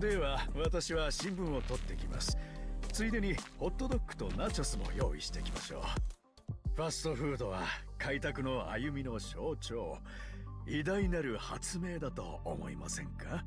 では私は新聞を取ってきます。ついでにホットドッグとナチョスも用意してきましょう。ファストフードは開拓の歩みの象徴、偉大なる発明だと思いませんか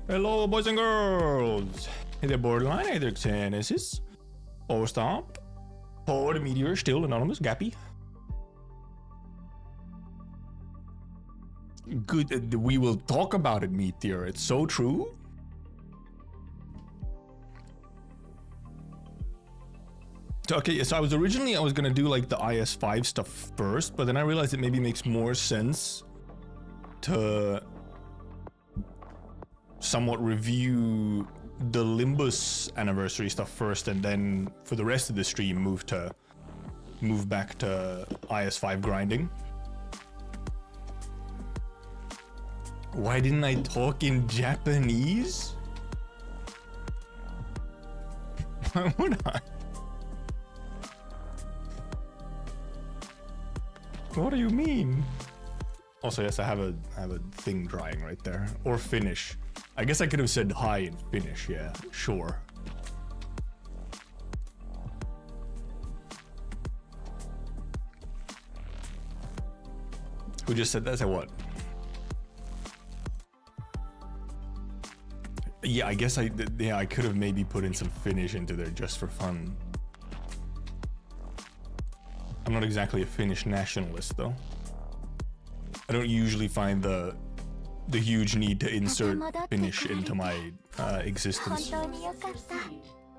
？Hello, boys and girls! Hey there, Borderline, hey there, Xenesis, Stomp, Power, Meteor, Still, Anonymous, Gappy. Good, we will talk about it, Meteor, it's so true. Okay, so I was gonna do like the IS5 stuff first, but then I realized it maybe makes more sense to somewhat review the Limbus anniversary stuff first, and then for the rest of the stream move back to IS5 grinding. Why didn't I talk in Japanese? Why would I? What do you mean? Also, yes, I have a thing drying right there. Or Finnish. I guess I could have said hi in Finnish, yeah, sure. Who just said that? Said what? Yeah, I guess I could have maybe put in some Finnish into there just for fun. I'm not exactly a Finnish nationalist, though. I don't usually find the huge need to insert Finnish into my existence.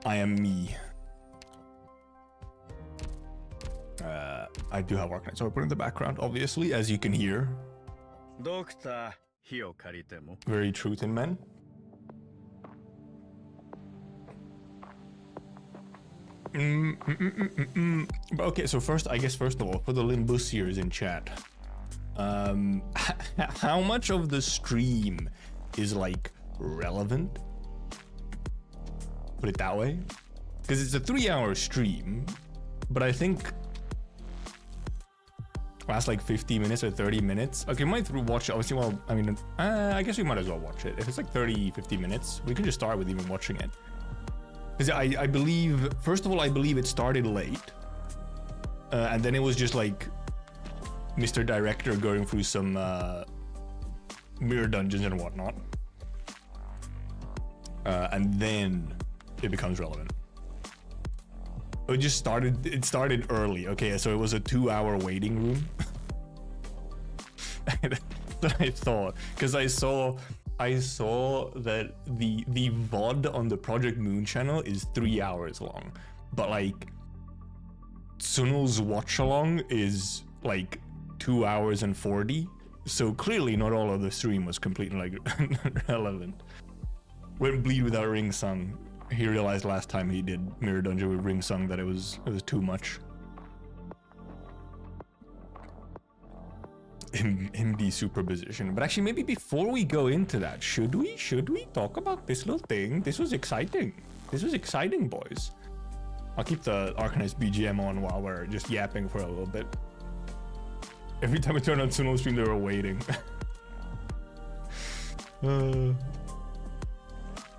I am me. I do have Arknights open in the background, obviously, as you can hear. Very truth in men. But okay, so first of all, for the Limbusiers in chat, how much of the stream is like relevant? Put it that way, because it's a 3-hour stream, but I think last like 50 minutes or 30 minutes. Okay, we might watch it, obviously. Well, I mean, I guess we might as well watch it. If it's like 30-50 minutes, we can just start with even watching it. Because I believe, first of all, I believe it started late, and then it was just like Mr. Director going through some mirror dungeons and whatnot, and then it becomes relevant. It started early. Okay, so it was a 2-hour waiting room. That I thought, because I saw that the VOD on the Project Moon channel is 3 hours long, but like Sunul's watch along is like 2 hours and 40. So clearly not all of the stream was completely like relevant. When Bleed Without Ring sung, he realized last time he did Mirror Dungeon with Ring sung that it was too much. MD superposition. But actually, maybe before we go into that, should we talk about this little thing? This was exciting. This was exciting, boys. I'll keep the Arknights BGM on while we're just yapping for a little bit. Every time I turn on Sunul's stream, they were waiting.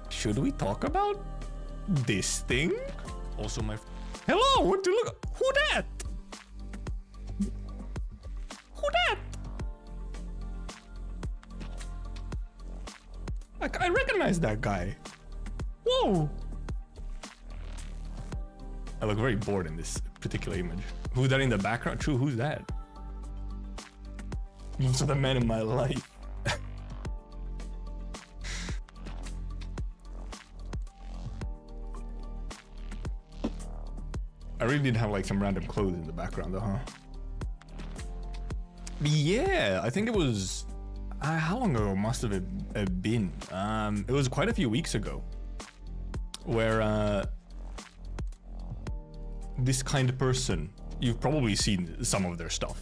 Should we talk about this thing? Also, hello, what do you look? Who that? Who that? I recognize that guy. Whoa. I look very bored in this particular image. Who's that in the background? True, who's that? Most of the men in my life. I really did have like some random clothes in the background though, huh? But yeah, I think it was... how long ago must have it been? It was quite a few weeks ago. Where this kind of person, you've probably seen some of their stuff.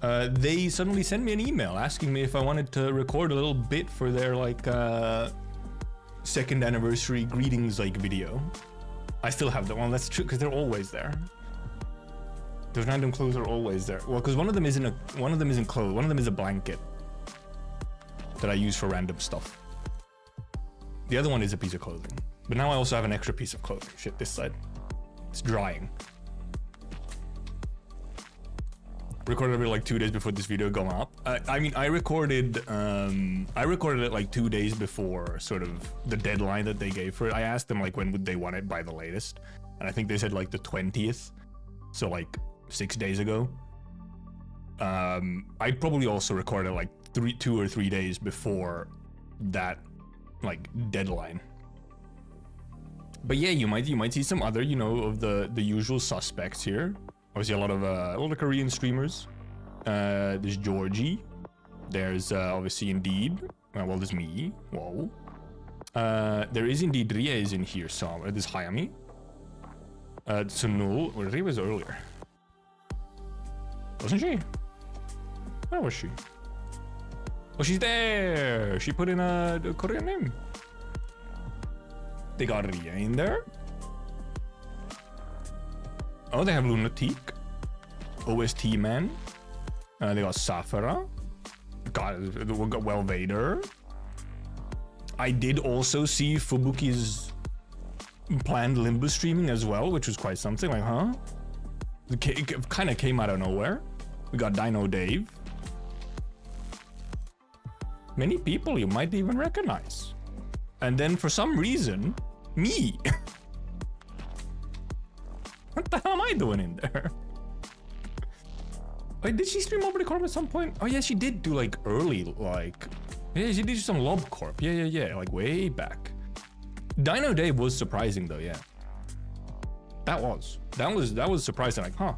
They suddenly sent me an email asking me if I wanted to record a little bit for their like 2nd anniversary greetings like video. I still have that one. That's true because they're always there. Those random clothes are always there. Well, because one of them isn't clothes. One of them is a blanket that I use for random stuff. The other one is a piece of clothing. But now I also have an extra piece of clothing. Shit, this side. It's drying. Recorded it like 2 days before this video going up. I mean, I recorded it like 2 days before sort of the deadline that they gave for it. I asked them like when would they want it by the latest, and I think they said like the 20th, so like 6 days ago. I probably also recorded like 2 or 3 days before that like deadline. But yeah, you might see some other, you know, of the usual suspects here. Obviously a lot of Korean streamers. There's Georgie. There's obviously Indeed. Well, there's me. Whoa. There is indeed Ria is in here somewhere. There's Hayami. Sunul. Well, Ria was earlier. Wasn't she? Where was she? Oh, she's there. She put in a Korean name. They got Ria in there. Oh, they have Lunatic, OST Man. They got Safara. Got well Vader. I did also see Fubuki's planned Limbus streaming as well, which was quite something. Like, huh? It kind of came out of nowhere. We got Dino Dave. Many people you might even recognize. And then for some reason, me. What the hell am I doing in there? Wait, did she stream Over the Corp at some point? Oh yeah, she did do like early, like... Yeah, she did some Lob Corp. Yeah, like way back. Dino Dave was surprising though, yeah. That was surprising, like, huh.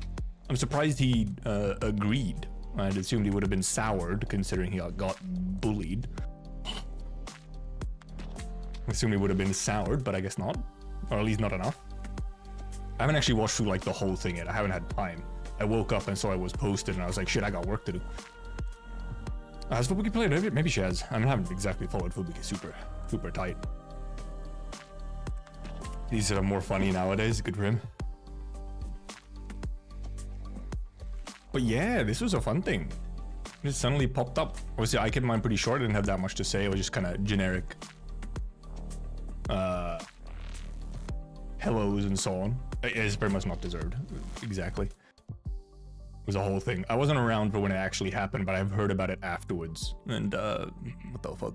I'm surprised he agreed. I'd assumed he would have been soured considering he got bullied. I assumed he would have been soured, but I guess not. Or at least not enough. I haven't actually watched through like the whole thing yet. I haven't had time. I woke up and saw it was posted and I was like, shit, I got work to do. Has Fubuki played it? Maybe she has. I haven't exactly followed Fubuki super tight. These are more funny nowadays. Good for him. But yeah, this was a fun thing. It suddenly popped up. Obviously, I kept mine pretty short. I didn't have that much to say. It was just kind of generic. Hellos and so on. It's very much not deserved. Exactly. It was a whole thing. I wasn't around for when it actually happened, but I've heard about it afterwards. And what the fuck,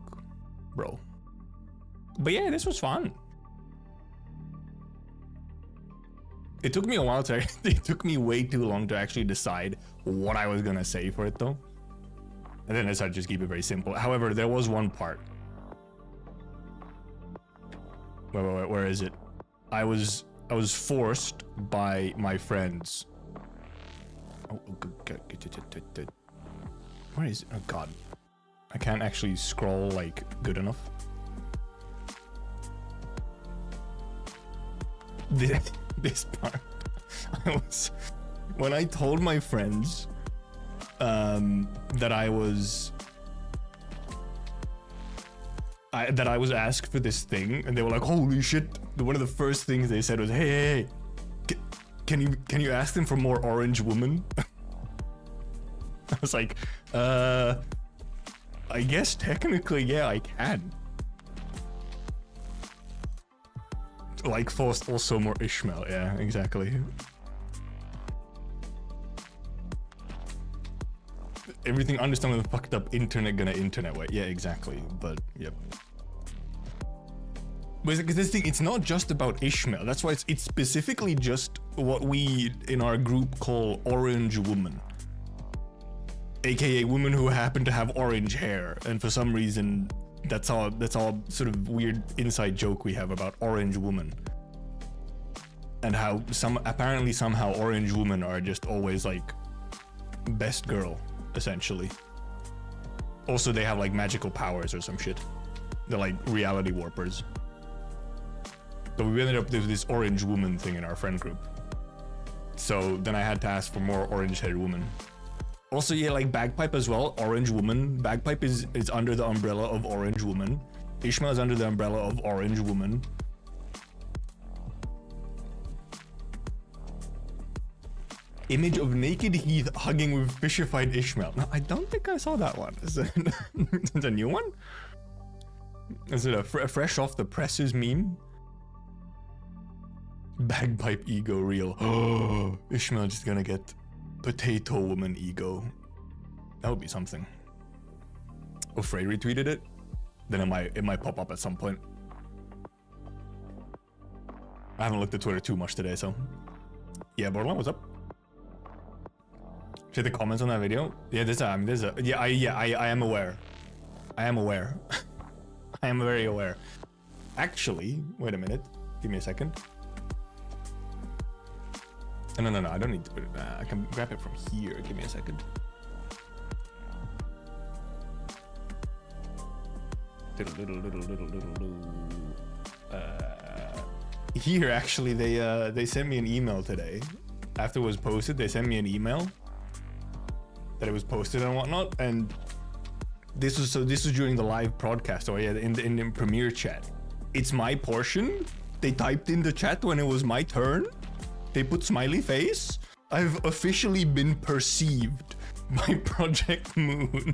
bro. But yeah, this was fun. It took me a while to. It took me way too long to actually decide what I was gonna say for it though. And then I decided to just keep it very simple. However, there was one part. Where is it? I was forced by my friends. Oh, where is it? Oh god. I can't actually scroll like good enough. This part. When I told my friends that I was asked for this thing, and they were like, "Holy shit!" One of the first things they said was, "Hey, can you ask them for more orange woman?" I was like, I guess technically, yeah, I can. Like forced also more Ishmael, yeah, exactly. Everything understand with the fucked up internet gonna internet way. Yeah, exactly. But yep. But this thing, it's not just about Ishmael. That's why it's specifically just what we in our group call orange woman. AKA women who happen to have orange hair, and for some reason that's all sort of weird inside joke we have about orange woman. And how apparently somehow orange women are just always like best girl, essentially. Also they have like magical powers or some shit. They're like reality warpers. So we ended up with this orange woman thing in our friend group. So then I had to ask for more orange haired woman. Also, yeah, like bagpipe as well. Orange woman. Bagpipe is under the umbrella of orange woman. Ishmael is under the umbrella of orange woman. Image of naked Heath hugging with fishified Ishmael. No, I don't think I saw that one. Is it a new one? Is it a fresh off the presses meme? Bagpipe ego real. Oh, Ishmael just gonna get potato woman ego. That would be something. Oh, Frey retweeted it. Then it might pop up at some point. I haven't looked at Twitter too much today, so yeah. Borderline, what's up? See the comments on that video? Yeah, I am aware. I am aware. I am very aware. Actually, wait a minute. Give me a second. No, I don't need to put it. I can grab it from here. Give me a second. Here, actually, they sent me an email today. After it was posted, they sent me an email that it was posted and whatnot. And this was during the live broadcast. Oh yeah, in the premiere chat. It's my portion. They typed in the chat when it was my turn. They put smiley face. I've officially been perceived by Project Moon.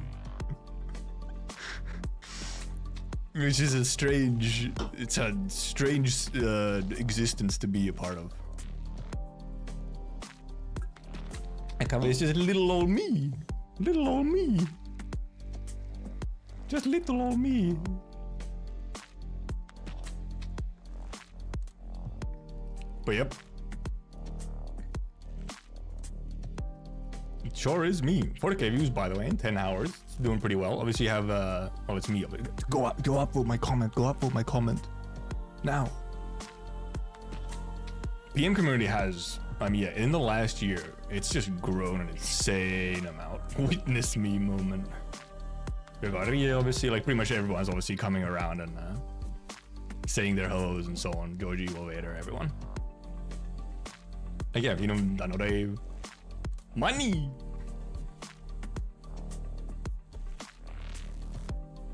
Which is a strange existence to be a part of. I can't believe it's just little old me. Little old me. Just little old me. But yep. It sure is me. 40k views, by the way, in 10 hours. It's doing pretty well. Obviously, you have oh, it's me. Go upvote my comment. Go upvote my comment now. PM community has, yeah, in the last year, it's just grown an insane amount. Witness me moment. Yeah, obviously, like pretty much everyone's obviously coming around and saying their hellos and so on. Georgie, Vader, everyone. Like, yeah, you know, I know they money.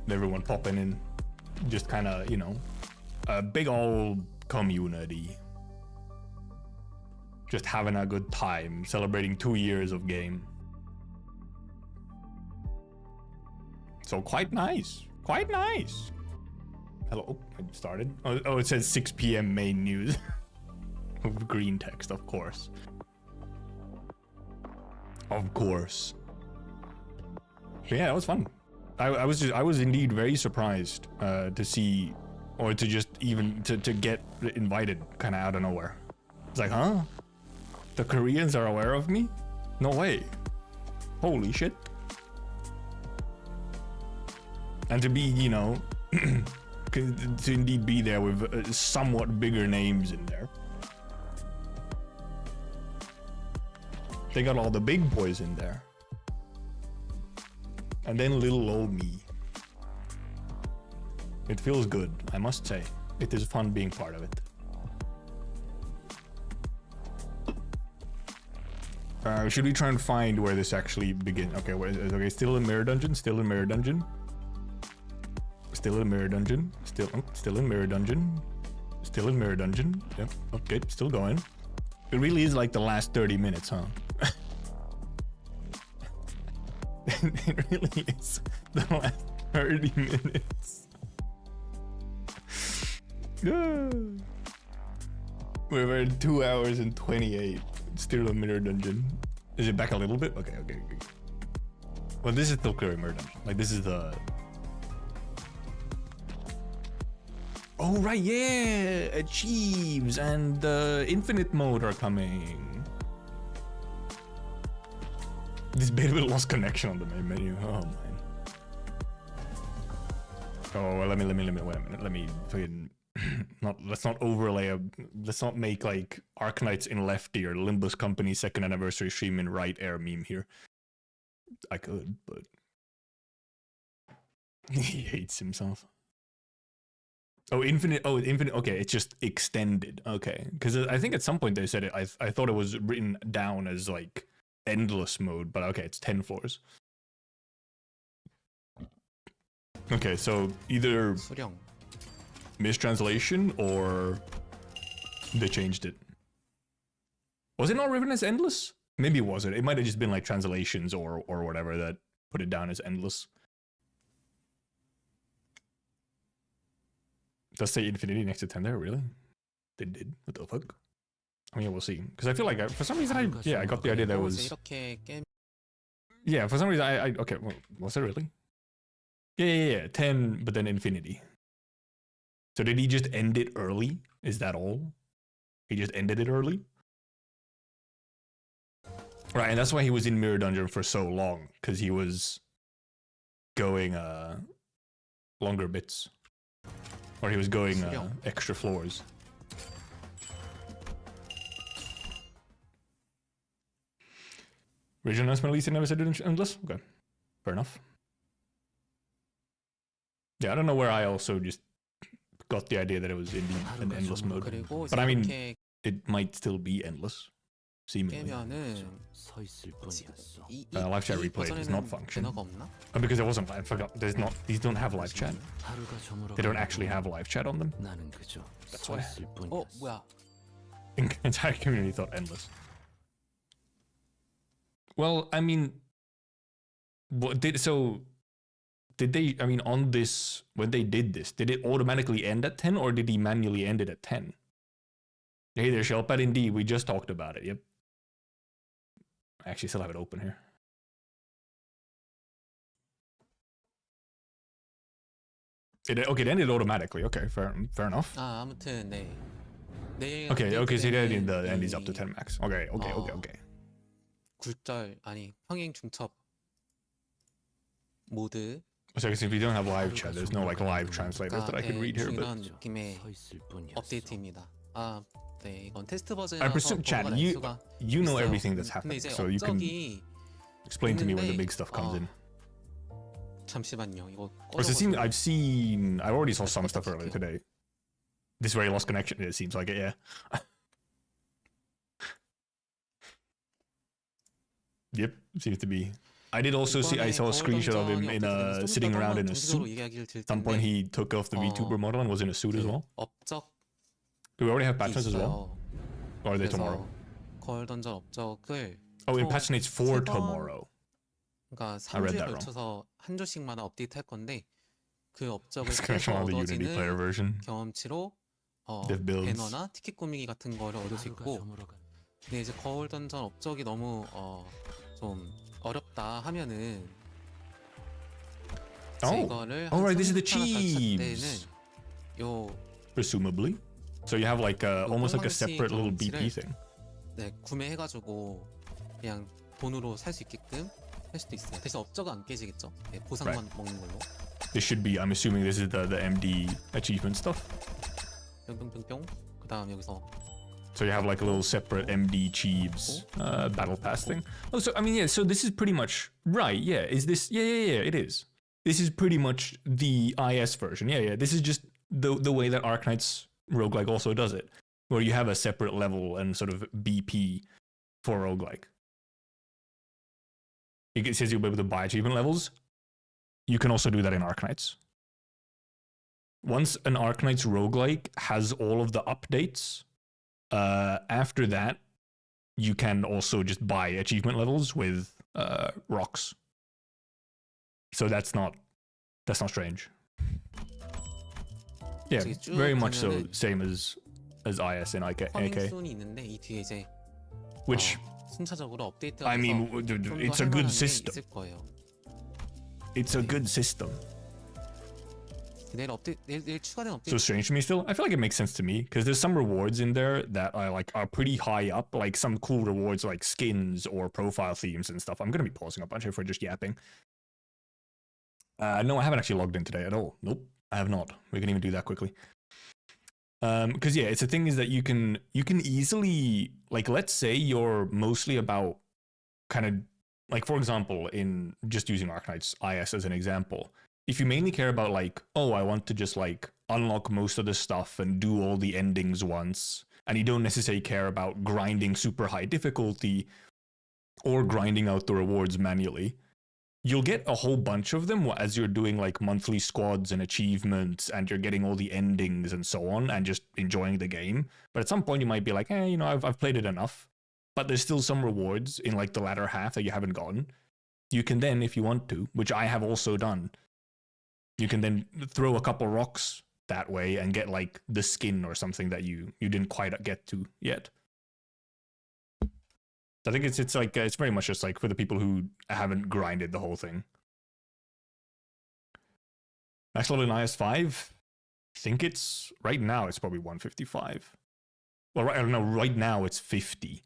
Everyone popping in, just kind of, you know, a big old community. Just having a good time, celebrating 2 years of game. So quite nice, quite nice. Hello, I started. Oh, it says 6 p.m. main news. Green text, of course. Of course. But yeah, that was fun. I was indeed very surprised to see, or to just even to get invited kind of out of nowhere. It's like, huh? The Koreans are aware of me? No way. Holy shit. And to be, you know, to indeed be there with somewhat bigger names in there. They got all the big boys in there. And then little old me. It feels good, I must say. It is fun being part of it. Should we try and find where this actually begins? Okay, okay, still in mirror dungeon, still in mirror dungeon. Still in mirror dungeon, still in mirror dungeon. Still in mirror dungeon, yep, okay, still going. It really is like the last 30 minutes, huh? It really is the last 30 minutes. We're at 2 hours and 28. Still a mirror dungeon. Is it back a little bit? Okay. Well, this is still clear mirror dungeon. Like, this is the... Oh, right, yeah! Achieves and the infinite mode are coming. This bit of lost connection on the main menu. Oh, man. Oh, well, let me wait a minute. Let me fucking... let's not overlay let's not make like Arknights in lefty or Limbus Company 2nd anniversary stream in right air meme here. I could, but he hates himself. Oh, infinite. Okay, it's just extended. Okay, because I think at some point they said it. I thought it was written down as like endless mode, but okay, it's 10 floors. Okay, so either mistranslation or they changed it. Was it not written as endless? Maybe it wasn't. It might have just been like translations or whatever that put it down as endless. Does say infinity next to 10 there, really? They did. What the fuck? I mean, we'll see. Because I feel like for some reason I got the idea that was... Yeah, for some reason I okay, well, was it really? Yeah, 10, but then infinity. So did he just end it early? Is that all? He just ended it early? Right, and that's why he was in Mirror Dungeon for so long, because he was going longer bits. Or he was going extra floors. Original announcement released and never said it endless? Okay, fair enough. Yeah, I don't know where I also just got the idea that it was indeed an endless mode. But I mean, it might still be endless, seemingly. Live chat replay does not function. Oh, because it wasn't live. I forgot. There's not. These don't have live chat. They don't actually have live chat on them. That's why. Oh, 뭐야? The entire community thought endless. Well, I mean, did they, I mean, on this, when they did this, did it automatically end at 10 or did he manually end it at 10? Hey there, Shelpad, indeed, we just talked about it, yep. I actually still have it open here. Okay, it ended automatically, okay, fair enough. 아무튼 네. 내일 Okay, so it ended the 이 end is up to 10 max. Okay. 굴절 아니 평행 중첩 모드. So I guess if you don't have live chat, there's no like live translators that I can read here, 중요한 but... 느낌의 업데이트입니다. 네, 이건 테스트 버전이라서 I presume, Chad, you know everything that's happening, so you can explain to me when the big stuff comes in. 잠시만요, 이거 I already saw some stuff earlier today. This very lost connection, it seems like it, yeah. Yep, seems to be. I did also see, I saw a screenshot of him in sitting around in a suit. At some point he took off the VTuber model and was in a suit as well. Do we already have patch notes as well? Or are they tomorrow? 거울 던전 업적을 Oh, it patch notes for tomorrow. 그러니까 3주에 걸쳐서 한 주씩마다 업데이트 할 건데 그 업적을 통해서 얻어지는 경험치로 배너나 티켓 꾸미기 같은 거를 얻을 수 있고, 근데 이제 거울 던전 업적이 너무 좀 어렵다 하면은 이거를 right, this is the cheese. 요 Presumably. So you have like almost like a separate little BP thing. 네, 구매해가지고 그냥 돈으로 살 수 있게끔 할 수도 있어요. 대신 업적은 안 깨지겠죠? 네, 보상만 먹는 걸로. This should be. I'm assuming this is the MD achievement stuff. 뿅뿅뿅뿅. 그다음 여기서. So you have like a little separate MD Chiefs battle pass thing. Oh, so I mean, yeah. So this is pretty much right. Yeah. Is this? Yeah. It is. This is pretty much the IS version. Yeah. This is just the way that Arknights roguelike also does it, where you have a separate level and sort of BP for roguelike. It says you'll be able to buy achievement levels. You can also do that in Arknights. Once an Arknights roguelike has all of the updates, after that, you can also just buy achievement levels with rocks. So that's not strange. Yeah, very much so. Same as IS and AK. 있는데 이 뒤에 이제 Which 순차적으로 업데이트가 I mean, it's a good system. 있을 거예요. It's a good system. 내일 추가된 업데이트. So strange to me still. I feel like it makes sense to me because there's some rewards in there that are pretty high up, like some cool rewards like skins or profile themes and stuff. I'm gonna be pausing a bunch here for just yapping. No, I haven't actually logged in today at all. Nope, I have not. We can even do that quickly. Because yeah, it's the thing is that you can easily, like, let's say you're mostly about kind of like, for example, in just using Arknights IS as an example, if you mainly care about like, oh, I want to just like unlock most of the stuff and do all the endings once, and you don't necessarily care about grinding super high difficulty or grinding out the rewards manually, you'll get a whole bunch of them as you're doing like monthly squads and achievements and you're getting all the endings and so on and just enjoying the game. But at some point you might be like, you know, I've played it enough. But there's still some rewards in like the latter half that you haven't gotten. You can then, if you want to, which I have also done, you can then throw a couple rocks that way and get like the skin or something that you didn't quite get to yet. I think it's like it's very much just like for the people who haven't grinded the whole thing. Max level in IS5, I think it's right now it's probably 155. Well, I don't know. Right now it's 50,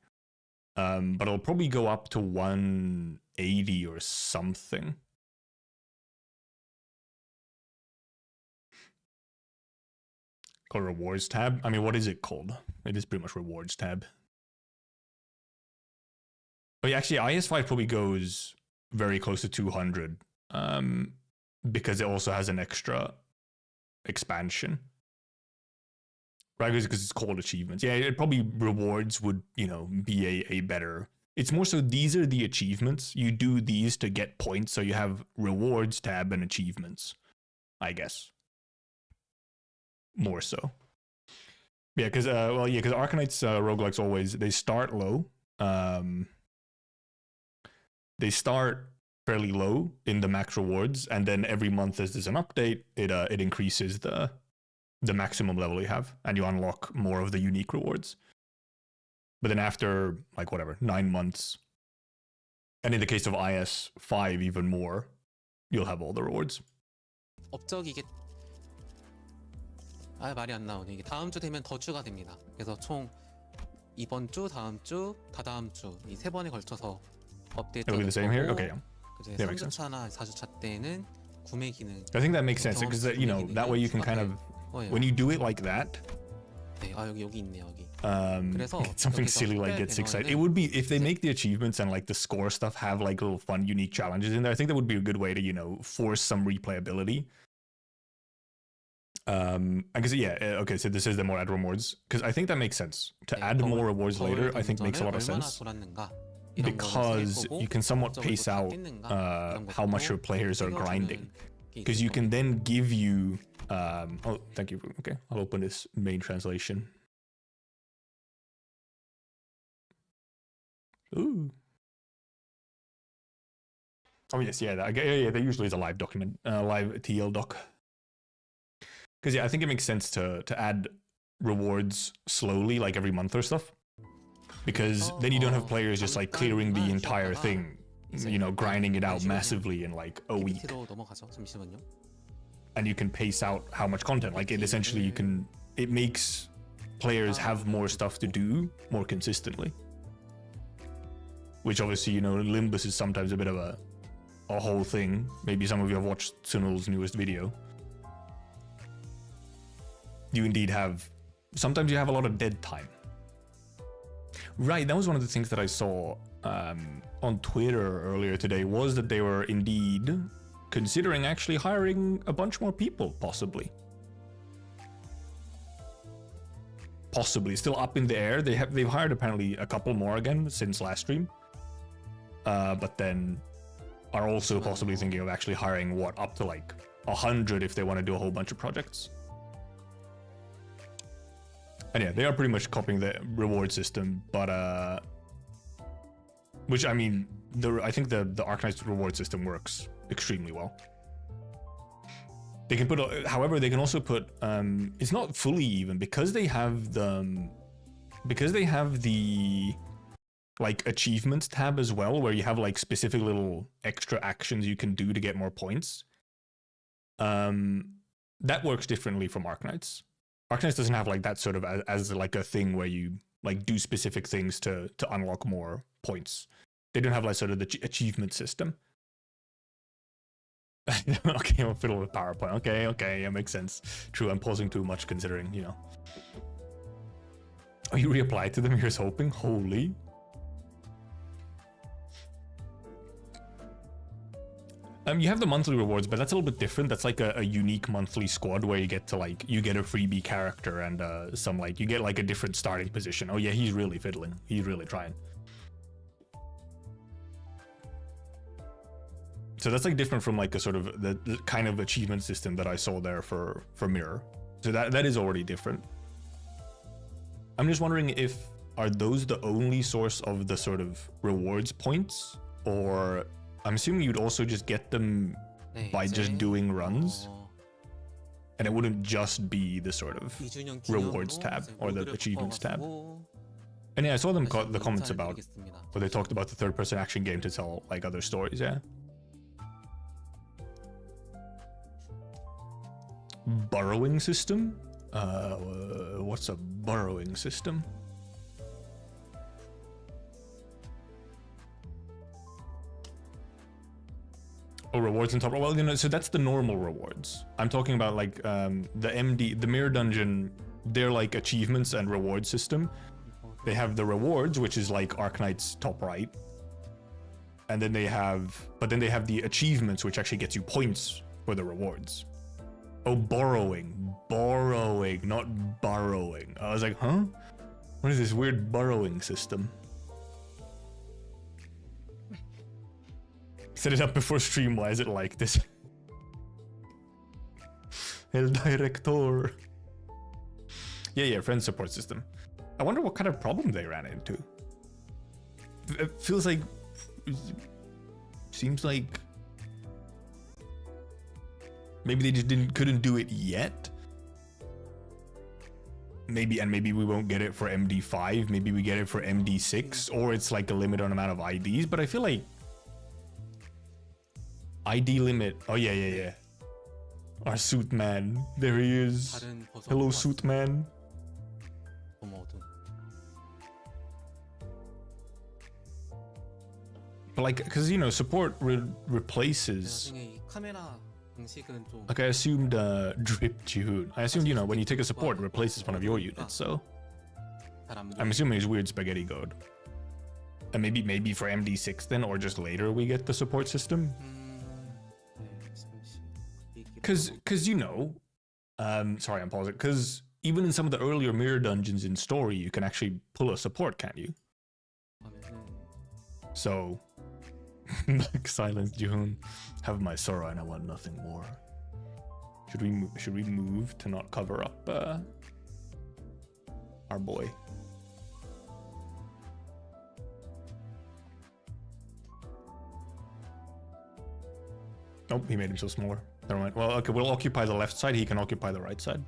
but it'll probably go up to 180 or something. Called rewards tab. I mean, what is it called? It is pretty much rewards tab. But actually, IS5 probably goes very close to 200 because it also has an extra expansion. Right, because it's called achievements. Yeah, it probably rewards would, you know, be a better... It's more so these are the achievements. You do these to get points, so you have rewards tab and achievements, I guess. More so. Yeah, because Arknights roguelikes always, they start low. They start fairly low in the max rewards, and then every month as there's an update, it increases the maximum level you have, and you unlock more of the unique rewards. But then after, like, whatever, 9 months, and in the case of IS5 even more, you'll have all the rewards. 업적이 말이 안 나오네. 이게 다음 주 되면 더 추가됩니다. 그래서 총 이번 주, 다음 주, 다다음 주 이 세 번에 걸쳐서 업데이트가 It'll be the same here? Okay. 이제 That makes sense. 3주차나 4주차 때는 구매 기능. I think that makes sense because you know that way you can kind of when you do it like that. 네, 여기 있네 여기. Something silly like gets excited. It would be if they make the achievements and like the score stuff have like little fun, unique challenges in there. I think that would be a good way to, you know, force some replayability. I guess okay. So this is the more add rewards because I think that makes sense to add more rewards later. I think makes a lot of sense. Because you can somewhat pace out how much your players are grinding. Because you can then give you... oh, thank you. Okay, I'll open this main translation. Ooh. Oh, yes, yeah, that usually is a live document, live TL doc. Because, yeah, I think it makes sense to add rewards slowly, like every month or stuff. Because then you don't have players just like clearing the entire thing, you know, grinding it out massively in like a week. And you can pace out how much content. Like it essentially it makes players have more stuff to do more consistently. which obviously, you know, Limbus is sometimes a bit of a whole thing. Maybe some of you have watched Sunul's newest video. You indeed have, sometimes you have a lot of dead time. Right, that was one of the things that I saw on Twitter earlier today, was that they were indeed considering actually hiring a bunch more people, possibly. Possibly, still up in the air. They've hired apparently a couple more again since last stream. But then are also possibly thinking of actually hiring, what, up to like 100 if they want to do a whole bunch of projects. And yeah, they are pretty much copying the reward system, but which, I mean, I think the Arknights reward system works extremely well. They can put, however, they can also put, it's not fully even, because they have the like achievements tab as well, where you have like specific little extra actions you can do to get more points. That works differently from Arknights. Arknights doesn't have like that sort of as like a thing where you like do specific things to unlock more points. They don't have like sort of the achievement system. Okay, I'm fiddle with PowerPoint. Okay, yeah, makes sense. True, I'm pausing too much considering, you know. Oh, you reapplied to them, here's hoping? Holy. You have the monthly rewards, but that's a little bit different. That's like a unique monthly squad where you get to like, you get a freebie character and some like, you get like a different starting position. Oh yeah, he's really fiddling. He's really trying. So that's like different from like a sort of the kind of achievement system that I saw there for Mirror. So that is already different. I'm just wondering are those the only source of the sort of rewards points, or I'm assuming you'd also just get them by just doing runs, and it wouldn't just be the sort of rewards tab or the achievements tab. And yeah, I saw them the comments about where they talked about the third-person action game to tell like other stories. Yeah. Burrowing system? What's a burrowing system? Oh, rewards on top. Well, you know, so that's the normal rewards. I'm talking about like the Mirror Dungeon. They're like achievements and reward system. They have the rewards, which is like Arknights top right, and then they have the achievements, which actually gets you points for the rewards. Oh, borrowing, not borrowing. I was like, huh? What is this weird borrowing system? Set it up before stream. Why is it like this? El Director. Yeah, friend support system. I wonder what kind of problem they ran into. It feels like, seems like maybe they just couldn't do it yet. Maybe we won't get it for MD5. Maybe we get it for MD6, or it's like a limit on amount of IDs. But I feel like ID limit. Oh yeah. Our suit man. There he is. Hello, suit man. But like, because you know, support replaces. Like I assumed Drip Jihoon. I assumed, you know, when you take a support, it replaces one of your units, so I'm assuming it's weird spaghetti god. And maybe for MD6 then, or just later we get the support system. Cause you know, sorry, I'm pausing. Cause even in some of the earlier mirror dungeons in story, you can actually pull a support, can't you? So, like silence Jihoon, have my sorrow and I want nothing more. Should we move to not cover up our boy? Nope, he made him so smaller. Never mind. Well, okay, we'll occupy the left side. He can occupy the right side.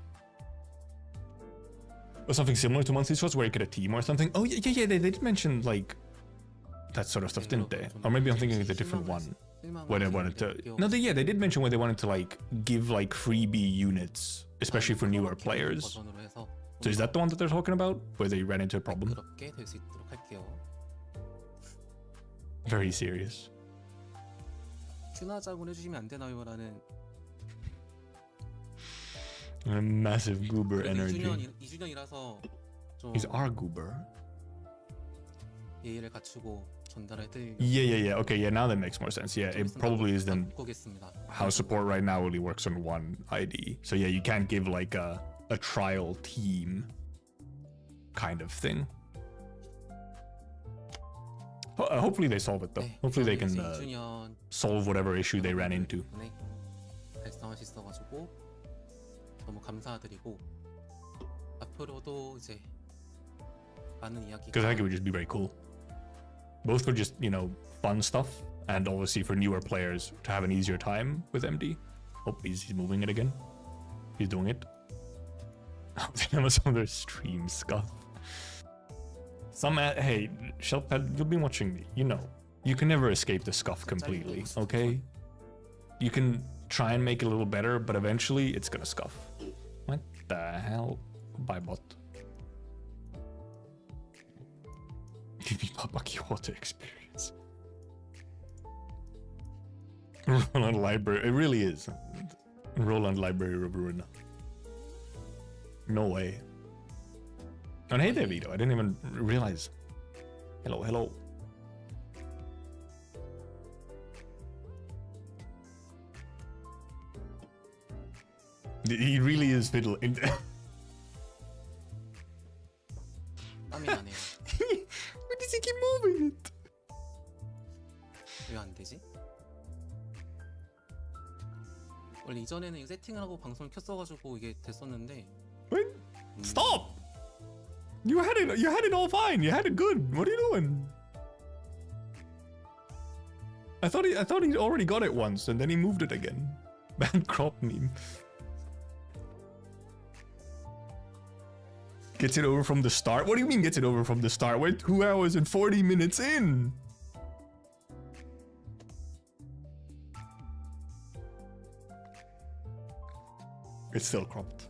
Or something similar to monthly slots where you get a team or something. Oh yeah. They did mention like that sort of stuff, didn't they? Or maybe I'm thinking of a different one. Where they wanted to. No, they did mention where they wanted to like give like freebie units, especially for newer players. So is that the one that they're talking about, where they ran into a problem? Very serious. 큐나작을 해주시면 안 되나요?라는 A massive goober energy. 2주년이라서 좀 He's our goober. 예의를 갖추고 전달을 해드리려고. Yeah. Okay, yeah, now that makes more sense. Yeah, it probably is then 보겠습니다. how support right now only works on one ID. So yeah, you can't give like a trial team kind of thing. Hopefully they solve it though. 네, Hopefully they can 2주년 solve whatever issue they ran into. 달성할 수 있어가지고 너무 감사드리고 앞으로도 이제 많은 이야기. Because I think it would just be very cool. Both for just, you know, fun stuff, and obviously for newer players to have an easier time with MD. Oh, he's moving it again. He's doing it. Some of their stream scuff. Hey, Shelpad, you'll be watching me. You know, you can never escape the scuff completely, okay? You can try and make it a little better, but eventually it's gonna scuff. What the hell? Bye, bot. Give me Papa Kyoto experience. Roland Library, it really is. Roland Library of Ruin. No way. And hey there, Vito, I didn't even realize. Hello. He really is fiddling. 땀이 나네요. Why does he keep moving it? 왜 안 되지? 원래 이전에는 이거 세팅을 하고 방송을 켰어가지고 이게 됐었는데. Wait, stop! You had it all fine. You had it good. What are you doing? I thought he already got it once and then he moved it again. Bad crop meme. Gets it over from the start? What do you mean gets it over from the start? We're 2 hours and 40 minutes in. It's still cropped.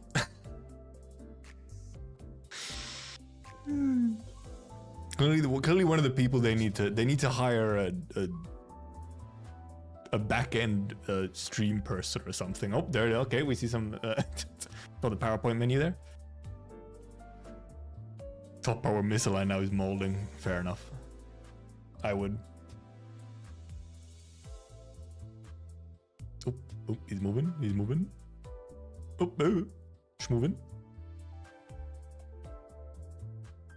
Clearly one of the people they need to hire a back-end stream person or something. Oh, there. Okay, we see some for the PowerPoint menu there. Top power missile line now is molding. Fair enough. I would. Oh, he's moving. Oh, he's moving.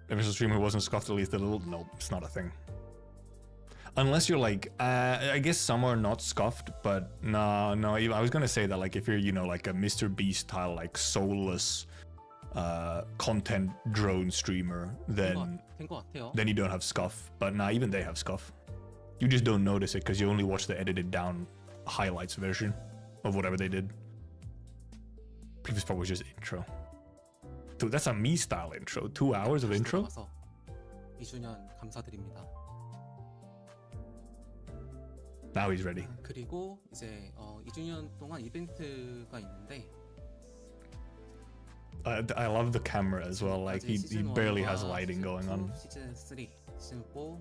If it's a streamer who wasn't scuffed at least a little, no, it's not a thing. Unless you're like, I guess some are not scuffed, but no, I was gonna say that like if you're, you know, like a Mr. Beast style, like soulless content drone streamer, then you don't have scuff. But nah, even they have scuff. You just don't notice it because you only watch the edited down highlights version of whatever they did. Previous part was just intro. Dude, that's a me style intro. 2 hours of intro? 2주년 감사드립니다. Now he's ready. 그리고 이제 2주년 동안 이벤트가 있는데 I love the camera as well. Like he barely has lighting going on. 시즌 3, 시즌 4,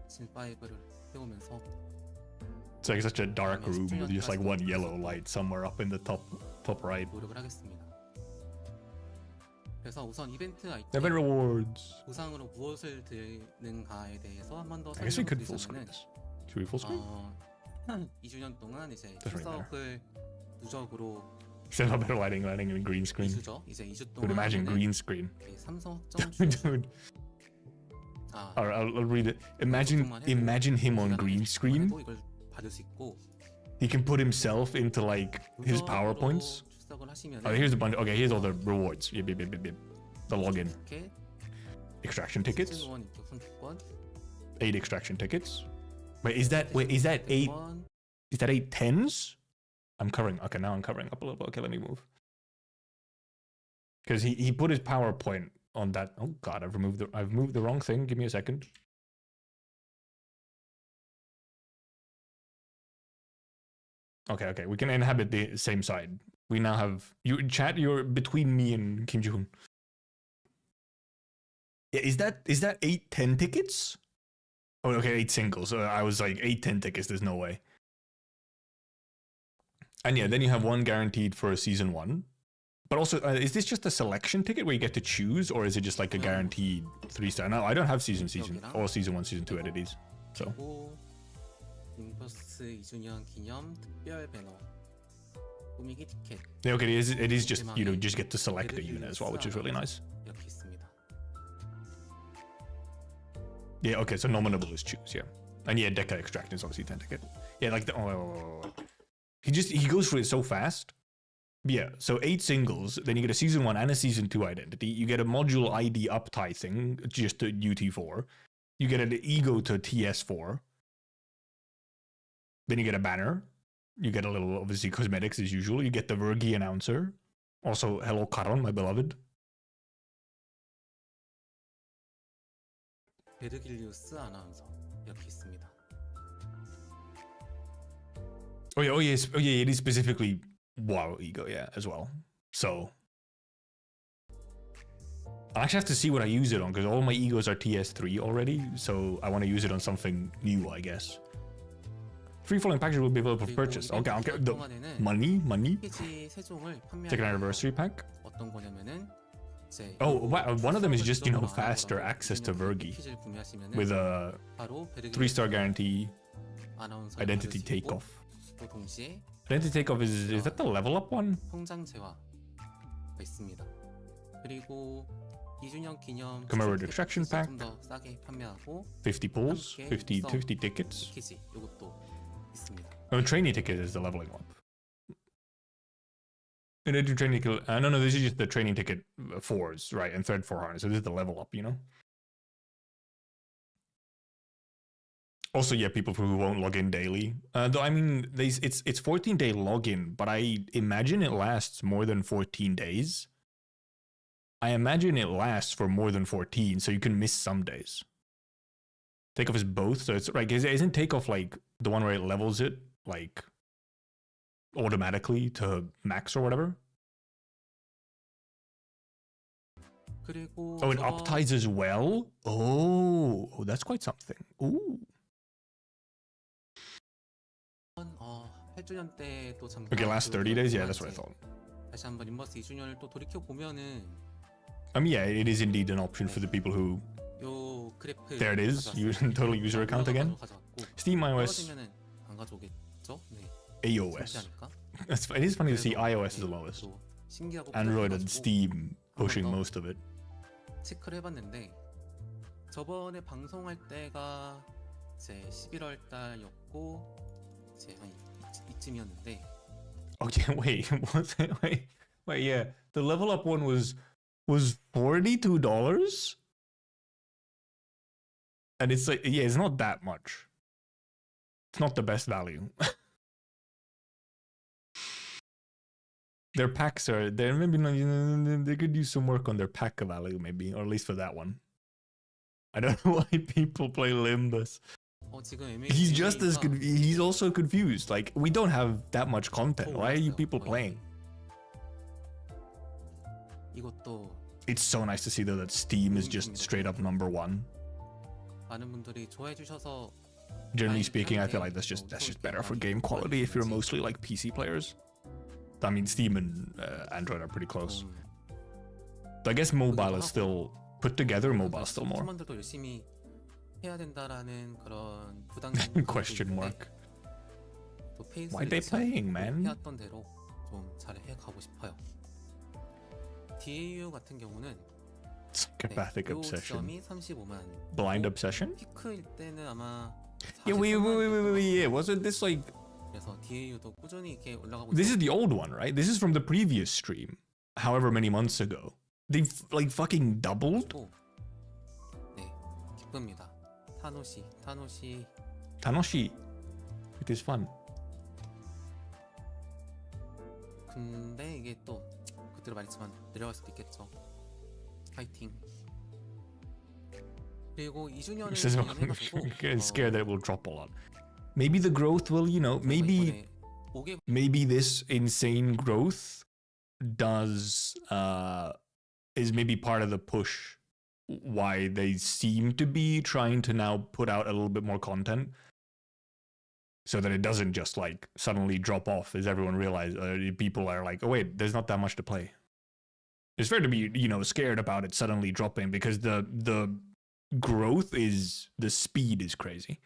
시즌 5를 해오면서 It's like such a dark room with just like one yellow light somewhere up in the top right. 노력을 하겠습니다. 그래서 우선 이벤트 아이템 Event rewards. 보상으로 무엇을 드리는가에 대해서 한 번 더 I guess we could full screen 설명드리자면은 this. Should we full screen? 2주년 동안 이제 Doesn't really 출석을 누적으로 Still not better lighting in green screen. 2주죠. 이제 2주 Dude, 동안 imagine green screen. 삼성 확정 Dude. I'll read it. Imagine him on green screen. 이걸 받을 수 있고 He can put himself into like his PowerPoints. Oh, here's a bunch. Okay, here's all the rewards. Yep. The login. Extraction tickets. 8 extraction tickets. Wait, is that 8? Is that 8 10s? I'm covering. Okay, now I'm covering up a little bit. Okay, let me move. Because he put his PowerPoint on that. Oh God, I've moved the wrong thing. Give me a second. Okay, we can inhabit the same side. We now have you chat. You're between me and Kim Ji-hoon. Yeah, is that 8 10 tickets? Oh, okay, 8 singles. I was like 8-10 tickets. There's no way. And yeah, then you have one guaranteed for season 1. But also, is this just a selection ticket where you get to choose, or is it just like a guaranteed 3-star? No, I don't have season or season 1, season 2 entities. So. 림버스 2주년 기념 특별 배너 꾸미기 티켓. Yeah, okay, it is just, you know, just get to select a unit as well, which is really nice. 이렇게 있습니다. Yeah, okay, so nominable is choose, yeah. And yeah, Deca Extract is obviously 10 ticket. Yeah, like the he goes through it so fast. Yeah, so 8 singles, then you get a season 1 and a season 2 identity. You get a module ID uptie thing, just to UT4. You get an ego to TS4. Then you get a banner. You get a little, obviously, cosmetics as usual. You get the Vergi announcer. Also, hello, Karon, my beloved. 베르길리우스 아나운서 이렇게 있습니다. Oh yeah, it is specifically WoW ego, yeah, as well. So I actually have to see what I use it on, because all my egos are TS3 already, so I want to use it on something new, I guess. Free falling package will be available for purchase. Okay. The money. Second anniversary pack. 어떤 거냐면은 Oh, wow. One of them is just, you know, faster access to Vergi with a 3-star guarantee. Identity takeoff. Identity takeoff is that the level up one? 성장체화가 있습니다. 그리고 2주년 기념 Commemorative extraction pack. 더 싸게 판매하고 50 pulls, 50 tickets. 패키지 이것도 있습니다. Oh, training ticket is the leveling up. And I do training ticket. No, this is just the training ticket 4s, right? And third 4 harness. So this is the level up, you know. Also, yeah, people who won't log in daily. Though I mean, it's 14-day login, but I imagine it lasts more than 14 days. I imagine it lasts for more than 14, so you can miss some days. Takeoff is both, so it's right. Isn't takeoff like the one where it levels it like automatically to max or whatever? Oh, it upties as well. Oh, that's quite something. Ooh. Okay, last 30 days. Yeah, that's what I thought. 다시 한번 림버스 2주년을 또 돌이켜 보면은. I mean, yeah, it is indeed an option for the people who. There it is. Total user account again. Steam iOS. AOS. It is funny to see iOS is the lowest. Android and Steam pushing most of it. 체크를 해봤는데 저번에 방송할 때가 이제 11월 달이었고 이제 한 이쯤이었는데. Okay, wait, yeah. The level up one was $42, and it's like, yeah, it's not that much. It's not the best value. Their packs are there. Maybe not, they could use some work on their pack value, maybe, or at least for that one. I don't know why people play Limbus. He's just as he's also confused. Like, we don't have that much content. Why are you people playing? It's so nice to see though that Steam is just straight up #1. Generally speaking, I feel like that's just better for game quality if you're mostly like PC players. I mean, Steam and Android are pretty close. But I guess mobile is still put together. Mobile is still more. Question mark. Why are they playing, man? DAU 같은 경우는 Psychopathic obsession. 35만. Blind obsession? 피크일 때는 아마 Yeah, wait, yeah. Wasn't this like? 그래서 DAU도 꾸준히 이렇게 올라가고. This is the old one, right? This is from the previous stream, however many months ago. They've like fucking doubled. 네, 기쁩니다. 타노시. It is fun. 근데 이게 또 그때로 말했지만 내려갈 수도 있겠죠. 파이팅. 그리고 2주년을 기념해가지고 getting scared that it will drop a lot. Maybe the growth will, you know, maybe this insane growth does is maybe part of the push why they seem to be trying to now put out a little bit more content, so that it doesn't just like suddenly drop off as everyone realizes. People are like, oh wait, there's not that much to play. It's fair to be, you know, scared about it suddenly dropping because the growth is, the speed is crazy.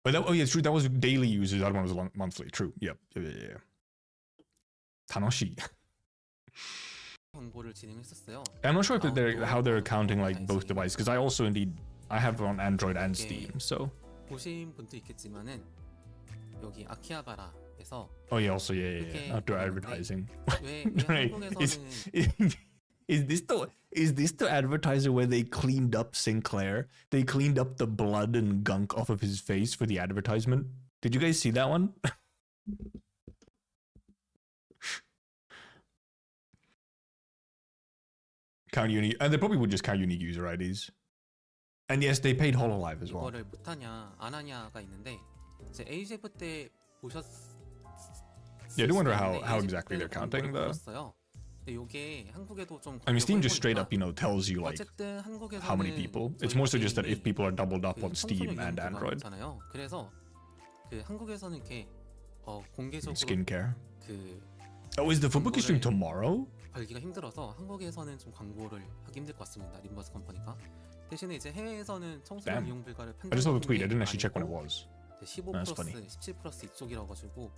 But that, oh yeah, it's true. That was daily users. That one was monthly. True. Yep. Yeah. Tanoshi. 광고를 진행했었어요. I'm not sure if they're how they're counting like both devices, because I also indeed I have on Android and Steam. So. 보신 분도 있겠지만은 여기 아키하바라에서 Oh yeah. Also yeah. Outdoor advertising. 왜 Right. 한국에서는 Is this the advertiser where they cleaned up Sinclair? They cleaned up the blood and gunk off of his face for the advertisement. Did you guys see that one? Count unique, and they probably would just count unique user IDs. And yes, they paid HoloLive as well. 이거를 못하냐 안 하냐가 있는데 이제 AGF 때 보셨. Yeah, I do wonder how exactly they're counting the. 요게 한국에도 좀 I mean, Steam just straight up, you know, tells you like how many people. It's more so just that if people are doubled up on Steam and Android. 그래서 그 한국에서는 이렇게 공개적으로 Skincare. 그 Oh, is the football stream tomorrow? 걸기가 힘들어서 한국에서는 좀 광고를 하기 힘들 것 같습니다. 림버스 컴퍼니가. 대신에 이제 해외에서는 청소년 이용 불가를 I just saw the tweet. I didn't actually check when it was. 15 플러스, 17 플러스 이쪽이라고 가지고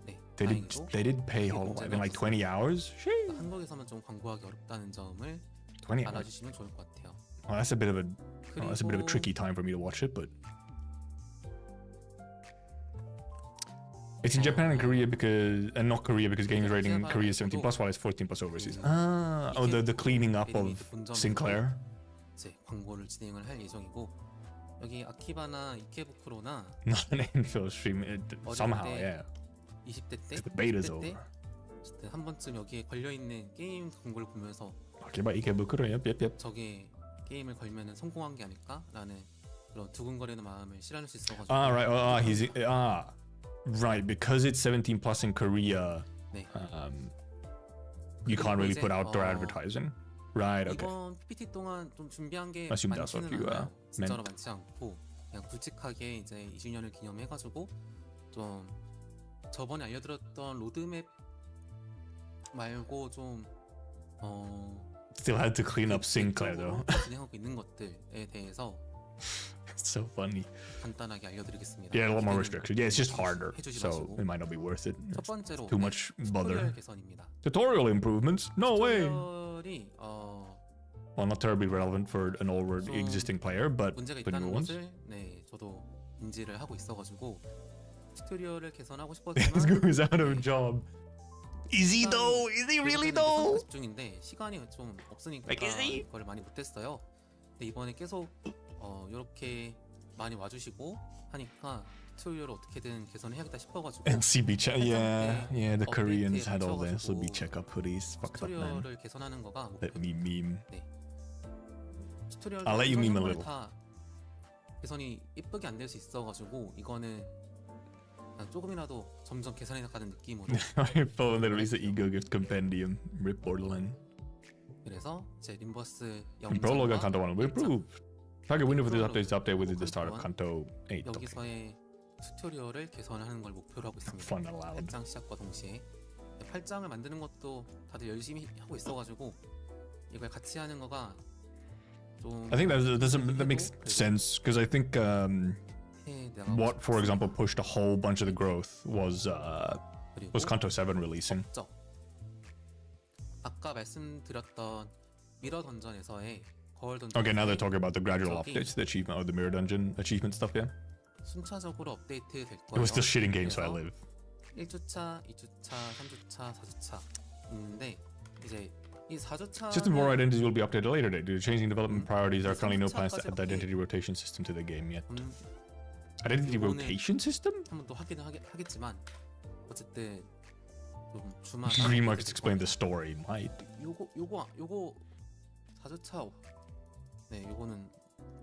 네. They did pay HoloLive in like 20 hours. 한국에서만 좀 광고하기 어렵다는 점을 20 hours. 알아주시면 좋을 것 같아요. Well, that's a bit of a tricky time for me to watch it, but it's in Japan and Korea and not Korea because games rating in Korea is 17 plus while it's 14 plus overseas. The cleaning up of Sinclair. 이제 광고를 진행을 할 예정이고 여기 아키바나 이케부쿠로나 Not an infill stream somehow, yeah. 20대 때, the beta's over. 한 번쯤 여기에 걸려 있는 게임 광고를 보면서 아키바 이케부쿠로, yep. 저게 게임을 걸면은 성공한 게 아닐까라는 그런 두근거리는 마음을 실현할 수 있어가지고. Right, because it's 17 plus in Korea. 네. You can't really put outdoor advertising. Right, okay. 이번 PPT 동안 좀 준비한 게 Assume that's what 많지는 you 않아요. 진짜로 meant. 많지 않고 그냥 굵직하게 이제 2주년을 기념해가지고 좀 저번에 알려드렸던 로드맵 말고 좀 Still had to clean up Sinclair though. 진행하고 있는 것들에 대해서 It's so funny. 간단하게 알려드리겠습니다. Yeah, a lot more restrictions. Yeah, it's just harder, so it might not be worth it. 첫 번째로 Too much bother. 튜토리얼 개선입니다. Tutorial improvements? No way. 튜토리얼이 Well, not terribly relevant for an already existing player, but 문제가 the new 있다는 ones. 것을 네 저도 인지를 하고 있어가지고 튜토리얼을 개선하고 This 싶었지만 guy's out of a job. Is he though? Is he really though? 집중인데 시간이 좀 없으니까 Like, is he? 그걸 많이 못했어요. 근데 이번에 계속 이렇게 많이 와주시고 하니까 튜토리얼을 어떻게든 개선해야겠다 싶어가지고 And CB check, yeah, the Koreans had all their CB checkup hoodies. Fucked up, man. 튜토리얼을 개선하는 거가 Let me meme. 네. 튜토리얼 I'll let you meme a little. 다 개선이 이쁘게 안 될 수 있어가지고 이거는 그냥 조금이라도 점점 개선해 나가는 느낌으로. My phone literally is the ego gift compendium. Rip Borderland. 그래서 제 림버스 In prologue, Kanto 1 will improve. Target window for this update is update with the start of Kanto 8. Okay. 여기서의 튜토리얼을 개선하는 걸 목표로 하고 있습니다. Fun aloud. 8장 시작과 동시에 8장을 만드는 것도 다들 열심히 하고 있어가지고 이걸 같이 하는 거가 좀 I think that makes sense because I think what, for example, pushed a whole bunch of the growth was Kanto 7 releasing. 업적. 아까 말씀드렸던 미러 던전에서의 거울 던전. Okay, now they're talking about the gradual updates, the achievement or the mirror dungeon achievement stuff. Yeah. 순차적으로 업데이트 될 거예요. It was still shitting games, so I live. 1주차, 2주차, 3주차, 4주차 있는데 이제 이 4주차 System war identities will be updated later date. Due to changing development priorities, there are currently no plans to add the identity rotation system to the game yet. Identity rotation system? 한번 또 하기는 하겠지만 어쨌든 좀 주말 Green Markets explain the story. Might. 요거 4주차 네 요거는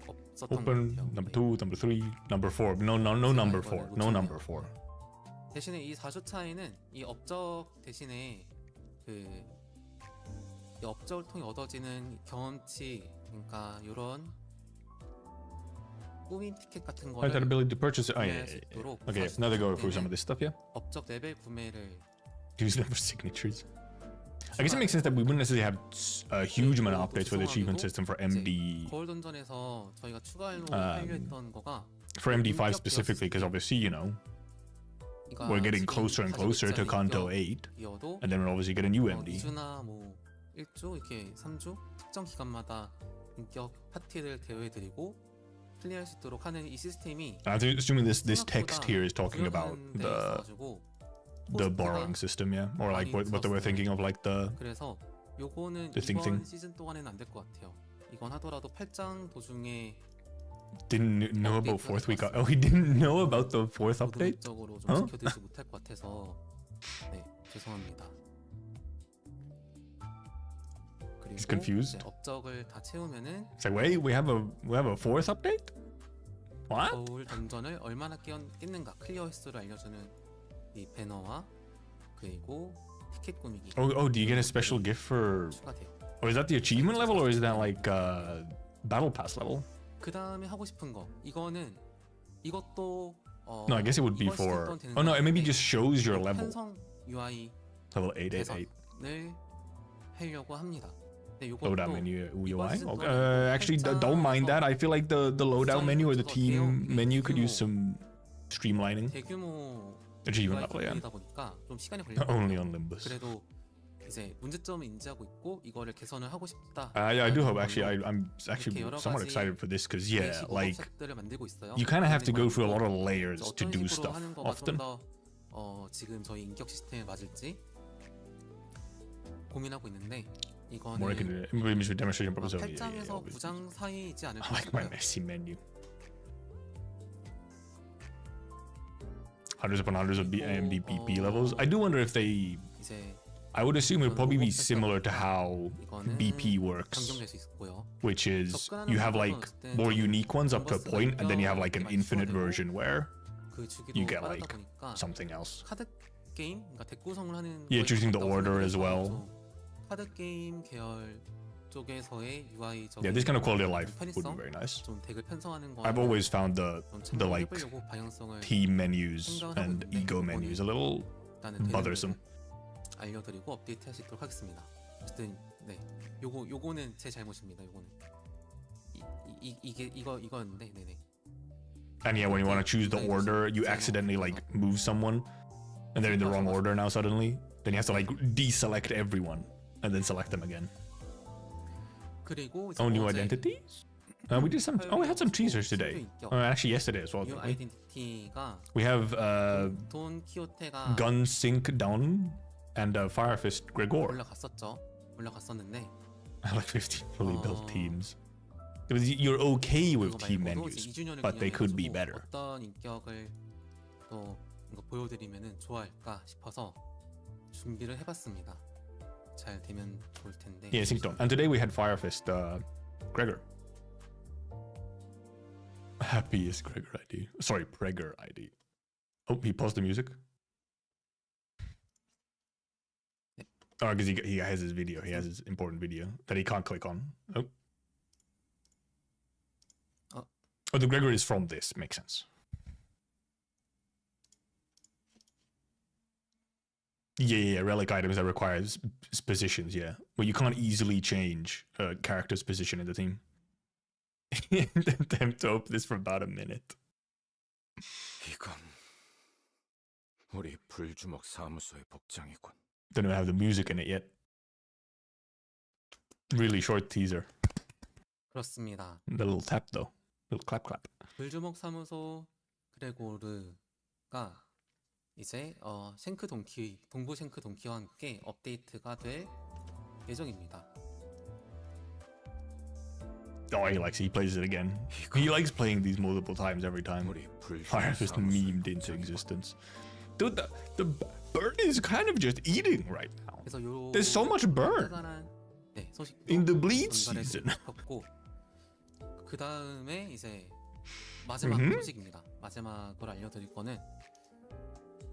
없었던 Open 것 같아요. number 2, number 3, number 4. No number 4. No number 4. 대신에 이 4주차에는 이 업적 대신에 그 이 업적을 통해 얻어지는 경험치, 그러니까 이런 꾸민 티켓 같은 Like that 거를 ability to purchase it. Oh, 구매할 yeah, 수 yeah, yeah. 있도록 Okay, 도와주기 now they go through some 때문에 of this stuff, yeah? 업적 레벨 구매를 Use them for signatures. I guess it makes sense that we wouldn't necessarily have a huge amount of updates for the achievement system for MD, 거울 던전에서 저희가 추가로 하려 했던 거가 for MD5 specifically, because obviously, you know, we're getting closer and closer to Kanto 8, 이어도 and then we'll obviously get a new MD. 2주나 뭐 1주 이렇게 3주 특정 기간마다 인격 파티를 대여해드리고 플레이할 수 있도록 하는 이 시스템이 I'm assuming this text here is talking about the borrowing system, yeah, or like what they were thinking of, like the. 그래서 요거는 the thing. 이번 시즌 동안에는 안 될 것 같아요. 이건 하더라도 8장 도중에 Didn't know about fourth week. Oh, he didn't know about the fourth update. 적으로 좀 지켜드리지 못할 것 같아서 네 죄송합니다. He's confused. 업적을 다 채우면은 It's like, wait, we have a fourth update? What? 거울 던전을 얼마나 깼는가 클리어 횟수를 알려주는 이 배너와 그리고 티켓 꾸미기. Oh, do you get a special gift for? 추가돼요. Or is that the achievement level, or is that like battle pass level? 그 다음에 하고 싶은 거 이것도 No, I guess it would be for. Oh no, it maybe just shows your level. 편성 UI Level 888. 개선을 하려고 합니다. 네, Loadout menu UI. Okay. Actually, don't mind that. I feel like the loadout menu or the team menu could use some streamlining. 대규모 Achievement level, yeah. UI다 보니까 좀 시간이 걸릴 것 Only 같아요. on Limbus. 그래도 이제 문제점을 인지하고 있고 이거를 개선을 하고 싶다. Yeah, I do hope. Actually, I'm actually somewhat excited for this because yeah, like you kind of have to go through a lot of layers to do stuff often. 지금 저희 인격 시스템에 맞을지 고민하고 있는데 이거는 More images with demonstration purpose only. 8장에서 9장 사이이지 않을까 I like my 싶어요. messy menu. Hundreds upon hundreds of AMD BP levels. I do wonder if they. 이제 I would assume it would probably be similar to how BP works, 변경될 수 있고요. which is you have like more unique ones up to a point, and then you have like an infinite version where 그 주기도 you get 빠르다 like 보니까 something else. 카드 게임, 그러니까 덱 구성을 하는 Yeah, 거에 choosing the 가깝다고 order as 생각해서 well. 좀 카드 게임 계열 쪽에서의 UI Yeah, this kind of quality of life would be very nice. 좀 덱을 편성하는 거 I've always found the like 방향성을 team menus and ego menus a little bothersome. 알려드리고 업데이트할 수 있도록 하겠습니다. 어쨌든 네, 요거는 제 잘못입니다. 요거는 이거였는데 네네. And yeah, when you want to choose the order, you accidentally like move someone, and they're in the wrong order now suddenly. Then you have to like deselect everyone and then select them again. 그리고 Oh, new identities? We did some. Oh, we had some teasers today. Actually, yesterday as well. New identity가 We have 돈 키오테가 Gun Sink Down and Fire Fist Gregor. 올라갔었는데. I like 15 fully built teams. You're okay with team menus, but they could be better. 어떤 인격을 또 이거 보여드리면은 좋아할까 싶어서 준비를 해봤습니다. 잘 되면 좋을 텐데. Yeah, Sink Down. And today we had Fire Fist Gregor. Happiest Gregor ID. Sorry, Pregor ID. Oh, he paused the music. Oh, because he has his video. He has his important video that he can't click on. Oh. Oh, the Gregor is from this. Makes sense. Yeah, relic items that require positions, yeah. Well, you can't easily change a character's position in the team. Attempt to open this for about a minute. 이건 우리 불주먹 사무소의 복장이군. Don't even have the music in it yet. Really short teaser. 그렇습니다. The little tap though. Little clap clap. 불주먹 사무소 그레고르가 이제 동부 쉔크 동키와 함께 업데이트가 될 예정입니다. Oh, he plays it again. He likes playing these multiple times every time. Fire Fist memed into existence. Dude, the burn is kind of just eating right now. There's so much burn in the bleed season. 그 다음에 이제 마지막 소식입니다. 마지막으로 알려드릴 거는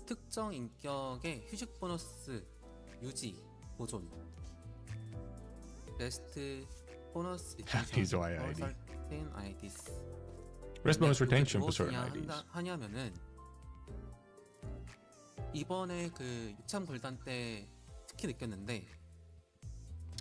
특정 인격의 휴식 보너스 유지 보존 베스트 보너스 He's why ID. certain IDs. Rest bonus 근데 retention for 그게 certain 무엇이냐 IDs. 하냐면은 이번에 그 6참 굴단 때 특히 느꼈는데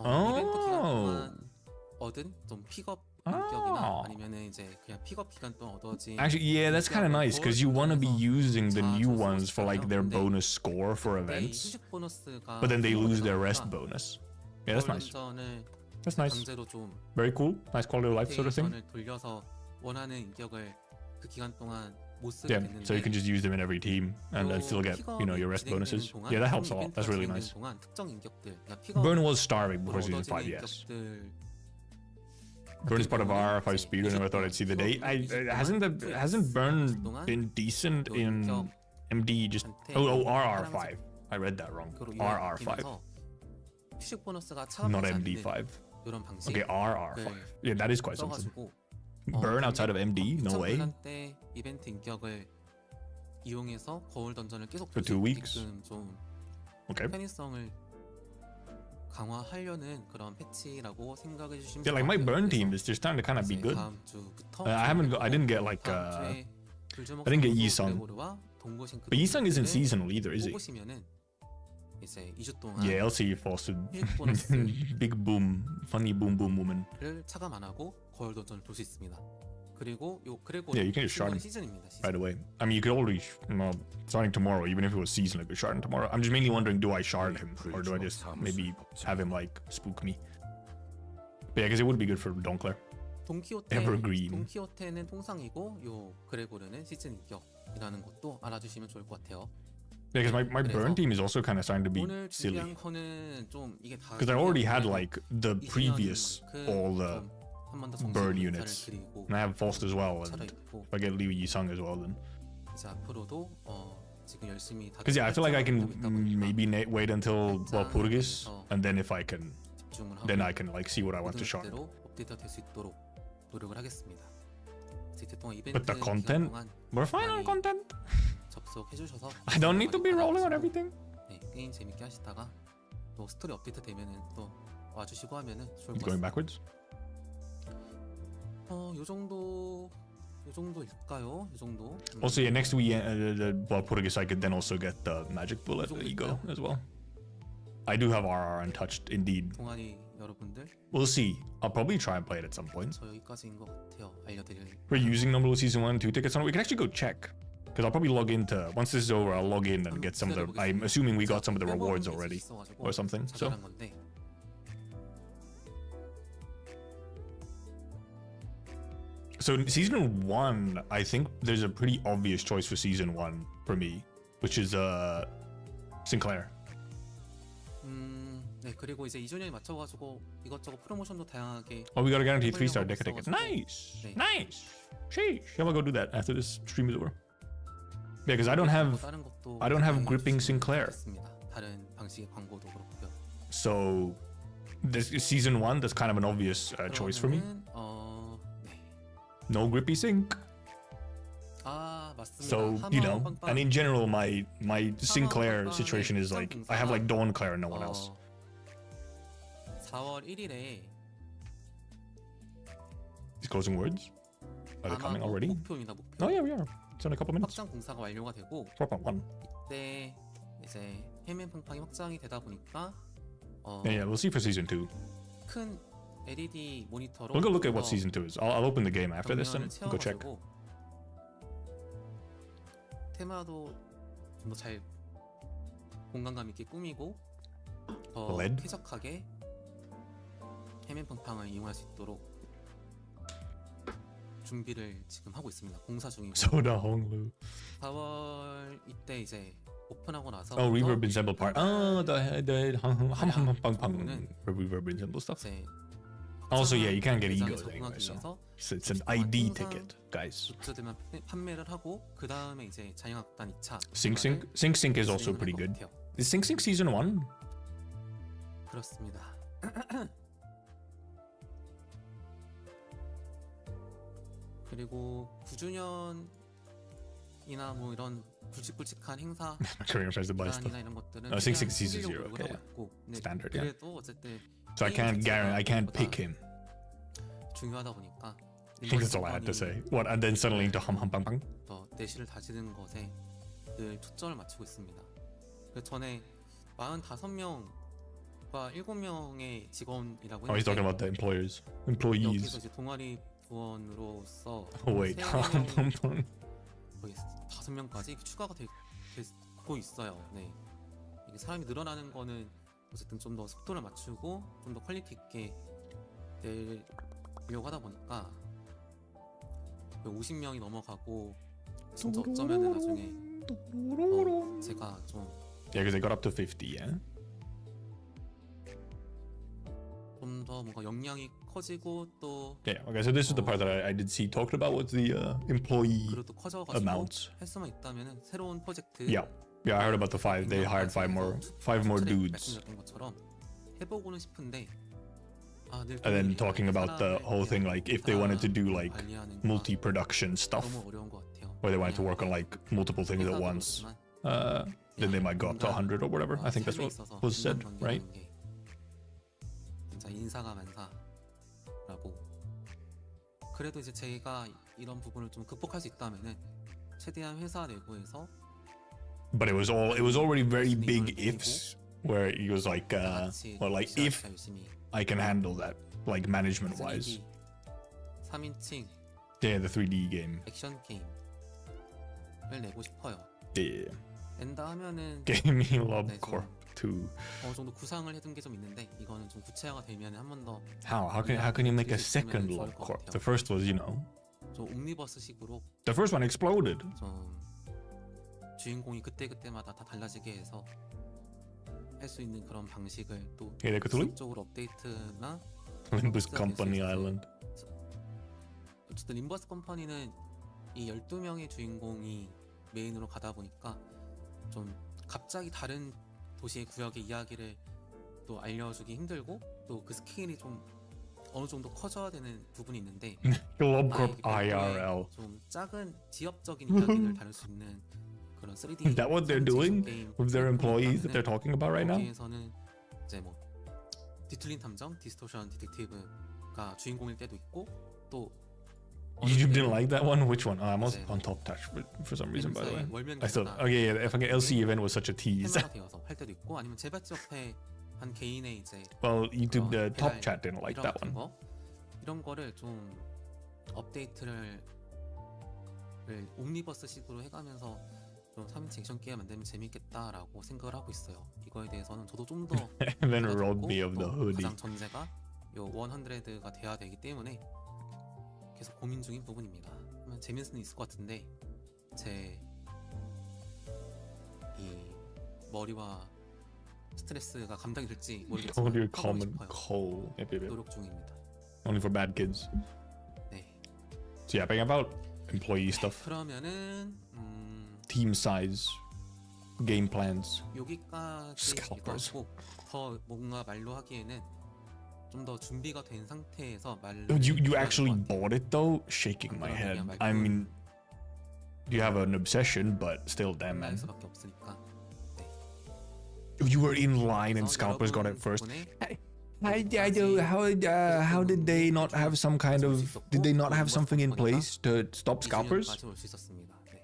이벤트 기간 동안 얻은 좀 픽업 인격이나 아니면은 이제 그냥 픽업 기간 동안 얻어진 Actually, yeah, that's kind of nice because you want to be using the new ones for like their bonus score for 근데 이 events, 휴식 보너스가 but then they lose their rest 생각보다 bonus. Yeah, that's nice. 거울던전을 That's nice. 강제로 좀 Very cool. Nice quality of life sort of thing. 로테이션을 돌려서 원하는 인격을 그 기간 동안 못 쓰게 Yeah, 됐는데 so you can just use them in every team and still get, you know, your rest bonuses. Yeah, that helps a lot. That's really nice. 동안 특정 인격들, 그러니까 픽업 Burn was starving before season 얻어지는 5, yes. 인격들 Burn is part of our 5 speed. I never thought I'd see the day. Hasn't Burn been decent in MD? Just RR5. I read that wrong. RR5, 휴식 보너스가 not 차갑지 않는 MD5. 이런 방식. Okay, RR5. Yeah, that is quite something. 써가지고 Burn outside of MD? No way. 때 이벤트 인격을 이용해서 거울 던전을 계속 For 2 weeks. 좀 Okay. 편의성을 강화하려는 그런 패치라고 생각해 주시면 Yeah, like my Burn team is just starting to kind of be good. 다음 주부터 I didn't get like I didn't get Yisung. But Yisung isn't seasonal either, is he? 보시면은 이제 2주 동안 Yeah, LC fostered 휴식 보너스 big boom, funny boom boom woman. 를 차감 안 하고 거울 던전을 돌 수 있습니다. 그리고 요 그레고 Yeah, you can just shard him 시즌입니다. 시즌. right away. I mean, you could already starting tomorrow, even if it was seasonal, you could shard him tomorrow. I'm just mainly wondering, do I shard him or do I just maybe have him like spook me? But yeah, because it would be good for Donkler. 돈키호테 Evergreen. 돈키호테는 통상이고 요 그레고르는 시즌 인격이라는 것도 알아주시면 좋을 것 같아요. Yeah, because my Burn team is also kind of starting to be 오늘 silly. 준비한 거는 좀 이게 다 Because I already had like the previous all the Burn units, and I have Faust as well. And if I get Liu Yisung as well, then 이제 앞으로도 지금 열심히 because yeah, I feel like I can maybe wait until Walpurgis, and then if I can, then I can like see what I want to shard. 업데이트가 될 수 있도록 노력을 하겠습니다. 이제 동안 이벤트 But the content, we're fine on content. 접속해 주셔서 I don't need to be rolling on everything. 네, 게임 재밌게 하시다가 또 스토리 업데이트 되면은 또 와주시고 하면은 좋을 것 Going 같습니다. backwards. 요 정도일까요? 요 정도. Also, yeah, next week, Walpurgis, I could then also get the magic bullet ego as well. I do have RR untouched, indeed. 동아리 여러분들, We'll see. I'll probably try and play it at some point. 저 여기까지인 것 같아요. 알려드릴. We're using number season 1 2 tickets on it. We can actually go check. Because I'll probably log into, once this is over, I'll log in and get some of the, I'm assuming we got some of the rewards already or something. So season 1, I think there's a pretty obvious choice for season 1 for me, which is Sinclair. 네, 그리고 이제 2주년에 맞춰가지고 이것저것 프로모션도 다양하게. Oh, we got a guaranteed 3-star deck ticket. Nice, 네. nice. Sheesh. I'm gonna go do that after this stream is over. Yeah, because I don't have gripping Sinclair. 다른 방식의 광고도 그렇고요. So this is season 1. That's kind of an obvious choice for me. 네. No grippy sync. 맞습니다. So you know, and in general, my Sinclair situation is like I have like Dawnclair and no one else. 4월 1일에 These closing words are they coming already? 목표입니다. 목표. Oh yeah, we are. It's in a couple minutes. 확장 공사가 완료가 되고 4.1. 이때 이제 해맨 팡팡이 확장이 되다 보니까 Yeah, we'll see for season 2. 큰 LED 모니터로 We'll go look at what season 2 is. I'll open the game after this and go check. 테마도 좀 더 잘 공간감 있게 꾸미고 더 LED? 쾌적하게 해맨 팡팡을 이용할 수 있도록 준비를 지금 하고 있습니다. 공사 중이고. Soda Honglu. 4월 이때 이제 오픈하고 나서 Oh, reverb ensemble part. Oh, the hum reverb ensemble stuff. Also, yeah, you can't get egos anyway, so it's an ID ticket, guys. 굿즈들만 판매를 하고 그 다음에 이제 자영학단 2차. Sync is also pretty good. Is Sync season 1? 그렇습니다. 그리고 9주년이나 뭐 이런 굵직굵직한 행사 Korean friends to buy stuff. 기간이나 이런 것들은 Oh, 666 is 챙기려고 zero, 노력을 okay, 하고 있고, 근데 Standard, yeah. 그래도 어쨌든 So I can't guarantee, I can't pick him. 중요하다 보니까 I think that's all I had to say. What? And then suddenly into hum hum bang bang. 더 내실을 다지는 것에 늘 초점을 맞추고 있습니다. 그 전에 45명과 7명의 직원이라고 Oh, he's talking 했는데 about the employers, 여기서 employees. 이제 동아리 부원으로서 Oh wait, hum hum bang. 거의 5명까지 추가가 되고 있어요. 네. 이게 사람이 늘어나는 거는 어쨌든 좀 더 속도를 맞추고 좀 더 퀄리티 있게 내려고 하다 보니까 50명이 넘어가고 진짜 어쩌면은 나중에 제가 좀 Yeah, because they got up to 50. Yeah. 좀 더 뭔가 역량이 커지고 또 Yeah. Okay. So this is the part that I did see talked about was the employee 그래도 커져가지고 amounts. 할 수만 있다면은 새로운 프로젝트 Yeah. Yeah, I heard about the 5. They hired 5 more dudes. 말씀드렸던 것처럼 해보고는 싶은데 늘 And then talking about the whole thing, like if they wanted to do like 관리하는 거 multi-production stuff, 너무 어려운 것 같아요. where they wanted to work on like multiple things at once, then they might go up to 100 or whatever. I think that's what was said, right? 진짜 인사가 만사라고. 그래도 이제 제가 이런 부분을 좀 극복할 수 있다면은 최대한 회사 내부에서 But it was already very big ifs, where he was like, well, like if I can handle that, like management wise. 3인칭 Yeah, the 3D game. 액션 게임을 내고 싶어요. Yeah. 낸다 하면은 Gaming Love 네, Corp 2. 어느 정도 구상을 해둔 게 좀 있는데 이거는 좀 구체화가 되면 한 번 더 How can you make a second Love Corp? The first was, you know, 좀 옴니버스식으로 the first one exploded. 좀 주인공이 그때마다 다 달라지게 해서 할 수 있는 그런 방식을 또 Yeah, they could do it. 지속적으로 업데이트나 Limbus Company Island. 어쨌든 림버스 컴퍼니는 이 12명의 주인공이 메인으로 가다 보니까 좀 갑자기 다른 도시의 구역의 이야기를 또 알려주기 힘들고 또 그 스케일이 좀 어느 정도 커져야 되는 부분이 있는데 Love Corp 아예 IRL. 좀 작은 지역적인 이야기를 다룰 수 있는 그런 3D Is that what they're doing with their employees that they're talking about right now? 여기에서는 이제 뭐 뒤틀린 탐정, 디스토션 디텍티브가 주인공일 때도 있고 또 You didn't like that one? Which one? I'm also on top touch for some reason, by the way. I thought, okay, yeah, if an LC event was such a tease. 테마가 되어서 할 때도 있고 아니면 제작지 옆에 한 개인의 이제 Well, YouTube, the 배달 top chat didn't like 일화 that 같은 one. 거, 이런 거를 좀 업데이트를 옴니버스식으로 해가면서 좀 3인칭 액션 게임 만들면 재밌겠다라고 생각을 하고 있어요. 이거에 대해서는 저도 좀 더 And then robbed me of the hoodie. 가장 전제가 요 100가 돼야 되기 때문에 계속 고민 중인 부분입니다. 하면 재밌을 수는 있을 것 같은데 제 이 머리와 스트레스가 감당이 될지 모르겠지만 Told you 해보고 common 싶어요. cold. Yep, yep, yep. 노력 중입니다. Only for bad kids. 네. So yeah, bang about employee stuff, 그러면은 team size, game plans. 여기까지 Scalpers. 이거고 더 뭔가 말로 하기에는 좀 더 준비가 된 상태에서 말로 You actually bought it though? Shaking my head. I mean, you have an obsession, but still, damn 할 man. 수밖에 없으니까. You were in line and scalpers got it first. How did they not have some kind of? Did they not have something in place to stop scalpers? 올수 있었습니다. 네.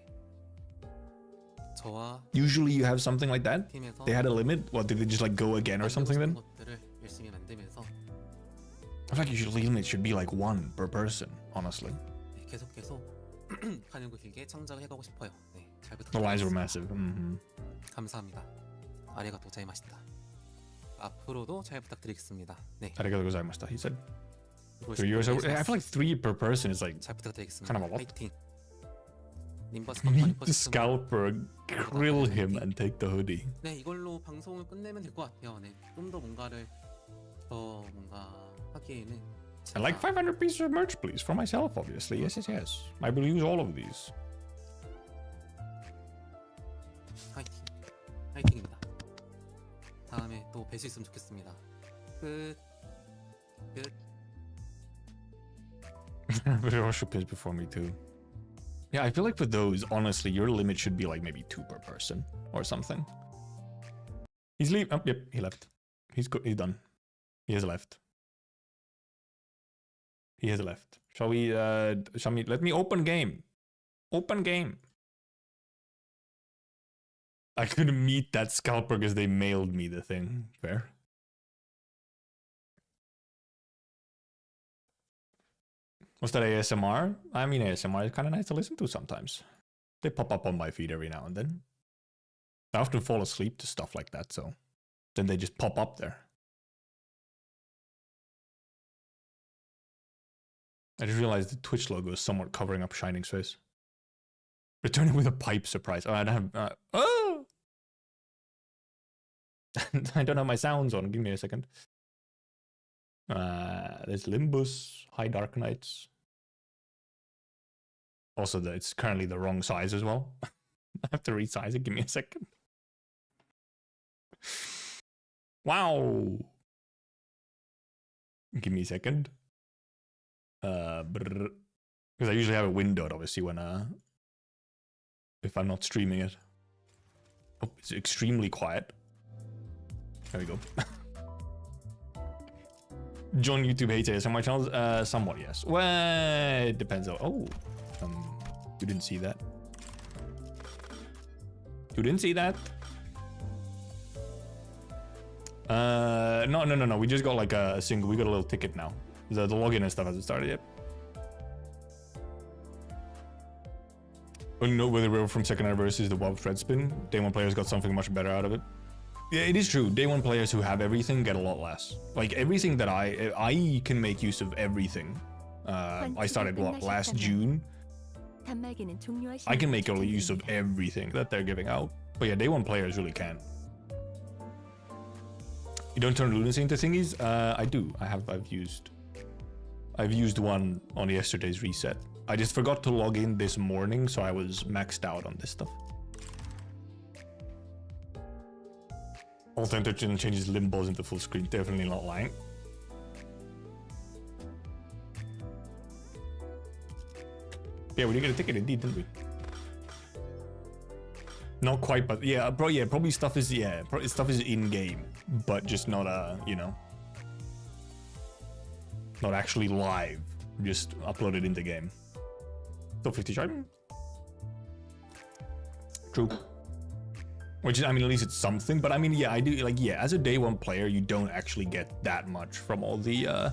저와 Usually you have something like that. 팀에서 They had a limit. What did they just like go again or something then? 것들을 열심히 만들면서 I feel like usually limit should be like 1 per person. Honestly, 네, 계속 가늘고 길게 창작을 해가고 싶어요. 네, 잘 the lines were 부탁드리겠습니다. massive. 감사합니다. 아리가 도자이마시다. 앞으로도 잘 부탁드리겠습니다. 네, Arigatou gozaimashita, he said. 그리고 3 years. I 시청해주셔서 feel like 3 per person is like 잘 부탁드리겠습니다. kind of a lot. 파이팅. 림버스 컴퍼니 Need the scalper, grill him, and take the hoodie. 네, 이걸로 방송을 끝내면 될 것 같아요. 네, 좀 더 뭔가를 더 뭔가 하기에는 And like 500 pieces of merch, please, for myself, obviously. Yes, yes, yes. I will use all of these. 파이팅입니다. 다음에 또 뵐 수 있으면 좋겠습니다. 끝. But you should piss before me too. Yeah, I feel like for those, honestly, your limit should be like maybe 2 per person or something. He's leaving. Oh, yep, he left. He's done. He has left. He has left. Shall we, let me open game. Open game. I couldn't meet that scalper because they mailed me the thing. Fair. Was that ASMR? I mean, ASMR is kind of nice to listen to sometimes. They pop up on my feed every now and then. I often fall asleep to stuff like that, so then they just pop up there. I just realized the Twitch logo is somewhat covering up Shining's face. Returning with a pipe surprise. Oh, I don't have... oh! I don't have my sounds on. Give me a second. There's Limbus. Hi, Dark Knights. Also, it's currently the wrong size as well. I have to resize it. Give me a second. Wow. Give me a second. Because I usually have it windowed, obviously, when if I'm not streaming it. Oh, it's extremely quiet. There we go. John YouTube hates ASMR channels. Somewhat, yes. Well, it depends. Oh, you didn't see that. You didn't see that? No. We just got like a single. We got a little ticket now. The login and stuff hasn't started yet. Oh, you know whether we're from second anniversary is the WoW thread spin. Day 1 players got something much better out of it. Yeah, it is true. Day 1 players who have everything get a lot less. Like everything that I can make use of everything. I started what, last June? I can make use of everything that they're giving out. But yeah, Day 1 players really can. You don't turn lunacy into thingies? I do. I've used one on yesterday's reset. I just forgot to log in this morning, so I was maxed out on this stuff. Alternative changes Limbos into full screen. Definitely not lying. Yeah, we did get a ticket indeed, didn't we? Not quite, but yeah, bro. Yeah, probably stuff is stuff is in game, but just not you know, not actually live. Just uploaded into game. Top 50 sharp. True. Which is, I mean, at least it's something. But I mean, yeah, I do like, yeah. As a Day 1 player, you don't actually get that much from all the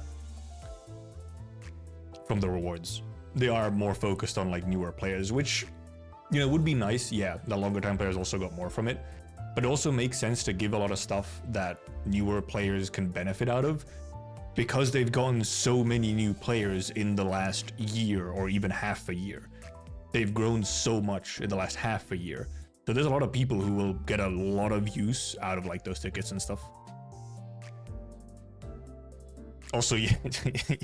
from the rewards. They are more focused on like newer players, which, you know, would be nice. Yeah, the longer time players also got more from it, but it also makes sense to give a lot of stuff that newer players can benefit out of, because they've gotten so many new players in the last year or even half a year. They've grown so much in the last half a year. So there's a lot of people who will get a lot of use out of like those tickets and stuff. Also, yeah,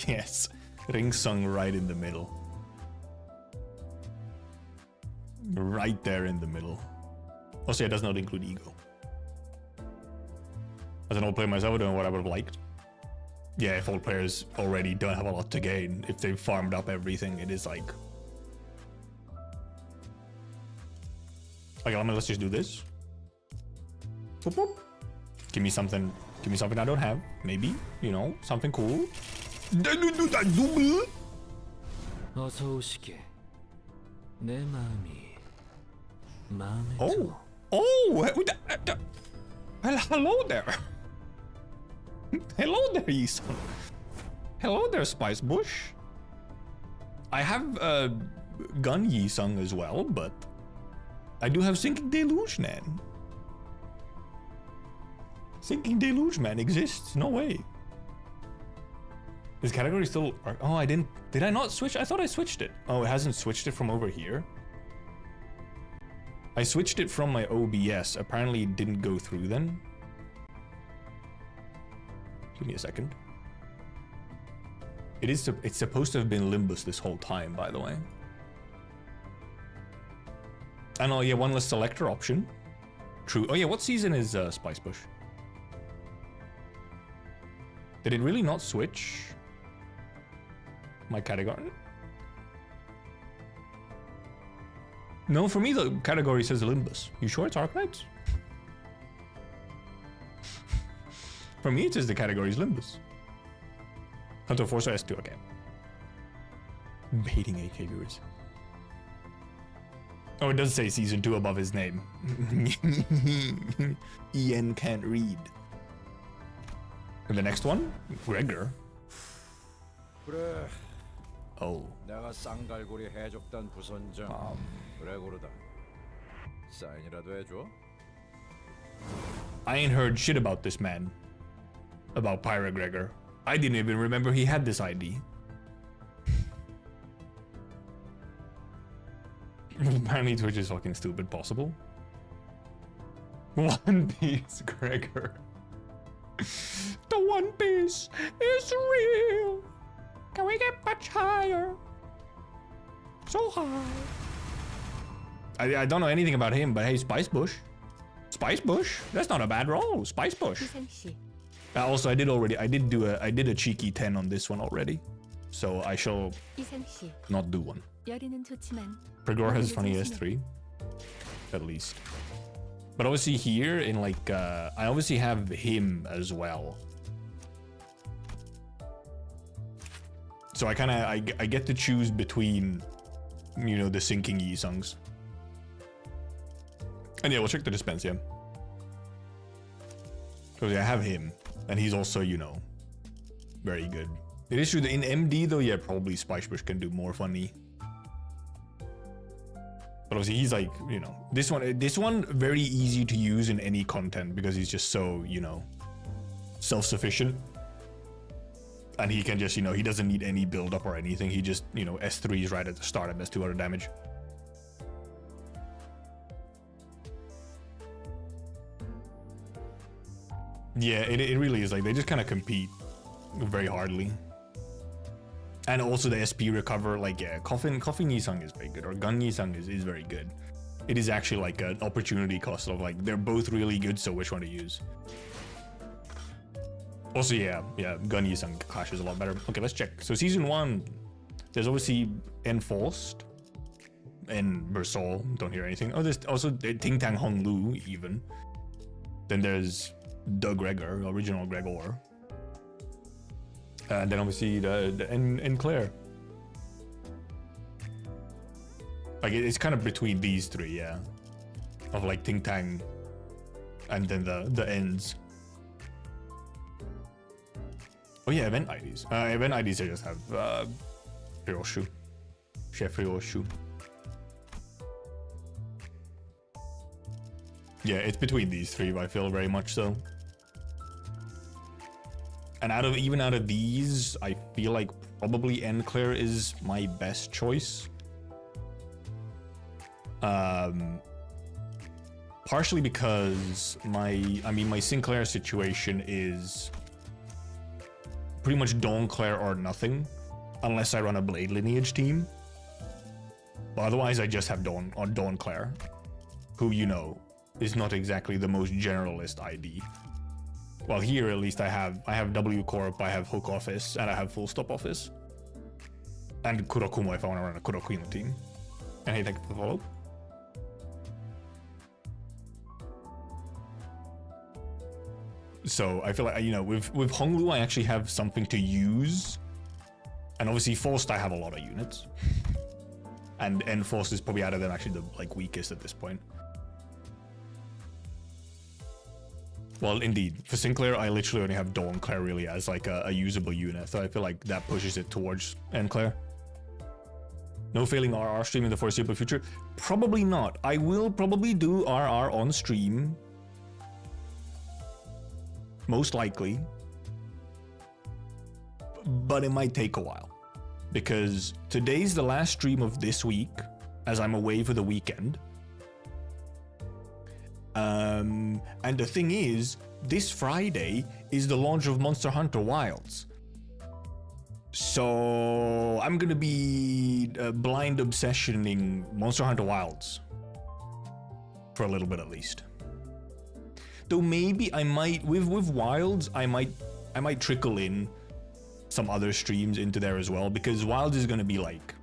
yes, Ringsung right in the middle. Right there in the middle. Also, yeah, it does not include ego. As an old player myself, I don't know what I would have liked. Yeah, if old players already don't have a lot to gain, if they've farmed up everything, it is like... Okay, let's just do this. Boop, boop. Give me something I don't have. Maybe, you know, something cool. Oh! Oh! Hello there! Hello there, Yi-san. Hello there, Spice Bush. I have Gun Yi-san as well, but I do have Sinking Deluge Man. Sinking Deluge Man exists. No way. Is category still... Oh, I didn't... Did I not switch? I thought I switched it. Oh, it hasn't switched it from over here? I switched it from my OBS. Apparently it didn't go through then. Give me a second. It's supposed to have been Limbus this whole time, by the way. I know, yeah, one less selector option. True. Oh yeah, what season is Spice Bush? Did it really not switch my category? No, for me the category says Limbus. You sure it's Arknights? For me it says the category is Limbus. Hunter Force S2, okay. Baiting AK viewers. Oh, it does say season 2 above his name. Ian can't read. And the next one? Gregor. 그래, Oh. 내가 쌍갈고리 해적단 부선장 그레고르다. 사인이라도 해줘. I ain't heard shit about this man. About Pirate Gregor. I didn't even remember he had this ID. Apparently Twitch is fucking stupid possible. One Piece Gregor. The One Piece is real. Can we get much higher? So high. I don't know anything about him, but hey, Spice Bush. Spice Bush? That's not a bad roll. Spice Bush. Also, I did a cheeky 10 on this one already. So I shall not do one. Pregor has funny S3. At least. But obviously here in like I obviously have him as well. So I kinda I get to choose between, you know, the sinking Yi songs. And yeah, we'll check the dispense, yeah. So yeah, I have him. And he's also, you know, very good. It is true that in MD though, yeah, probably Spice Bush can do more funny. But obviously he's like, you know, this one very easy to use in any content because he's just so, you know, self-sufficient. And he can just, you know, he doesn't need any build up or anything. He just, you know, S3s right at the start and does 200 damage. Yeah, it really is like they just kind of compete very hardly. And also the SP recover, like yeah, Coffin Yisung is very good, or Gun Yisung is very good. It is actually like an opportunity cost of like they're both really good, so which one to use? Also yeah, Gun Yisung clashes a lot better. Okay, let's check. So season 1, there's obviously Enforced and Bersol, don't hear anything. Oh, there's also Ting Tang Hong Lu even. Then there's the Gregor, original Gregor. And then obviously the and Claire. Like it's kind of between these three, yeah. Of like Ting Tang and then the ends. Oh yeah, event IDs. Event IDs I just have Ryoshu. Chef Ryoshu. Yeah, it's between these three, I feel very much so. And even out of these, I feel like probably Enclair is my best choice. Partially because my Sinclair situation is pretty much Dawnclair or nothing, unless I run a Blade Lineage team. But otherwise, I just have Dawnclair, who, you know, is not exactly the most generalist ID. Well, here at least I have W Corp, I have Hook Office, and I have Full Stop Office. And Kurokumo if I want to run a Kurokumo team. And hey, thank you for the follow. So I feel like, you know, with Honglu I actually have something to use. And obviously Forced I have a lot of units. And Enforced is probably out of them actually the like weakest at this point. Well, indeed. For Sinclair, I literally only have Dawnclair really as like a usable unit, so I feel like that pushes it towards Enclair. No failing RR stream in the foreseeable future? Probably not. I will probably do RR on stream. Most likely. But it might take a while. Because today's the last stream of this week, as I'm away for the weekend. And the thing is, this Friday is the launch of Monster Hunter Wilds. So I'm gonna be blind obsessioning Monster Hunter Wilds for a little bit at least. Though maybe I might with Wilds I might trickle in some other streams into there as well, because Wilds is gonna be like,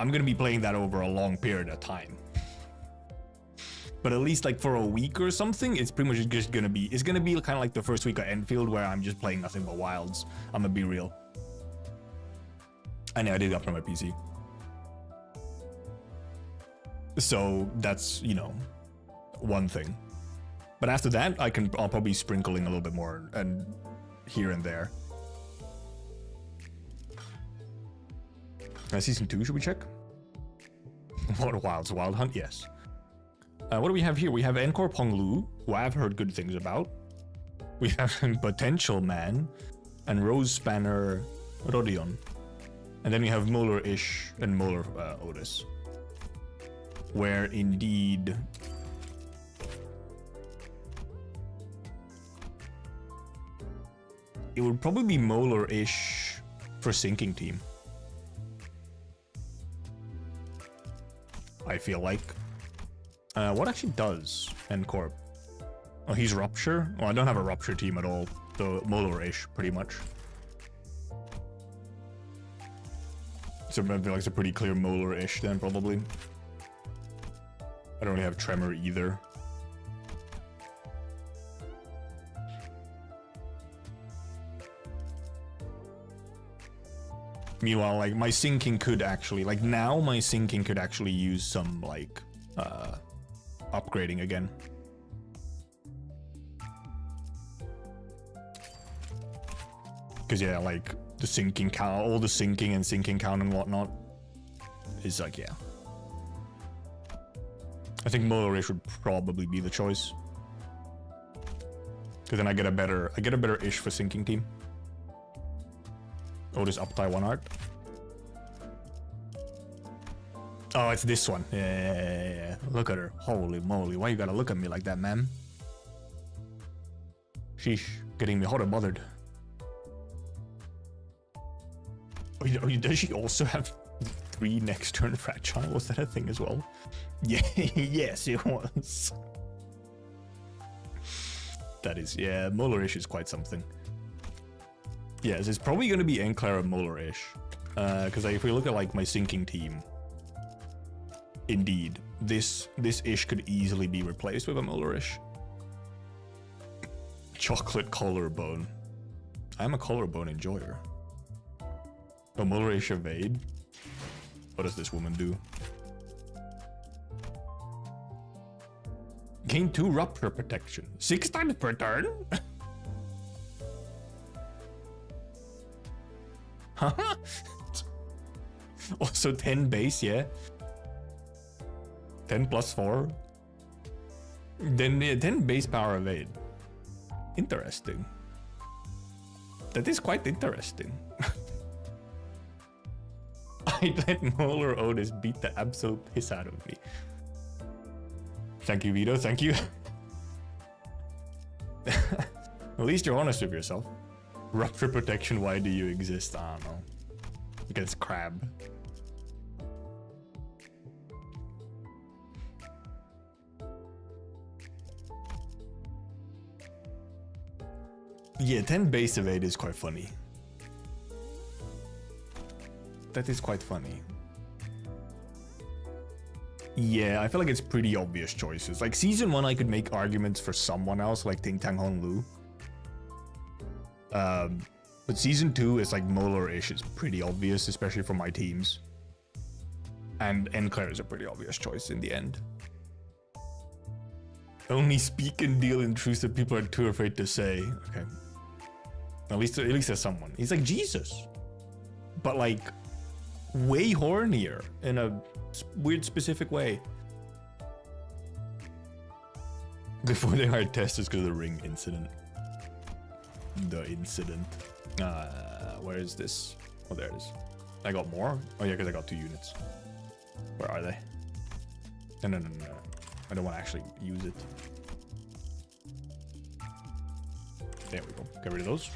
I'm gonna be playing that over a long period of time. But at least like for a week or something, it's pretty much just gonna be, it's gonna be kind of like the first week of Enfield where I'm just playing nothing but wilds. I'm gonna be real. I know I did upload my PC. So that's, you know, one thing. But after that, I'll probably be sprinkling a little bit more and here and there. Season 2, should we check? What wilds? Wild Hunt? Yes. What do we have here? We have Encore Ponglu, who I've heard good things about. We have Potential Man and Rose Spanner Rodion. And then we have Molar Ish and Molar Otis. Where indeed... it would probably be Molar Ish for Sinking Team. I feel like. What actually does Encore? Oh, he's Rupture? Well, I don't have a Rupture team at all. So Molar-ish, pretty much. So I feel like it's a pretty clear Molar-ish then, probably. I don't really have Tremor either. Meanwhile, like, my Sinking could actually, like, now my Sinking could actually use some, like, upgrading again. Because, yeah, like, the Sinking count, all the Sinking and Sinking count and whatnot is, like, yeah. I think Molar-ish would probably be the choice. Because then I get a better ish for Sinking team. Oh, this up Taiwan art. Oh, it's this one. Yeah. Look at her. Holy moly. Why you gotta look at me like that, ma'am? Sheesh. Getting me hot and bothered. Oh, does she also have 3 next turn fragile? Was that a thing as well? Yeah. Yes, it was. That is, yeah, Molar-ish is quite something. Yes, it's probably going to be Enclair and Molar-ish. Because if we look at like my Sinking team, indeed, this ish could easily be replaced with a Molar-ish. Chocolate collarbone. I'm a collarbone enjoyer. Oh, Molar-ish evade. What does this woman do? Gain 2 rupture protection. 6 times per turn? Huh? Also 10 base, yeah. 10 plus 4. Then yeah, 10 base power evade. Interesting. That is quite interesting. I let Molar Otis beat the absolute piss out of me. Thank you, Vito. Thank you. At least you're honest with yourself. Rupture protection, why do you exist? I don't know. Because crab. Yeah, 10 base evade is quite funny. That is quite funny. Yeah, I feel like it's pretty obvious choices. Like season 1, I could make arguments for someone else, like Ting Tang Hong Lu. But season 2 is like Molar-ish is pretty obvious, especially for my teams. And Enclair is a pretty obvious choice in the end. Only speak and deal in truths that people are too afraid to say. Okay. At least there's someone. He's like Jesus. But like way hornier in a weird specific way. Before they hired testers because of the ring incident. The incident. Where is this? Oh, there it is. I got more? Oh yeah, because I got 2 units. Where are they? No. I don't want to actually use it. There we go. Get rid of those.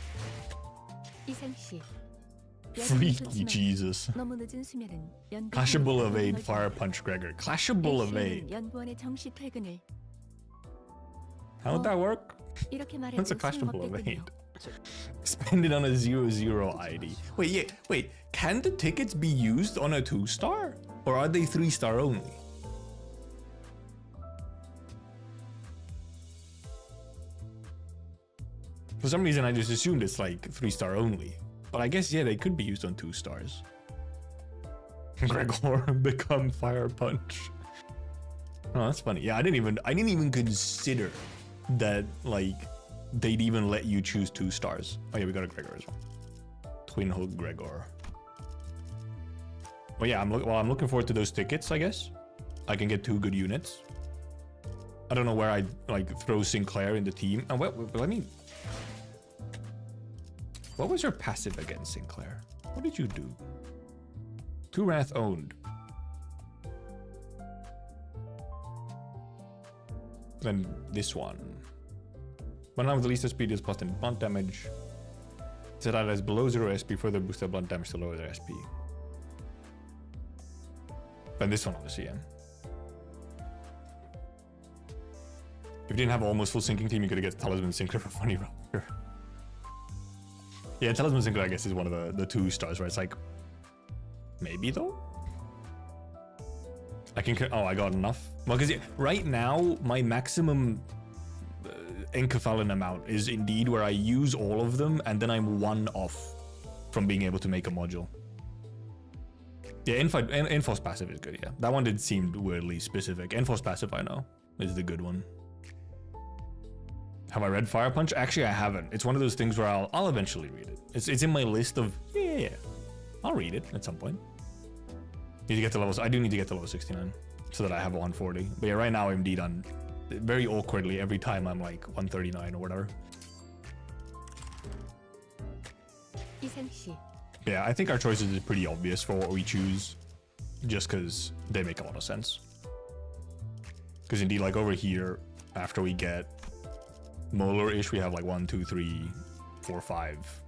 Freaky Jesus. Clashable evade, fire punch Gregor. Clashable evade. How would that work? What's a clashable evade? Spend it on a 0/0 ID. Wait, can the tickets be used on a 2-star? Or are they 3-star only? For some reason, I just assumed it's like 3-star only. But I guess, yeah, they could be used on 2 stars. Gregor become Fire Punch. Oh, that's funny. Yeah, I didn't even consider that, like, they'd even let you choose 2 stars. Oh yeah, we got a Gregor as well. Twin Hook Gregor. Well, yeah, I'm looking forward to those tickets, I guess. I can get 2 good units. I don't know where I'd, like, throw Sinclair in the team. And let me... What was your passive against Sinclair? What did you do? 2 Wrath owned. Then this one. When now with the least SP deals plus 10 blunt damage. Set out as below 0 SP, further boost their blunt damage to lower their SP. And this one obviously, yeah. If you didn't have almost full sinking team, you could get Talisman Sinclair for funny round. Yeah, Talisman Sinclair, I guess, is one of the 2 stars where it's like, maybe though? I can, oh, I got enough. Well, because right now, my maximum Encephalon amount is indeed where I use all of them, and then I'm 1 off from being able to make a module. Yeah, Enforce passive is good, yeah. That one did seem weirdly specific. Enforce passive, I know, is the good one. Have I read Fire Punch? Actually, I haven't. It's one of those things where I'll eventually read it. It's in my list of, yeah. I'll read it at some point. Need to get to level, I do need to get to level 69 so that I have 140. But yeah, right now I'm indeed on, very awkwardly, every time I'm like 139 or whatever. Yeah, I think our choices is pretty obvious for what we choose, just because they make a lot of sense. Because indeed, like over here, after we get Molar-ish, we have like 1, 2, 3, 4, 5.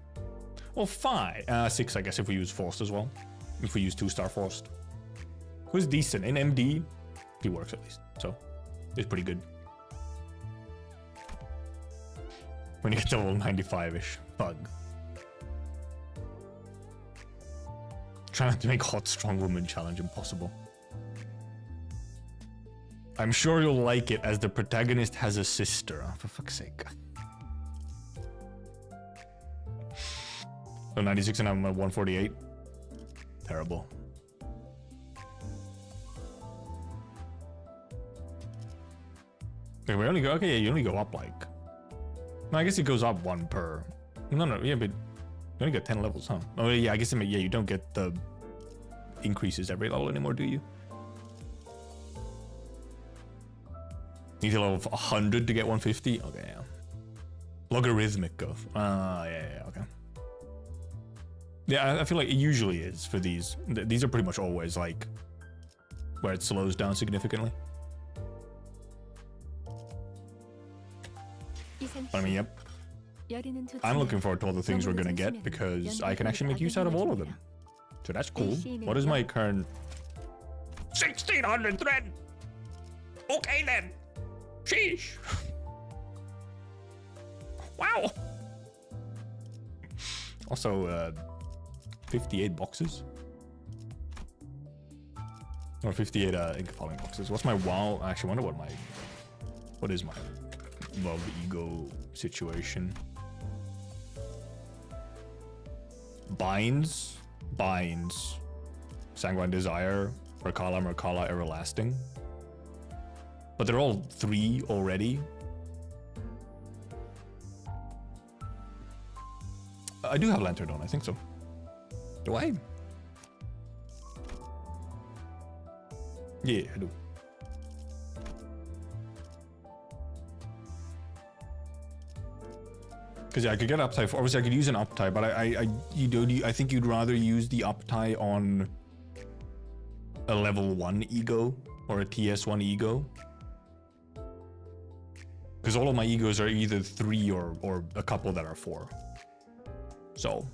Well, 5, 6, I guess, if we use Forced as well. If we use 2-star Forced. Who's decent. In MD, he works at least. So, it's pretty good. When you get to level 95-ish. Bug. Try not to make Hot Strong Woman challenge impossible. I'm sure you'll like it as the protagonist has a sister. Oh, for fuck's sake. So 96 and I'm at 148. Terrible. Okay, we only go, okay, yeah, you only go up like... No, I guess it goes up 1 per... No, yeah, but... You only get 10 levels, huh? Oh, yeah, I guess, yeah, you don't get the increases every level anymore, do you? Need to level 100 to get 150? Okay, yeah. Logarithmic growth. Yeah, okay. Yeah, I feel like it usually is for these. These are pretty much always like where it slows down significantly. I mean, yep. I'm looking forward to all the things we're gonna get because I can actually make use out of all of them. So that's cool. What is my current 1600 thread? Okay then. Sheesh. Wow. Also, 58 boxes. Or 58 Encephalon boxes. What's my WoW? I actually wonder what is my love ego situation. Binds, Sanguine Desire, Merkala, Everlasting. But they're all 3 already. I do have Lantern on, I think so. Do I? Yeah, I do. Because yeah, I could get uptie. Obviously, I could use an uptie, but I think you'd rather use the uptie on a level 1 ego or a TS1 ego. Because all of my egos are either 3 or a couple that are 4. So.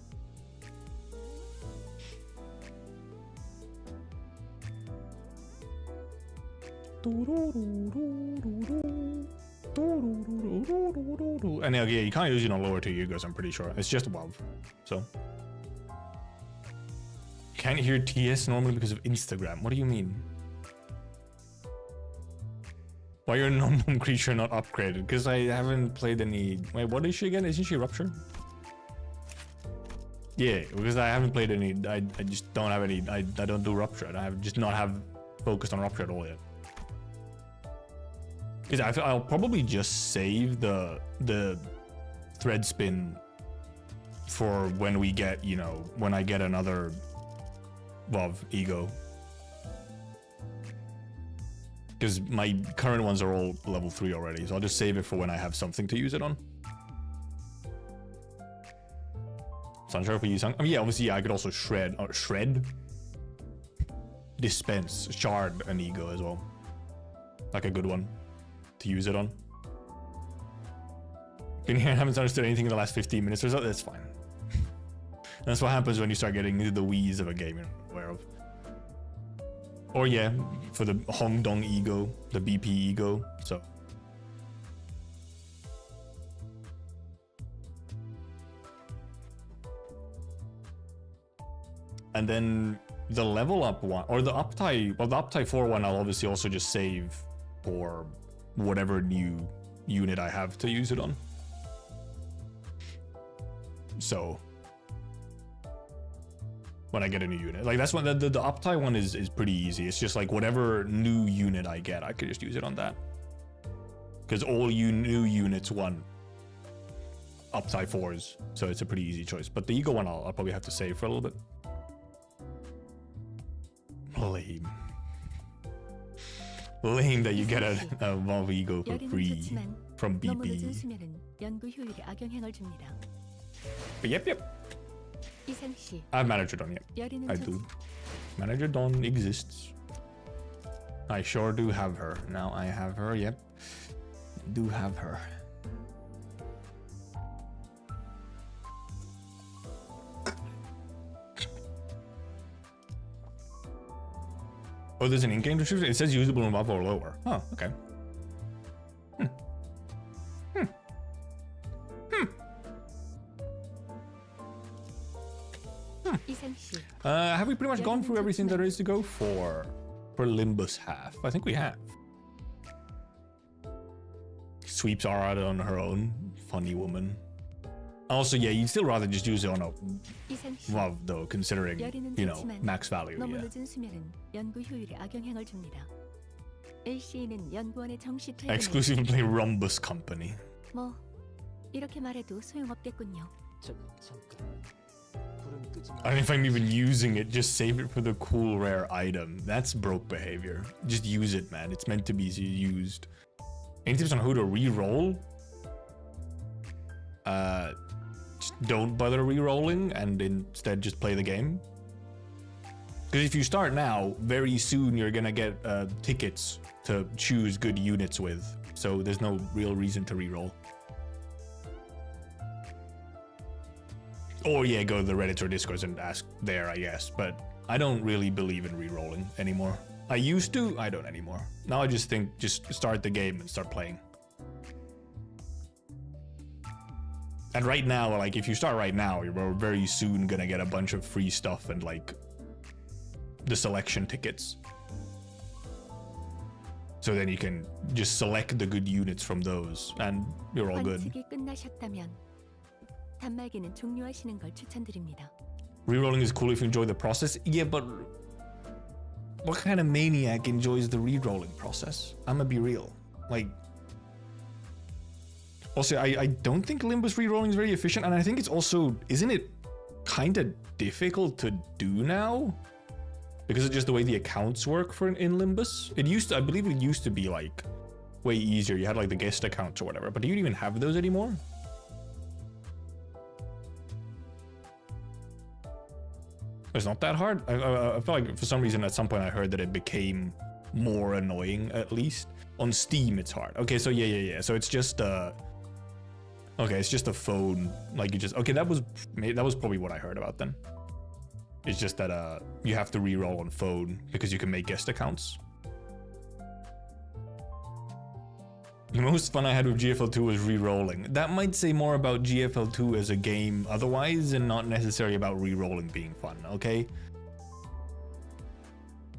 And yeah, you can't use it on lower 2 egos, I'm pretty sure. It's just above. So. can't hear TS normally because of Instagram. What do you mean? Why your non-bomb creature not upgraded? Because I haven't played any... Wait, what is she again? Isn't she Rupture? Yeah, because I haven't played any... I just don't have any... I don't do Rupture. I have just not have focused on Rupture at all yet. Because I'll probably just save the thread spin for when we get, you know, when I get another WoW ego. Because my current ones are all level 3 already, so I'll just save it for when I have something to use it on. Sunshine for you, I mean, yeah, obviously, yeah, I could also shred, dispense, shard an ego as well, like a good one to use it on. Been here, haven't understood anything in the last 15 minutes or so. That's fine. That's what happens when you start getting into the weeds of a game you're aware of. Or yeah, for the Hong Dong ego, the BP ego, so. And then the level up one, or the uptie, well the uptie 4 one I'll obviously also just save for whatever new unit I have to use it on. So when I get a new unit, like that's when the uptie one is pretty easy. It's just like whatever new unit I get, I could just use it on that, because all new units want uptie 4s, so it's a pretty easy choice. But the ego one I'll probably have to save for a little bit. Lame that you get a WoW ego for free from BP. But yep. I have Manager Dawn, yep. I do. Manager Dawn exists. I sure do have her. Now I have her, yep. Do have her. Oh, there's an in-game description? It says usable in WoW or lower. Oh, okay. Have we pretty much gone through everything there is to go for Limbus half? I think we have. Sweeps are out on her own. Funny woman. Also, yeah, you'd still rather just use it on a WoW though, considering, you know, max value, yeah. Exclusively play Limbus Company. I don't know if I'm even using it, just save it for the cool rare item. That's broke behavior. Just use it, man. It's meant to be used. Any tips on who to re-roll? Just don't bother re-rolling and instead just play the game. Because if you start now, very soon you're gonna get tickets to choose good units with. So there's no real reason to re-roll. Or yeah, go to the Reddit or Discords and ask there, I guess. But I don't really believe in re-rolling anymore. I used to, I don't anymore. Now I just think, just start the game and start playing. And right now, like if you start right now, you're very soon gonna get a bunch of free stuff and like the selection tickets. So then you can just select the good units from those and you're all good. Rerolling is cool if you enjoy the process. Yeah, but what kind of maniac enjoys the rerolling process? I'm gonna be real. Like, also, I don't think Limbus rerolling is very efficient, and I think it's also, isn't it kind of difficult to do now? Because of just the way the accounts work in Limbus? It used to, I believe it used to be like way easier. You had like the guest accounts or whatever, but do you even have those anymore? It's not that hard. I feel like for some reason at some point I heard that it became more annoying, at least. On Steam it's hard. Okay, so yeah. So it's just okay, it's just a phone, like you just, okay, that was probably what I heard about then. It's just that you have to reroll on phone because you can make guest accounts. The most fun I had with GFL2 was re-rolling. That might say more about GFL2 as a game otherwise and not necessarily about re-rolling being fun, okay?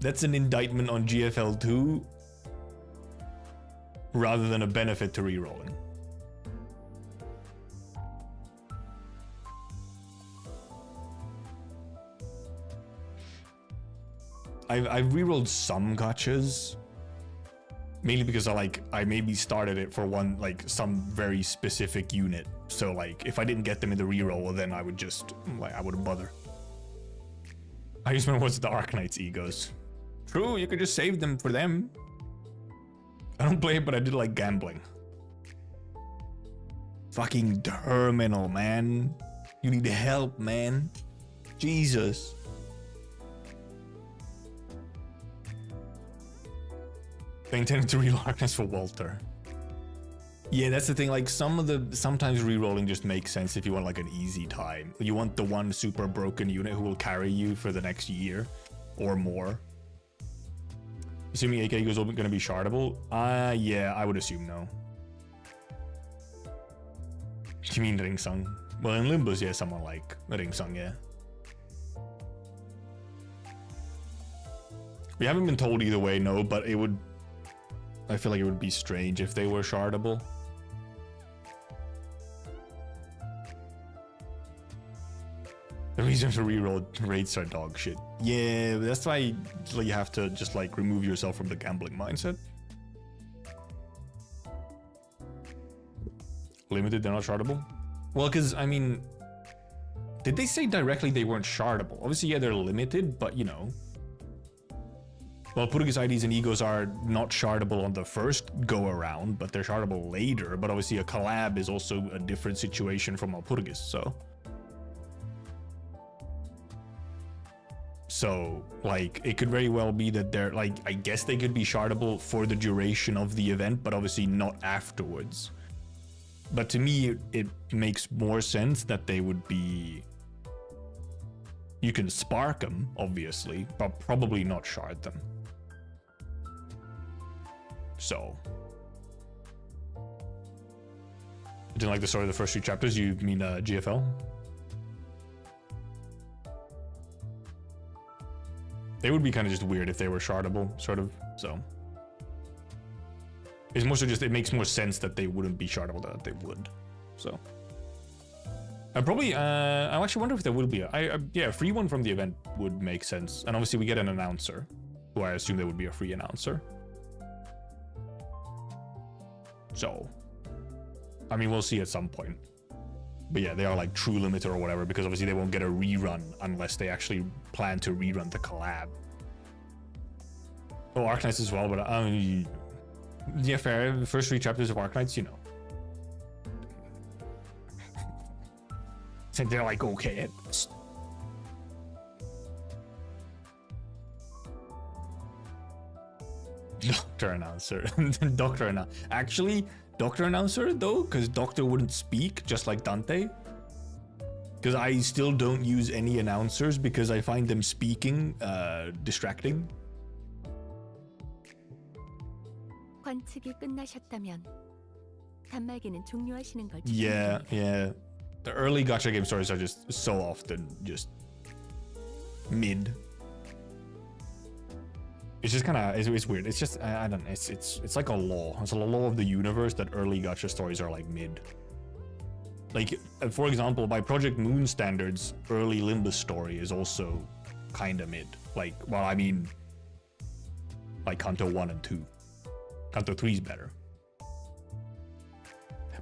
That's an indictment on GFL2 rather than a benefit to rerolling. I've rerolled some gachas, mainly because I maybe started it for some very specific unit. So like if I didn't get them in the reroll, well, then I would just I wouldn't bother. I just remember what's the Arknights egos. True, you could just save them for them. I don't play it, but I did like gambling. Fucking terminal, man. You need help, man. Jesus. They intended to reroll Arknights for Walter. Yeah, that's the thing. Like sometimes rerolling just makes sense if you want like an easy time. You want the one super broken unit who will carry you for the next year or more. Assuming AK Ego's going to be shardable? Yeah, I would assume no. You mean Ringsung? Well, in Limbus, yeah, someone like Ringsung, yeah. We haven't been told either way, no, but it would... I feel like it would be strange if they were shardable. The reason to reroll rates are dog shit. Yeah, that's why you have to just like remove yourself from the gambling mindset. Limited, they're not shardable? Well, because, I mean... Did they say directly they weren't shardable? Obviously, yeah, they're limited, but you know... Well, Purgis IDs and Egos are not shardable on the first go-around, but they're shardable later. But obviously a collab is also a different situation from Purgis, so... So, like, it could very well be that they're, like, I guess they could be shardable for the duration of the event, but obviously not afterwards. But to me, it makes more sense that they would be... You can spark them, obviously, but probably not shard them. So... I didn't like the story of the first 3 chapters. You mean GFL? They would be kind of just weird if they were shardable, sort of, so. It's more so just, it makes more sense that they wouldn't be shardable than that they would, so. I actually wonder if there will be yeah, a free one from the event would make sense. And obviously we get an announcer, who I assume there would be a free announcer. So, I mean, we'll see at some point. But yeah, they are like true limiter or whatever, because obviously they won't get a rerun unless they actually plan to rerun the collab. Oh, Arknights as well, but yeah, fair. The first 3 chapters of Arknights, you know. So they're like okay at best. Doctor announcer. Doctor announcer. Actually, Doctor announcer though, because Doctor wouldn't speak, just like Dante. Because I still don't use any announcers because I find them speaking distracting. 관측이 끝나셨다면 단말기는 종료하시는 걸 Yeah, yeah. The early gacha game stories are just so often just mid. It's just kind of it's weird. It's just I don't know. It's like a law. It's a law of the universe that early gacha stories are like mid. Like for example, by Project Moon standards, early Limbus story is also kind of mid. Like, well, I mean, like Kanto 1 and 2. Kanto 3 is better.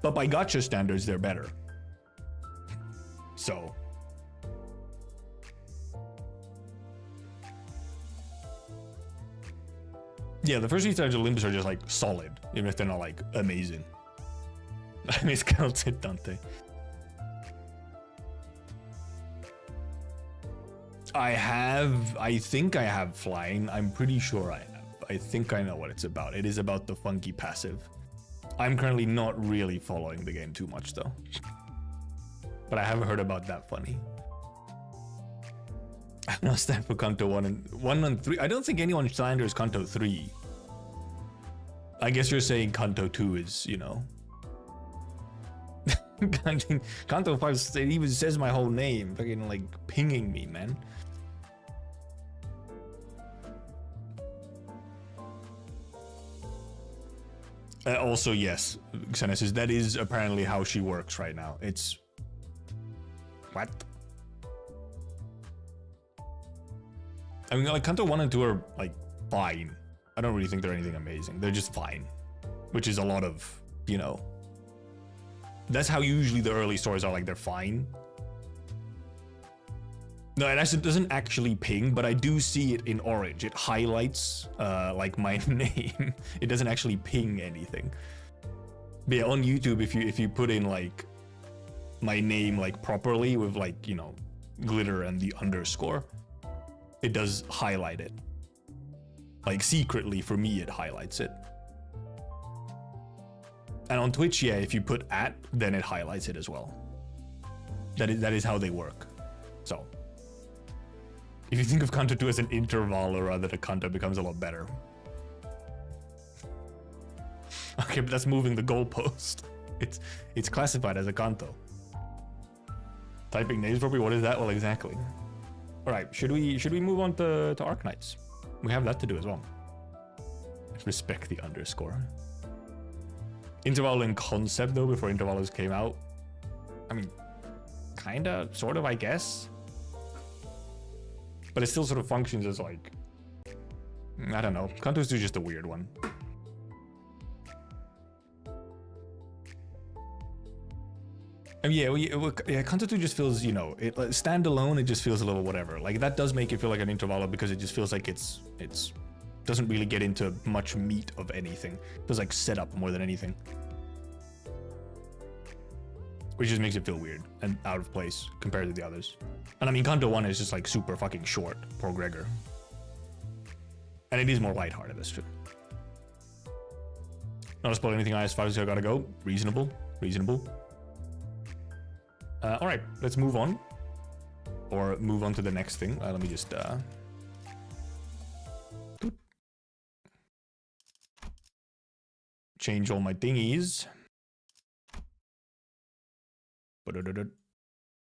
But by gacha standards, they're better. So. Yeah, the first 3 times of Limbus are just like solid, even if they're not like amazing. I miscounted Dante. I think I have flying. I'm pretty sure I have. I think I know what it's about. It is about the funky passive. I'm currently not really following the game too much though. But I have heard about that funny. I don't stand for Kanto 1 and 3. I don't think anyone slanders Kanto 3. I guess you're saying Kanto 2 is, you know. Kanto 5, it even says my whole name. Fucking like pinging me, man. Also, yes, Xenesis, that is apparently how she works right now. It's... What? I mean, like, Kanto 1 and 2 are, like, fine. I don't really think they're anything amazing. They're just fine. Which is a lot of, you know... That's how usually the early stories are, like, they're fine. No, it actually doesn't actually ping, but I do see it in orange. It highlights, like, my name. It doesn't actually ping anything. But yeah, on YouTube, if you put in, like, my name, like, properly with, like, you know, glitter and the underscore, it does highlight it. Like, secretly, for me, it highlights it. And on Twitch, yeah, if you put @, then it highlights it as well. That is how they work. So... If you think of Kanto 2 as an interval rather than a Kanto, becomes a lot better. Okay, but that's moving the goalpost. It's classified as a Kanto. Typing names properly, what is that? Well, exactly. Alright, should we move on to Arknights? We have that to do as well. Let's respect the underscore. Interval in concept though, before intervals came out. I mean, kinda, sort of, I guess. But it still sort of functions as like... I don't know. Kanto 2 is just a weird one. I mean, yeah, Kanto 2 just feels, you know, it like, standalone, it just feels a little whatever. Like, that does make it feel like an interval because it just feels like it's doesn't really get into much meat of anything. It feels like setup more than anything. Which just makes it feel weird and out of place compared to the others. And I mean, Kanto 1 is just like super fucking short, poor Gregor. And it is more lighthearted, that's true. Not to spoil anything, IS5, so I gotta go. Reasonable, reasonable. Alright, let's move on. Or move on to the next thing. Let me just... change all my thingies.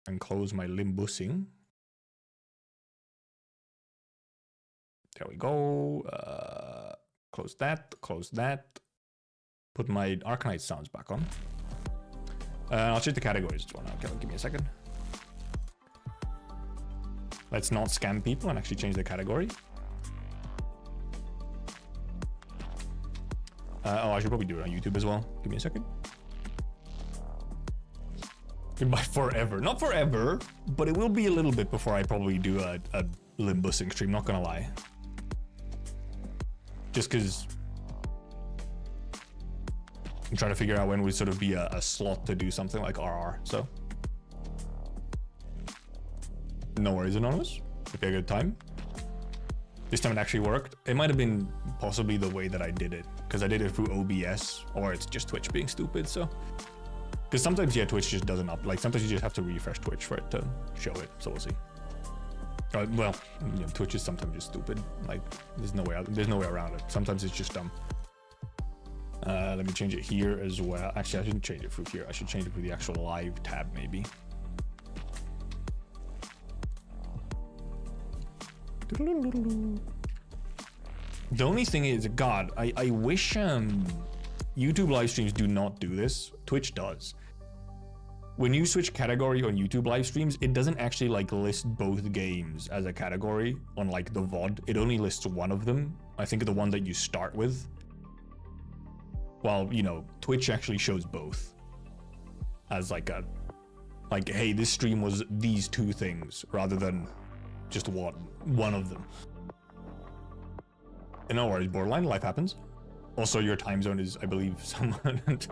And close my limbusing. There we go. Close that, close that. Put my Arknight sounds back on. I'll change the categories as well now. Okay, give me a second. Let's not scam people and actually change the category. Oh, I should probably do it on YouTube as well. Give me a second. By forever. Not forever, but it will be a little bit before I probably do a Limbusing stream, not gonna lie. Just because I'm trying to figure out when would sort of be a slot to do something like RR, so. No worries, Anonymous. Hope you had a good time. This time it actually worked. It might have been possibly the way that I did it, because I did it through OBS, or it's just Twitch being stupid, so. Because sometimes, yeah, Twitch just doesn't like, sometimes you just have to refresh Twitch for it to show it, so we'll see. Well, you know, Twitch is sometimes just stupid. Like, there's no way around it. Sometimes it's just dumb. Let me change it here as well. Actually, I shouldn't change it through here. I should change it through the actual live tab, maybe. The only thing is, God, I wish YouTube live streams do not do this. Twitch does. When you switch category on YouTube live streams, it doesn't actually like list both games as a category on like the VOD. It only lists one of them. I think the one that you start with. While, you know, Twitch actually shows both as like a, like, hey, this stream was these two things rather than just one of them. And no worries, borderline, life happens. Also, your time zone is, I believe, somewhat it's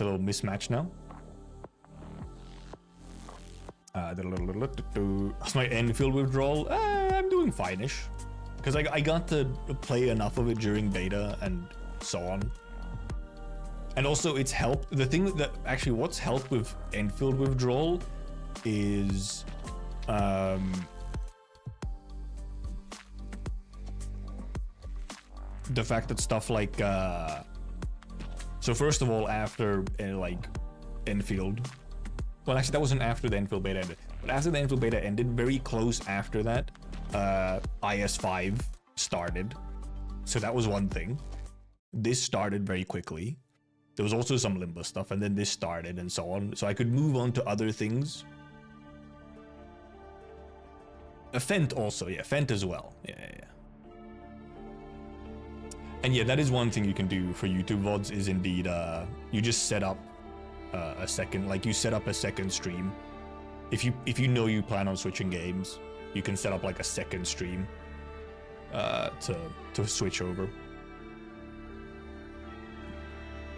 a little mismatched now. That's my Enfield withdrawal. I'm doing fine-ish. Because I got to play enough of it during beta and so on. And also, it's helped. The thing that actually, what's helped with Enfield withdrawal is the fact that stuff like so first of all, after like Enfield, well, actually that wasn't after the Enfield beta ended, but after the Enfield beta ended, very close after that, IS5 started, so that was one thing. this started very quickly. There was also some Limbus stuff, and then this started, and so on. So I could move on to other things. Fent also, yeah, Fent as well. Yeah. And yeah, that is one thing you can do for YouTube VODs is indeed, you just set up a second, like you set up a second stream. If you know you plan on switching games, you can set up like a second stream to switch over.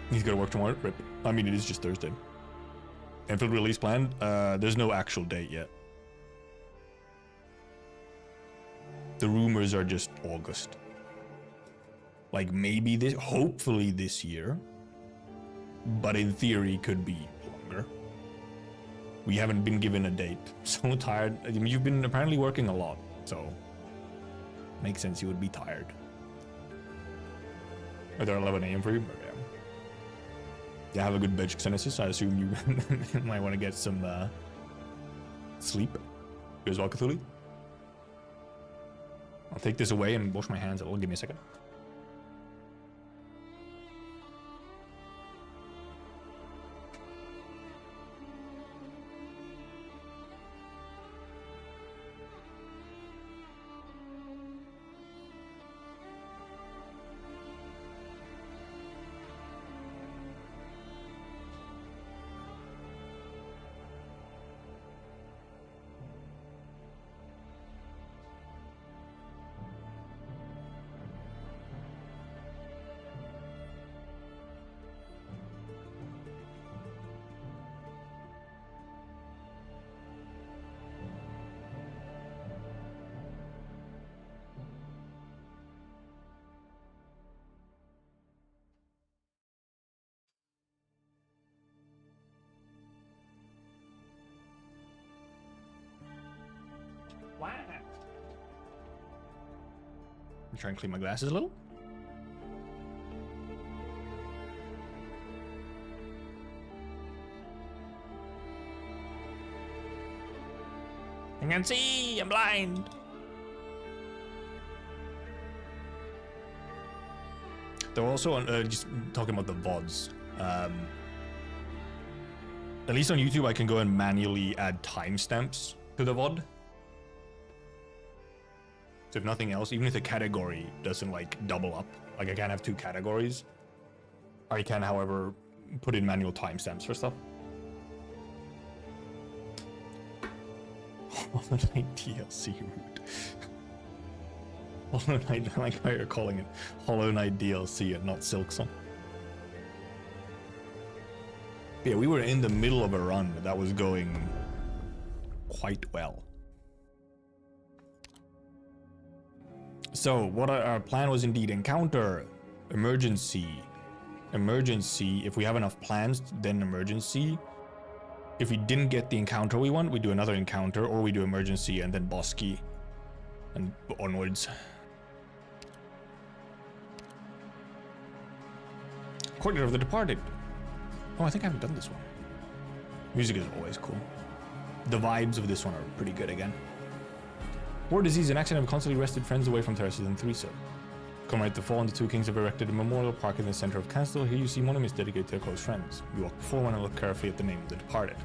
He's got to work tomorrow. Rip. I mean, it is just Thursday. Enfield release planned. There's no actual date yet. The rumors are just August. Like maybe this, hopefully this year, but in theory could be longer. We haven't been given a date. So tired. I mean, you've been apparently working a lot, so makes sense you would be tired. Are there 11 a.m. for you? Yeah, have a good bed, Xenesis. I assume you might want to get some sleep. You as well, Cthulhu. I'll take this away and wash my hands a little. Give me a second. Try and clean my glasses a little. I can see, I'm blind. They're also on, just talking about the VODs. At least on YouTube, I can go and manually add timestamps to the VOD. So if nothing else, even if the category doesn't like double up, like I can't have two categories, I can, however, put in manual timestamps for stuff. Hollow Knight DLC route. Hollow Knight, I like how you're calling it Hollow Knight DLC and not Silksong. Yeah, we were in the middle of a run that was going quite well. So what our plan was indeed encounter, emergency, if we have enough plans, then emergency. If we didn't get the encounter we want, we do another encounter, or we do emergency and then boss key and onwards. Courtyard of the Departed. Oh, I think I haven't done this one. Music is always cool. The vibes of this one are pretty good again. War disease and accident have constantly wrested friends away from Tryzyn and Tryzyn. Comrade the Fall and the two kings have erected a memorial park in the center of Castle. Here you see monuments dedicated to their close friends. You walk before one and look carefully at the name of the departed.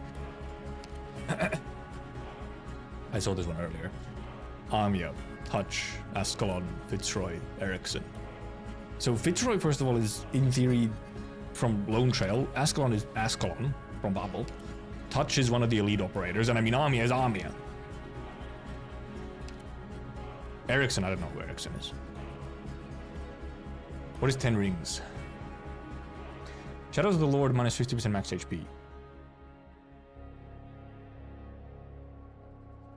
I saw this one earlier. Amia, Touch, Ascalon, Fitzroy, Erickson. So Fitzroy, first of all, is in theory from Lone Trail. Ascalon is Ascalon from Babel. Touch is one of the elite operators, and I mean Amia is Amia. Erickson, I don't know who Erickson is. What is 10 rings? Shadows of the Lord minus 50% max HP.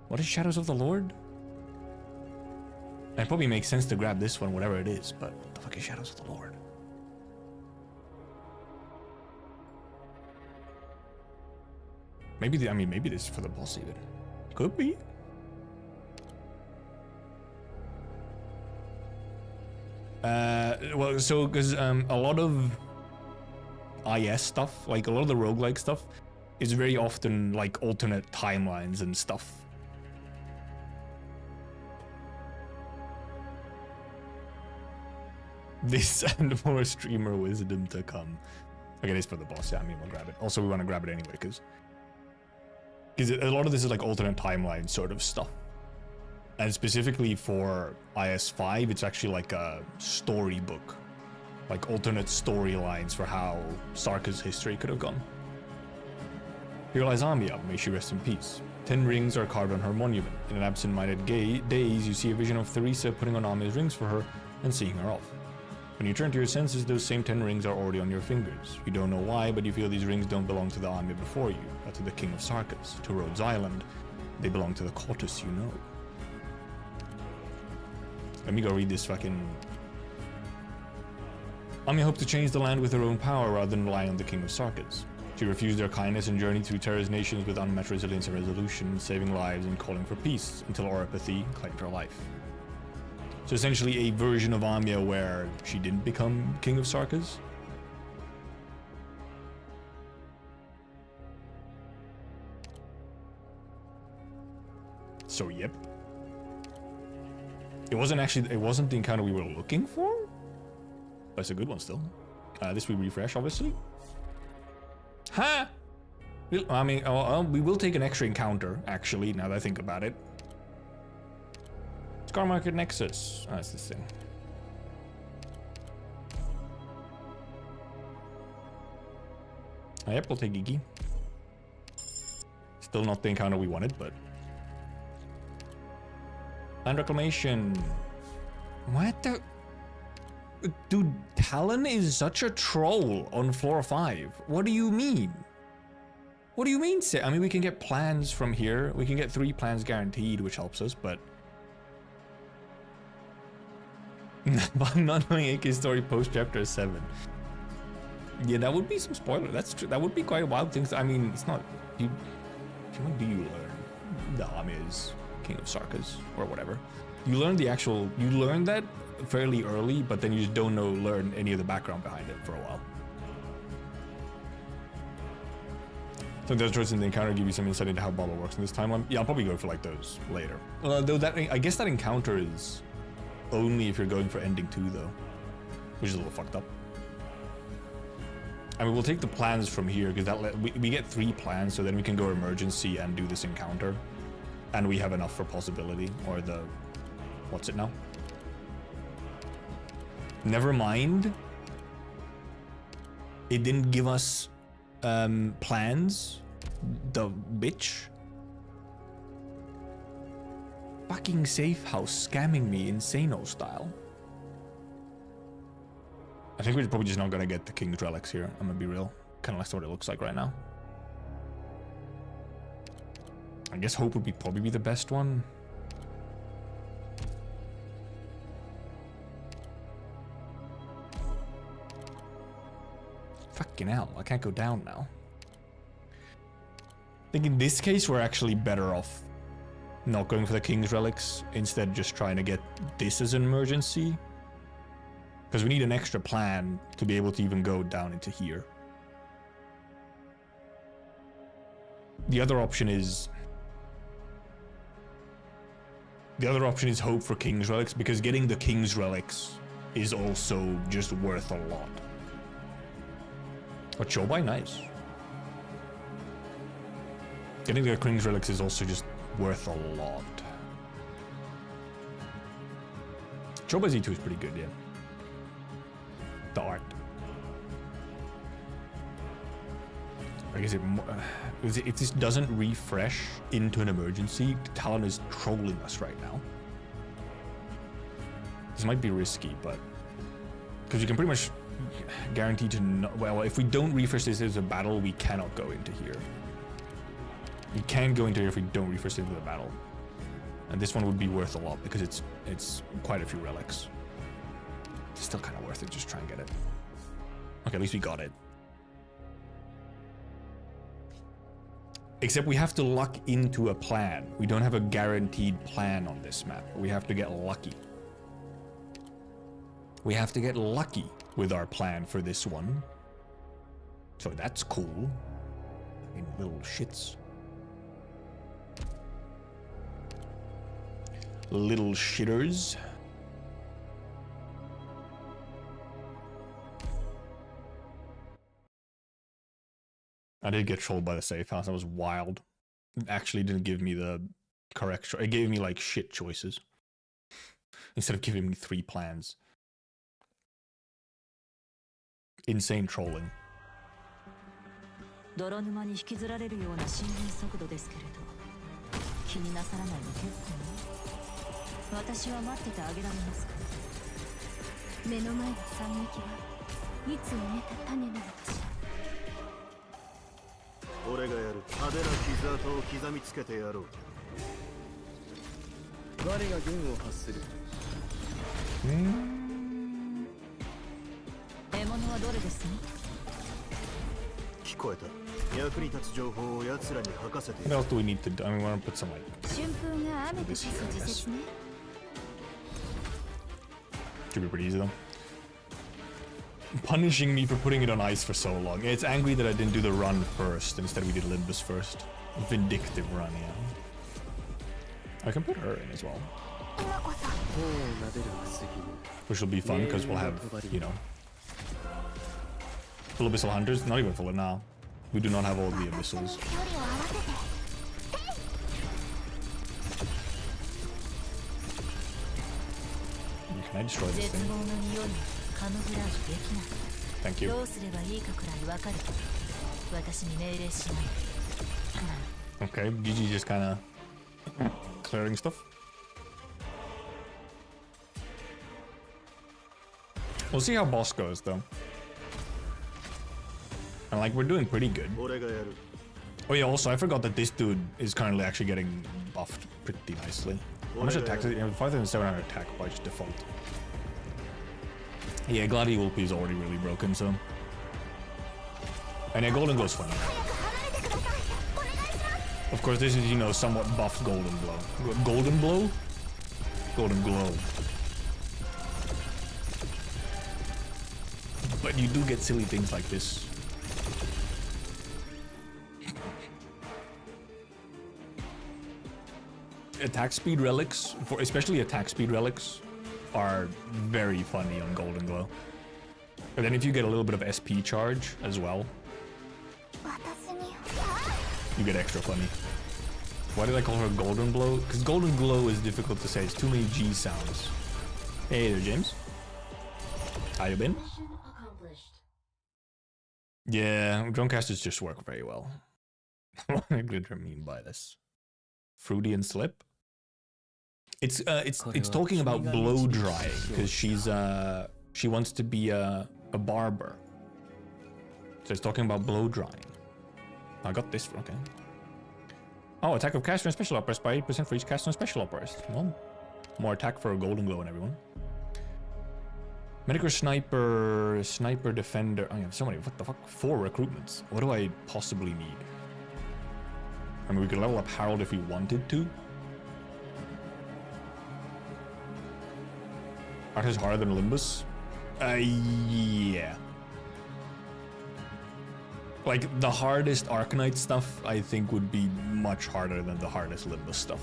What is Shadows of the Lord? It probably makes sense to grab this one, whatever it is, but what the fuck is Shadows of the Lord? Maybe, maybe this is for the boss even. Could be. Well, so, because a lot of IS stuff, like a lot of the roguelike stuff, is very often like alternate timelines and stuff. This and more streamer wisdom to come. Okay, this for the boss. Yeah, I mean, we'll grab it. Also, we want to grab it anyway, because a lot of this is like alternate timeline sort of stuff. And specifically for IS5, it's actually like a storybook. Like alternate storylines for how Sarka's history could have gone. Here lies Amia, may she rest in peace. 10 rings are carved on her monument. In an absent-minded daze, you see a vision of Theresa putting on Amia's rings for her and seeing her off. When you turn to your senses, those same 10 rings are already on your fingers. You don't know why, but you feel these rings don't belong to the Amia before you, but to the King of Sarkas, to Rhodes Island. They belong to the Cortus you know. Let me go read this fucking... Amia hoped to change the land with her own power rather than rely on the King of Sarkas. She refused their kindness and journeyed through Terra's nations with unmatched resilience and resolution, saving lives and calling for peace, until Oripathy claimed her life. So essentially a version of Amia where she didn't become King of Sarkas. So yep. It wasn't the encounter we were looking for? But it's a good one still. This we refresh, obviously. Ha! I mean, we will take an extra encounter, actually, now that I think about it. Scar Market Nexus. Oh, that's this thing. Yep, we'll take Gigi. Still not the encounter we wanted, but... Land Reclamation. What the... Dude, Talon is such a troll on floor 5. What do you mean? What do you mean, Sid? I mean, we can get plans from here. We can get 3 plans guaranteed, which helps us, but... I'm not knowing AK story post chapter 7. Yeah, that would be some spoiler. That's true. That would be quite a wild thing. I mean, it's not... What do you learn? The Amia is King of Sarkas, or whatever. You learn the actual... You learn that fairly early, but then you just don't learn any of the background behind it for a while. So those choices in the encounter give you some insight into how bubble works in this timeline. Yeah, I'll probably go for like those later. Though that, I guess that encounter is only if you're going for ending 2 though, which is a little fucked up. I mean, we'll take the plans from here because that we get 3 plans, so then we can go emergency and do this encounter, and we have enough for possibility or the what's it now? Never mind. It didn't give us plans. The bitch. Fucking safe house scamming me insano style. I think we're probably just not gonna get the King's Relics here. I'm gonna be real. Kind of like what it looks like right now. I guess Hope would probably be the best one. Fucking hell, I can't go down now. I think in this case we're actually better off not going for the King's Relics, instead just trying to get this as an emergency. Because we need an extra plan to be able to even go down into here. The other option is... Hope for King's Relics, because getting the King's Relics is also just worth a lot. But Chobai, nice. Getting the King's Relics is also just worth a lot. Chobai Z2 is pretty good, yeah. The art. I guess if this doesn't refresh into an emergency, Talon is trolling us right now. This might be risky, but... Because you can pretty much guarantee to know... Well, if we don't refresh this as a battle, we cannot go into here. We can go into here if we don't refresh into the battle. And this one would be worth a lot, because it's quite a few relics. It's still kind of worth it, just try and get it. Okay, at least we got it. Except we have to luck into a plan. We don't have a guaranteed plan on this map. We have to get lucky. We have to get lucky with our plan for this one. So that's cool. I mean, little shits. Little shitters. I did get trolled by the safe house. That was wild. It actually didn't give me the correct choice. It gave me like shit choices instead of giving me 3 plans. Insane trolling. 泥沼に引きずられるような進軍速度ですけれど、気になさらないの結構ね。私は待っててあげられますから。目の前の惨劇はいつ埋めた種なのかしら。俺がやる派手な傷跡を刻みつけてやろう。我が軍を発する。獲物はどれですね。聞こえた。役に立つ情報を奴らに吐かせて。 What else do we need to do? I mean, we want to put some like 春風が雨と化す時節ね。 should be pretty easy though. Punishing me for putting it on ice for so long. It's angry that I didn't do the run first. Instead we did Limbus first. Vindictive run, yeah. I can put her in as well. Which will be fun because we'll have, you know, full abyssal hunters. Not even full now. We do not have all the abyssals. Can I destroy this thing? Thank you. Okay, GG just kind of clearing stuff. We'll see how boss goes though. And like we're doing pretty good. Oh yeah, also I forgot that this dude is currently actually getting buffed pretty nicely. How much attack does he have? 5,700 attack by just default. Yeah, Gladi Ulpi is already really broken, so. And yeah, Golden Glow's fun. Of course, this is, you know, somewhat buffed Golden Glow. Golden Blow? Golden Glow. But you do get silly things like this. Attack speed relics, especially attack speed relics, are very funny on Golden Glow. And then if you get a little bit of SP charge as well, you get extra funny. Why did I call her Golden Blow? Because Golden Glow is difficult to say. It's too many G sounds. Hey there, James. How you been? Yeah, Drumcasters just work very well. What did I mean by this? Fruity and slip? It's talking about blow drying because she wants to be a barber. So it's talking about blow drying. I got this, okay. Oh, attack of caster and special outburst by 8% for each caster and special outburst. Well, more attack for a Golden Glow and everyone. Medical sniper, sniper defender. I have so many. What the fuck? 4 recruitments. What do I possibly need? I mean, we could level up Harold if we wanted to. Art is harder than Limbus? Yeah. Like, the hardest Arknight stuff, I think, would be much harder than the hardest Limbus stuff.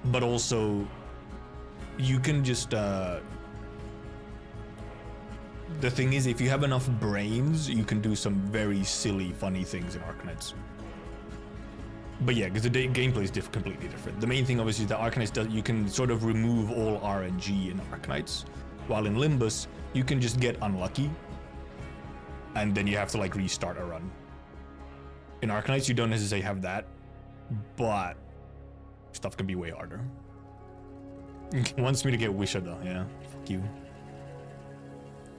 But also, you can just, the thing is, if you have enough brains, you can do some very silly, funny things in Arknights. But yeah, because the gameplay is completely different. The main thing, obviously, is that Arknights does, you can sort of remove all RNG in Arknights, while in Limbus, you can just get unlucky, and then you have to like restart a run. In Arknights, you don't necessarily have that, but stuff can be way harder. He wants me to get Wisha though, yeah, fuck you.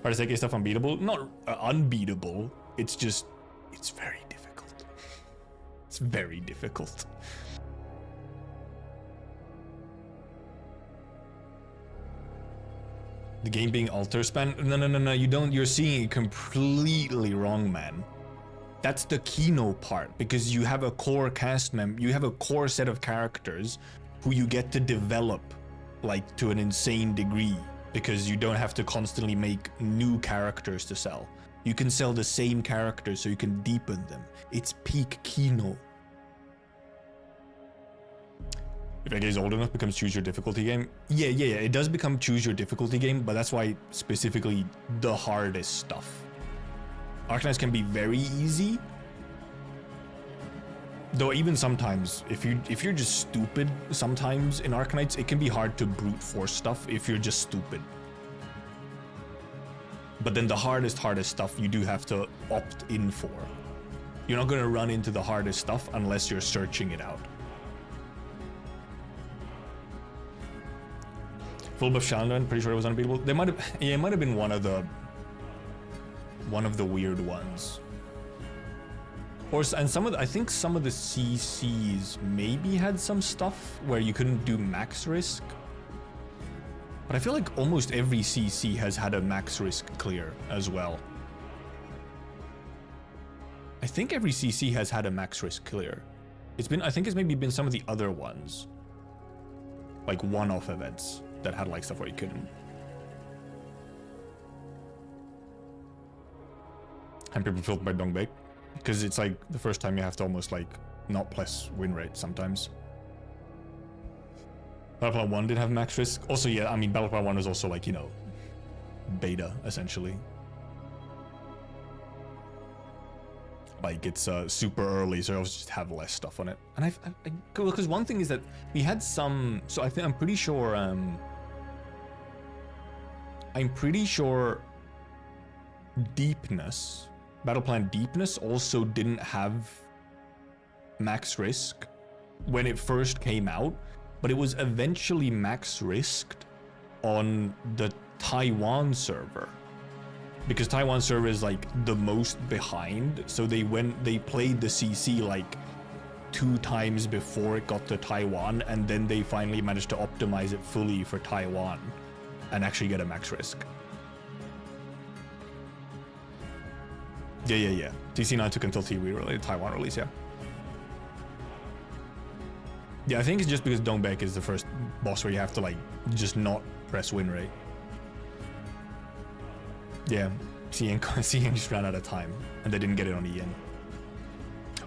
Hard to say stuff unbeatable? Not unbeatable, it's just, it's very difficult. It's very difficult. The game being alter span? No, you don't, you're seeing it completely wrong, man. That's the Kino part, because you have a core cast member, you have a core set of characters who you get to develop, like, to an insane degree, because you don't have to constantly make new characters to sell. You can sell the same characters so you can deepen them. It's peak Kino. If a game is old enough, it becomes choose your difficulty game. Yeah, it does become choose your difficulty game, but that's why specifically the hardest stuff Arknights can be very easy. Though even sometimes, if you're just stupid, sometimes in Arknights, it can be hard to brute force stuff if you're just stupid. But then the hardest stuff you do have to opt in for. You're not gonna run into the hardest stuff unless you're searching it out. Full buff Challenger, I'm pretty sure it was unbeatable. They might have, yeah, it might have been one of the weird ones. Or, and some of the, I think some of the CCs maybe had some stuff where you couldn't do max risk. But I feel like almost every CC has had a max risk clear as well. I think every CC has had a max risk clear. It's been, I think it's maybe been some of the other ones. Like one-off events that had like stuff where you couldn't. And people felt by Dongbake. Because it's like the first time you have to almost like not plus win rate sometimes. Battleplan 1 did have max risk. Also, yeah, I mean, Battleplan 1 was also like, you know, beta, essentially. Like, it's super early, so I always just have less stuff on it. And because one thing is that we had some, so I'm pretty sure Deepness, Battleplan Deepness also didn't have max risk when it first came out, but it was eventually max risked on the Taiwan server. Because Taiwan server is like the most behind, so they played the CC like 2 times before it got to Taiwan, and then they finally managed to optimize it fully for Taiwan and actually get a max risk. Yeah. TC9 took until Taiwan release, yeah. Yeah, I think it's just because Dongbek is the first boss where you have to like just not press win rate. Yeah, Seeing just ran out of time and they didn't get it on Ian.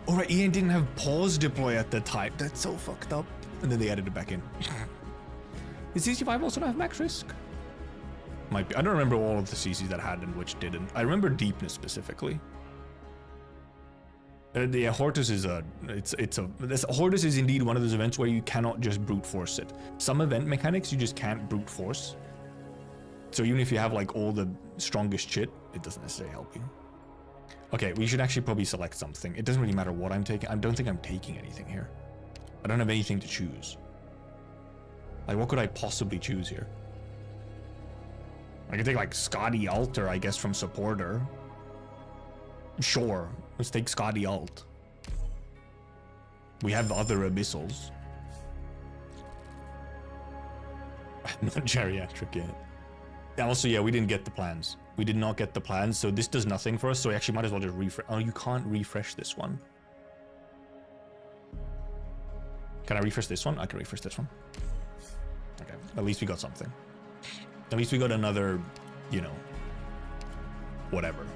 Alright, Ian didn't have pause deploy at the time. That's so fucked up. And then they added it back in. Is CC5 also not have max risk? Might be. I don't remember all of the CCs that had and which didn't. I remember Deepness specifically. Yeah, Hortus is Hortus is indeed one of those events where you cannot just brute force it. Some event mechanics you just can't brute force. So even if you have like all the strongest shit, it doesn't necessarily help you. Okay, we should actually probably select something. It doesn't really matter what I'm taking. I don't think I'm taking anything here. I don't have anything to choose. Like, what could I possibly choose here? I could take like Scotty Alter, I guess, from supporter. Sure, let's take Scotty Alt. We have other abyssals. Not geriatric yet. Also, yeah, we didn't get the plans. We did not get the plans, so this does nothing for us, so we actually might as well just refresh. Oh, you can't refresh this one. Can I refresh this one? I can refresh this one. Okay, at least we got something. At least we got another, you know, whatever.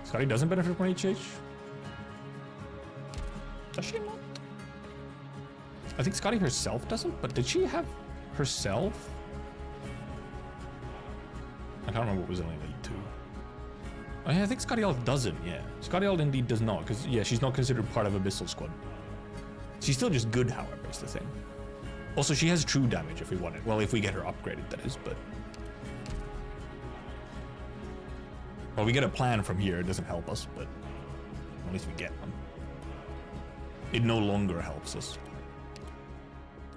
Scotty doesn't benefit from HH? Does she not? I think Scotty herself doesn't, but did she have herself? I can't remember what was in Elite 2. Oh yeah, I think Scotty Alt doesn't, yeah. Scotty Alt indeed does not, because yeah, she's not considered part of Abyssal Squad. She's still just good, however, is the thing. Also, she has true damage if we want it. Well, if we get her upgraded, that is, but... Well, we get a plan from here, it doesn't help us, but at least we get one. It no longer helps us.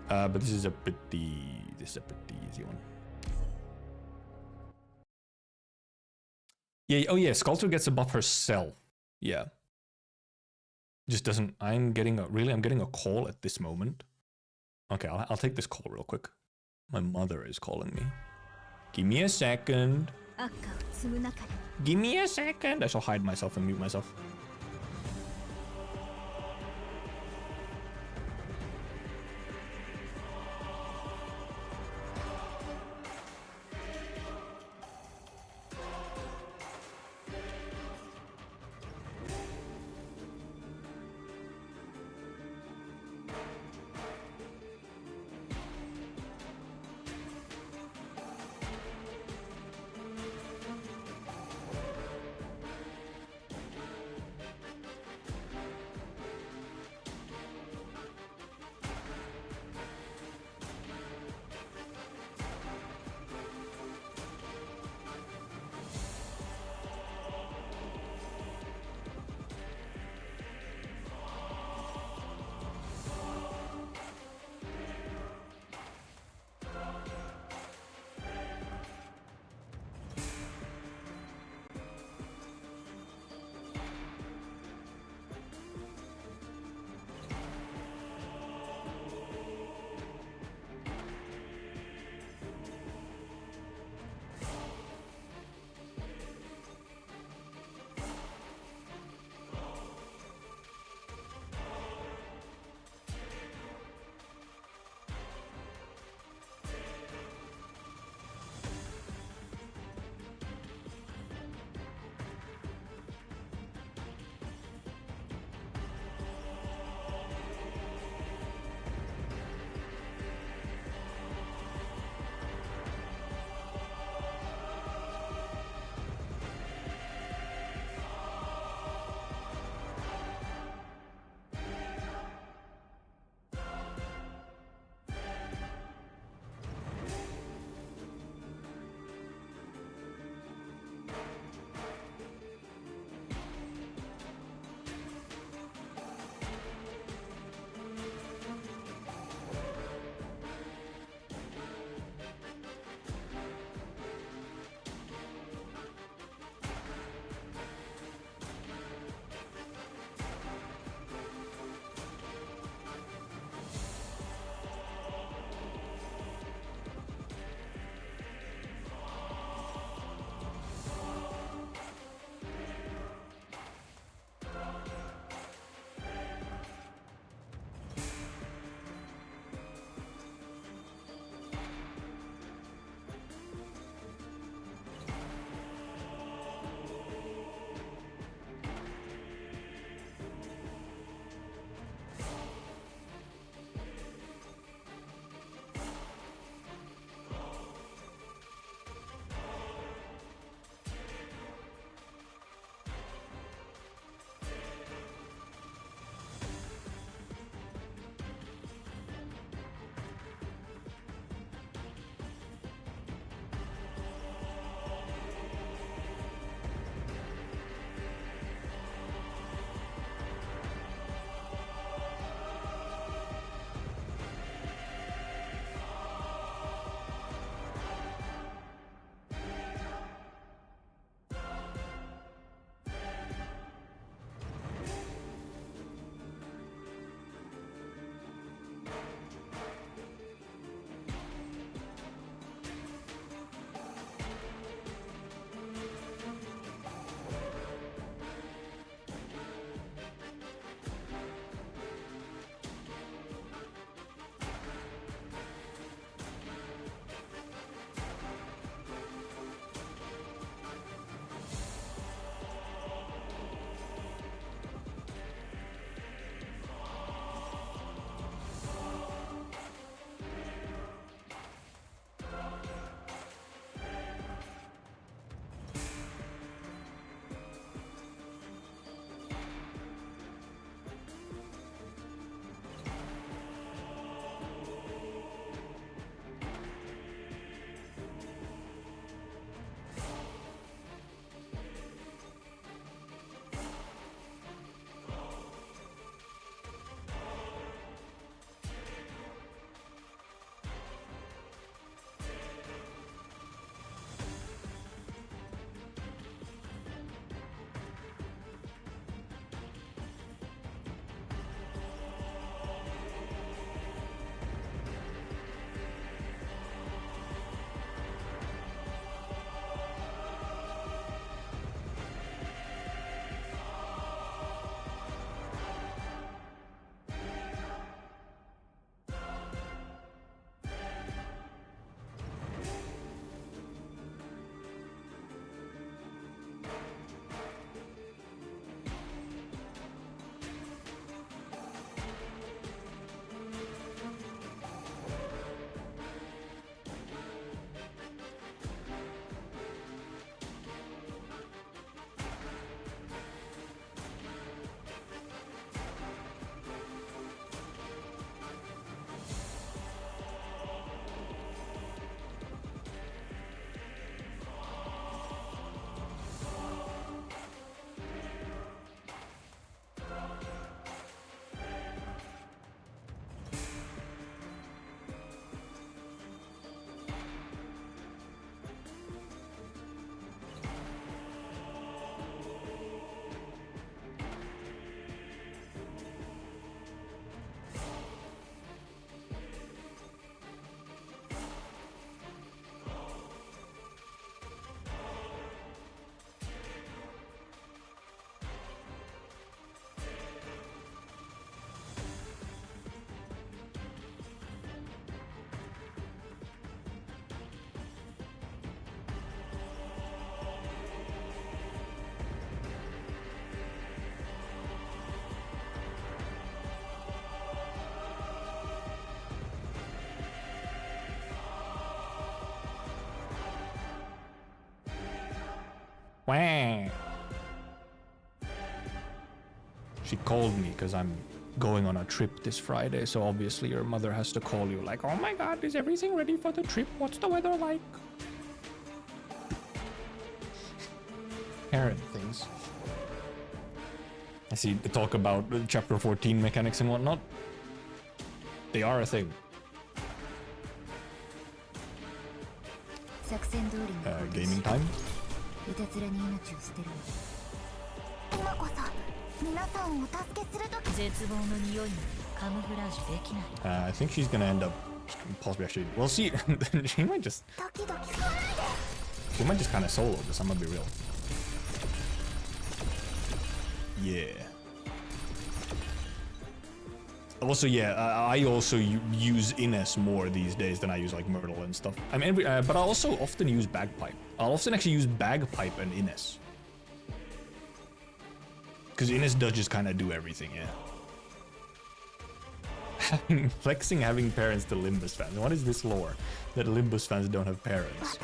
But this is a pretty easy one. Yeah, oh yeah, Sculptor gets a buff herself. Yeah. Just doesn't, I'm getting a call at this moment. Okay, I'll take this call real quick. My mother is calling me. Give me a second. Give me a second. I shall hide myself and mute myself. Wah. She called me because I'm going on a trip this Friday, so obviously your mother has to call you like, oh my god, is everything ready for the trip? What's the weather like? Parent things. I see the talk about chapter 14 mechanics and whatnot. They are a thing. Gaming time. I think she's gonna end up possibly actually. We'll see. She might just kind of solo this. I'm gonna be real. Yeah. Also, yeah, I also use Ines more these days than I use like Myrtle and stuff. I mean, but I also often use Bagpipe. I'll often actually use Bagpipe and Ines. Because Ines does just kind of do everything, yeah. Flexing having parents to Limbus fans. What is this lore? That Limbus fans don't have parents.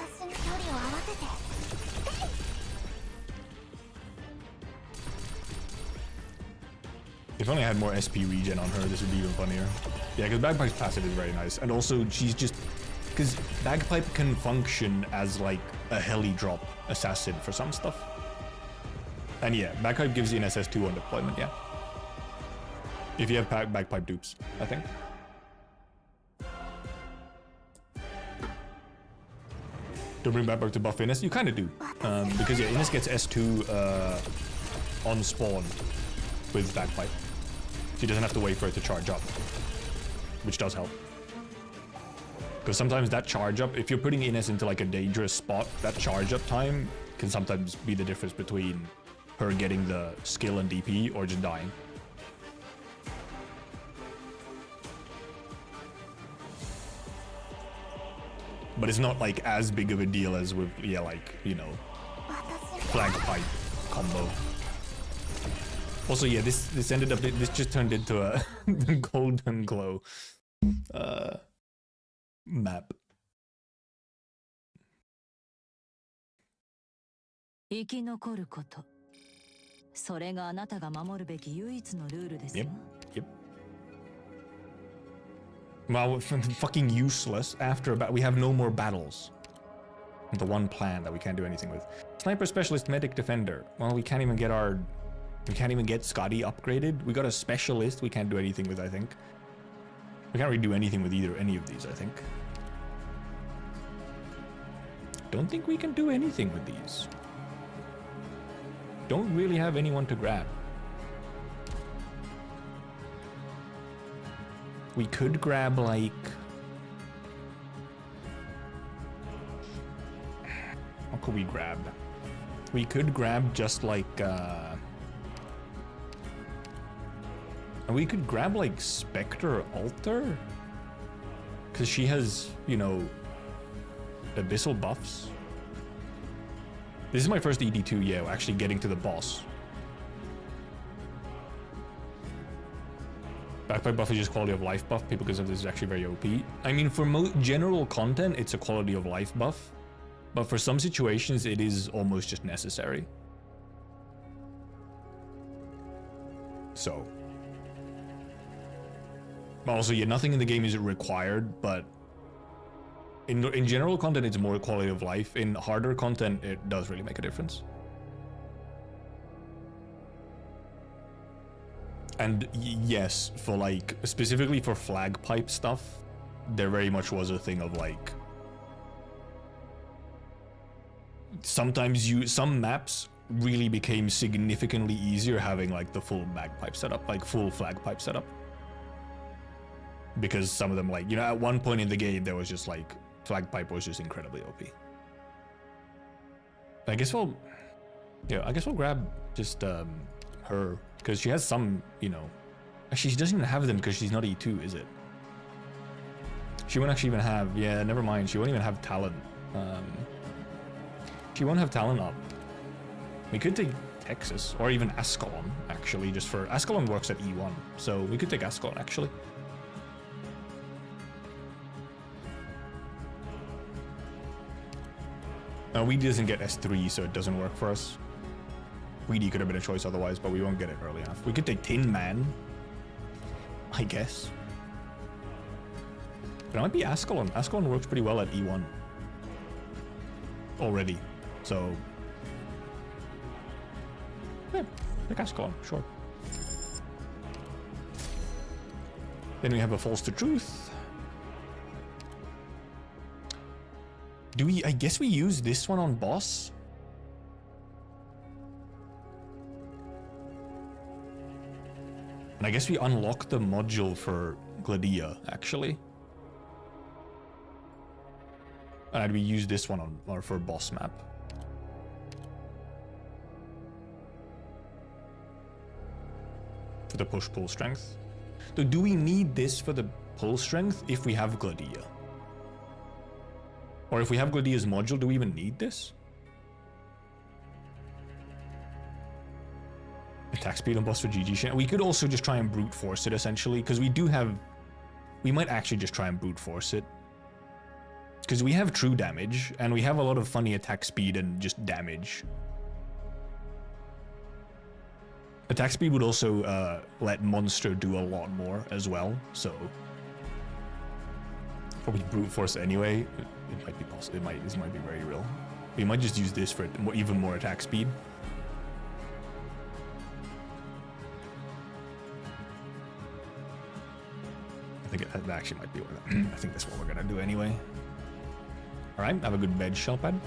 If only I had more SP regen on her, this would be even funnier. Yeah, because Bagpipe's passive is very nice. And also, she's just... Because Bagpipe can function as, like, a heli drop assassin for some stuff. And yeah, Bagpipe gives you an SS2 on deployment, yeah. If you have Bagpipe dupes, I think. To bring Bagpipe to buff Ines, you kind of do. Because yeah, Ines gets S2 on spawn with Bagpipe. She doesn't have to wait for it to charge up, which does help. Because sometimes that charge up, if you're putting Ines into like a dangerous spot, that charge up time can sometimes be the difference between her getting the skill and DP or just dying. But it's not like as big of a deal as with, yeah, like, you know, flag pipe combo. Also, yeah, this ended up, this just turned into a golden glow map. 生き残ること。それがあなたが守るべき唯一のルールですよ。Yep. Well, fucking useless. After we have no more battles. The one plan that we can't do anything with. Sniper specialist, medic defender. Well, we can't even get Scotty upgraded. We got a specialist we can't do anything with, I think. We can't really do anything with any of these, I think. Don't think we can do anything with these. Don't really have anyone to grab. We could grab, like... What could we grab? We could grab just, like, we could grab, like, Spectre Altar? Because she has, you know, abyssal buffs. This is my first ED2, yeah, actually getting to the boss. Backpack buff is just quality of life buff. People consider this is actually very OP. I mean, for general content, it's a quality of life buff. But for some situations, it is almost just necessary. So. Also, yeah, nothing in the game is required, but in general content, it's more quality of life. In harder content, it does really make a difference. And yes, for like, specifically for flag pipe stuff, there very much was a thing of like, sometimes some maps really became significantly easier having like the full bagpipe setup, like full flag pipe setup. Because some of them, like, you know, at one point in the game, there was just like, flag pipe was just incredibly OP. I guess we'll grab just her, because she has some, you know, actually she doesn't even have them because she's not E2, is it? She won't actually even have, yeah, never mind, she won't even have talent. She won't have talent up. We could take Texas, or even Ascalon, actually, just for, Ascalon works at E1, so we could take Ascalon, actually. Weedy doesn't get S3, so it doesn't work for us. Weedy could have been a choice otherwise, but we won't get it early enough. We could take Tin Man, I guess. But it might be Ascalon. Ascalon works pretty well at E1 already, so yeah, pick Ascalon, sure. Then we have a False to Truth. Do we? I guess we use this one on boss. And I guess we unlock the module for Gladia, actually. And we use this one on or for boss map. For the push-pull strength. So do we need this for the pull strength if we have Gladia? Or if we have Gladia's module, do we even need this? Attack speed on boss for GG. We could also just try and brute force it, essentially, because we do have... We might actually just try and brute force it. Because we have true damage, and we have a lot of funny attack speed and just damage. Attack speed would also let Monster do a lot more as well, so... Probably brute force anyway. It might be possible. This might be very real. We might just use this for even more attack speed. I think it actually might be what I think that's what we're gonna do anyway. All right, have a good bed, Shellpad.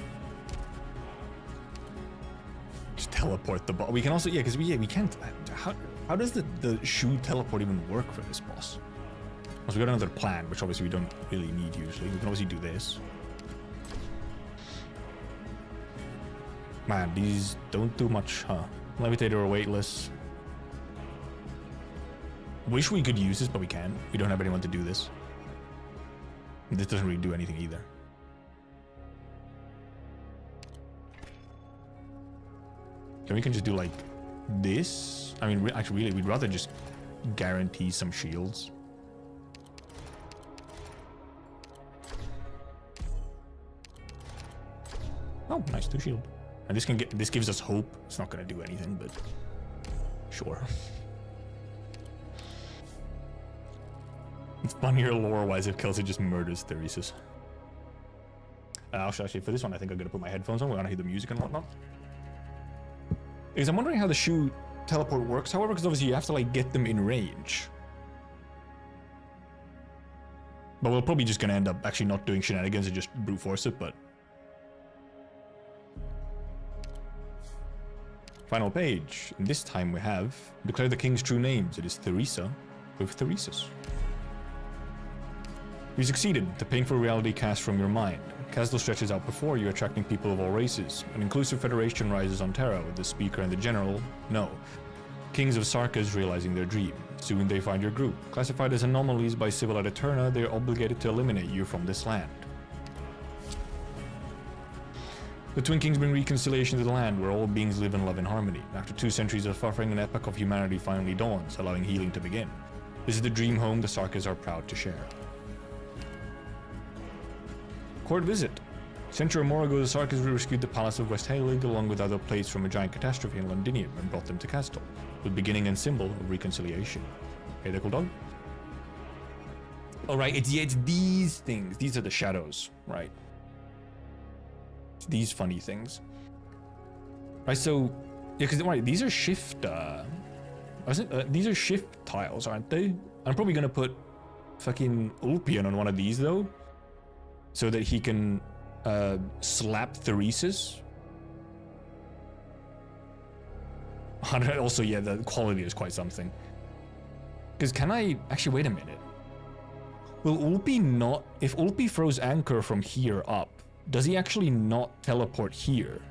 Just teleport the boss. We can also, yeah, because we can't. How does the shoe teleport even work for this boss? So we got another plan, which obviously we don't really need usually. We can obviously do this. Man, these don't do much, huh? Levitator or weightless. Wish we could use this, but we can't. We don't have anyone to do this. This doesn't really do anything either. Then we can just do like this. I mean, actually, really, we'd rather just guarantee some shields. Oh, nice, 2 shield. And this gives us hope. It's not gonna do anything, but sure. It's funnier lore-wise if Kelsey just murders Theresis. Actually, for this one, I think I'm gonna put my headphones on. We wanna hear the music and whatnot. Because I'm wondering how the shoe teleport works. However, because obviously you have to like get them in range. But we're probably just gonna end up actually not doing shenanigans and just brute force it. But final page. And this time we have declare the king's true names. It is Theresa with Theresis. You succeeded. The painful reality cast from your mind. Castle stretches out before you, attracting people of all races. An inclusive federation rises on Terra with the speaker and the general. No. Kings of Sarkas realizing their dream. Soon they find your group. Classified as anomalies by Civil at Eterna, they are obligated to eliminate you from this land. The Twin Kings bring reconciliation to the land where all beings live and love in harmony. After 2 centuries of suffering, an epoch of humanity finally dawns, allowing healing to begin. This is the dream home the Sarkas are proud to share. Court visit. A century or more ago, the Sarkas rescued the Palace of West Haelig along with other plates from a giant catastrophe in Londinium and brought them to Castle, the beginning and symbol of reconciliation. Hey there, cool dog. Alright, it's these things. These are the shadows, right? It's these funny things. Right, so, yeah, because these are shift, these are shift tiles, aren't they? I'm probably gonna put fucking Ulpian on one of these, though. So that he can slap Theresis. Also, yeah, the quality is quite something. Because can I... Actually, wait a minute. Will Ulpi not... If Ulpi throws Anchor from here up, does he actually not teleport here?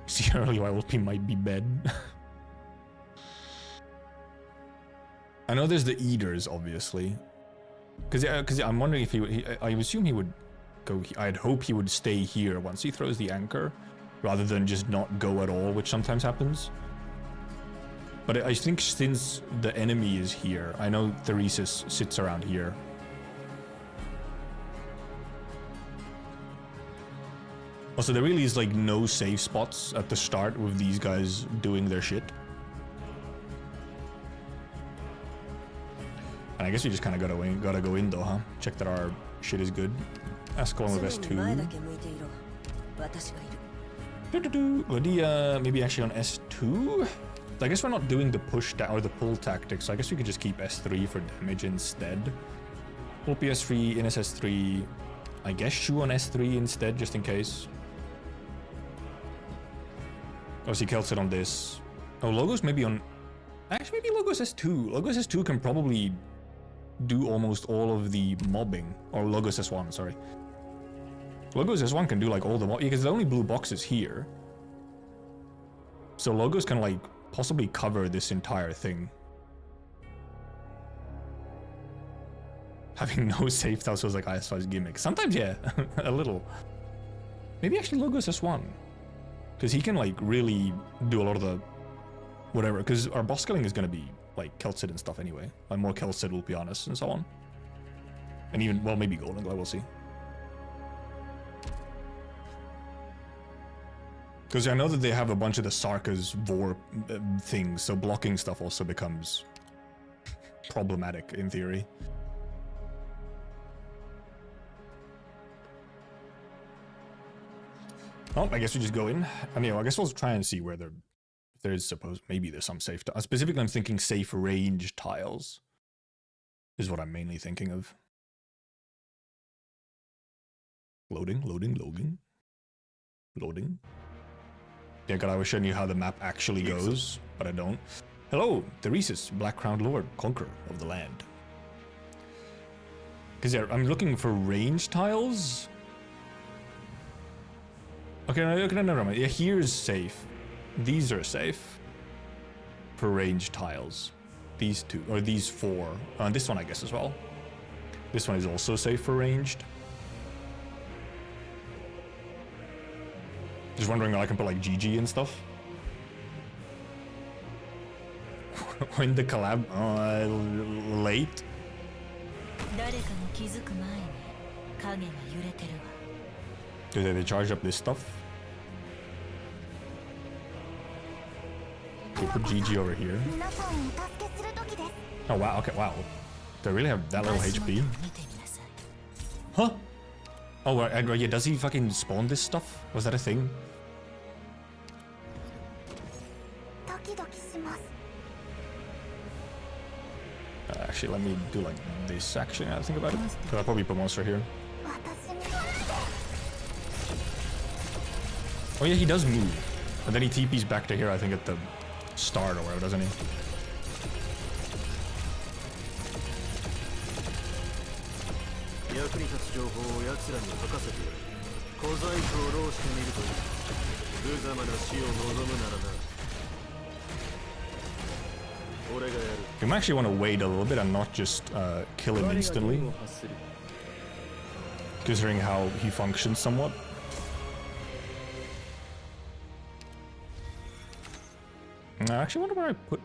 See earlier why Ulpi might be bed. I know there's the Eaters, obviously. Because I'm wondering if he would... I assume he would go... I'd hope he would stay here once he throws the Anchor, rather than just not go at all, which sometimes happens. But I think since the enemy is here, I know Theresis sits around here. Also, there really is like no safe spots at the start with these guys doing their shit. And I guess we just kind of gotta go in though, huh? Check that our shit is good. Let's go on with S2. Maybe actually on S2? I guess we're not doing the push down or the pull tactics, so I guess we could just keep S3 for damage instead. Pull PS3, in SS3. I guess Shu on S3 instead, just in case. Obviously, Kelsit on this. Oh, Logos maybe on... Actually, maybe Logos S2. Logos S2 can probably do almost all of the mobbing. Or Logos S1, sorry. Logos S1 can do like all the mobbing, because the only blue box is here. So Logos can like possibly cover this entire thing. Having no safe house was like IS5's gimmick. Sometimes, yeah, a little. Maybe actually Logos S1. Because he can like really do a lot of the whatever. Because our boss killing is going to be like Kelsit and stuff anyway. Like more Kelsit, will be honest, and so on. And even, well, maybe Golden Glove, we'll see. Because I know that they have a bunch of the Sarka's Vor things, so blocking stuff also becomes problematic in theory. Oh, I guess we just go in. I mean, I guess we'll try and see where if there's maybe there's some safe. Specifically, I'm thinking safe range tiles is what I'm mainly thinking of. Loading. Yeah, God, I was showing you how the map actually goes, but I don't. Hello, Theresis, Black Crowned Lord, Conqueror of the land. Because yeah, I'm looking for range tiles. Okay, never mind. Yeah, here's safe. These are safe for range tiles. These two, or these four. This one, I guess, as well. This one is also safe for ranged. Just wondering if I can put like GG and stuff. When the collab, late. Do they charge up this stuff? We put GG over here. Oh wow, okay, wow. Do I really have that little HP? Huh? Oh, yeah, does he fucking spawn this stuff? Was that a thing? Actually, let me do like this action. I think about it. I'll probably put monster here. Oh yeah, he does move. And then he TP's back to here, I think, at the start or whatever, doesn't he? You might actually want to wait a little bit and not just kill him instantly, considering how he functions somewhat. I actually wonder where I put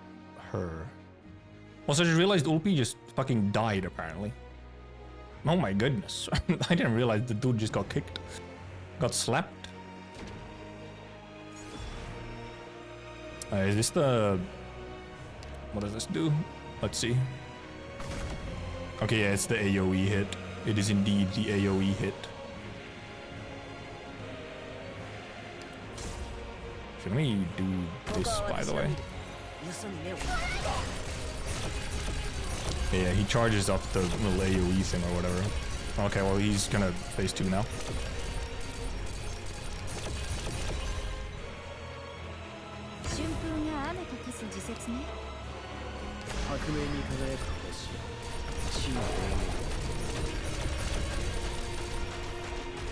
her. Also, I just realized Ulpi just fucking died, apparently. Oh my goodness. I didn't realize the dude just got kicked. Got slapped. Is this the... What does this do? Let's see. Okay, yeah, it's the AoE hit. It is indeed the AoE hit. Should we do this, by the way? Yeah, he charges up the little AoE thing or whatever. Okay, well, he's gonna phase 2 now.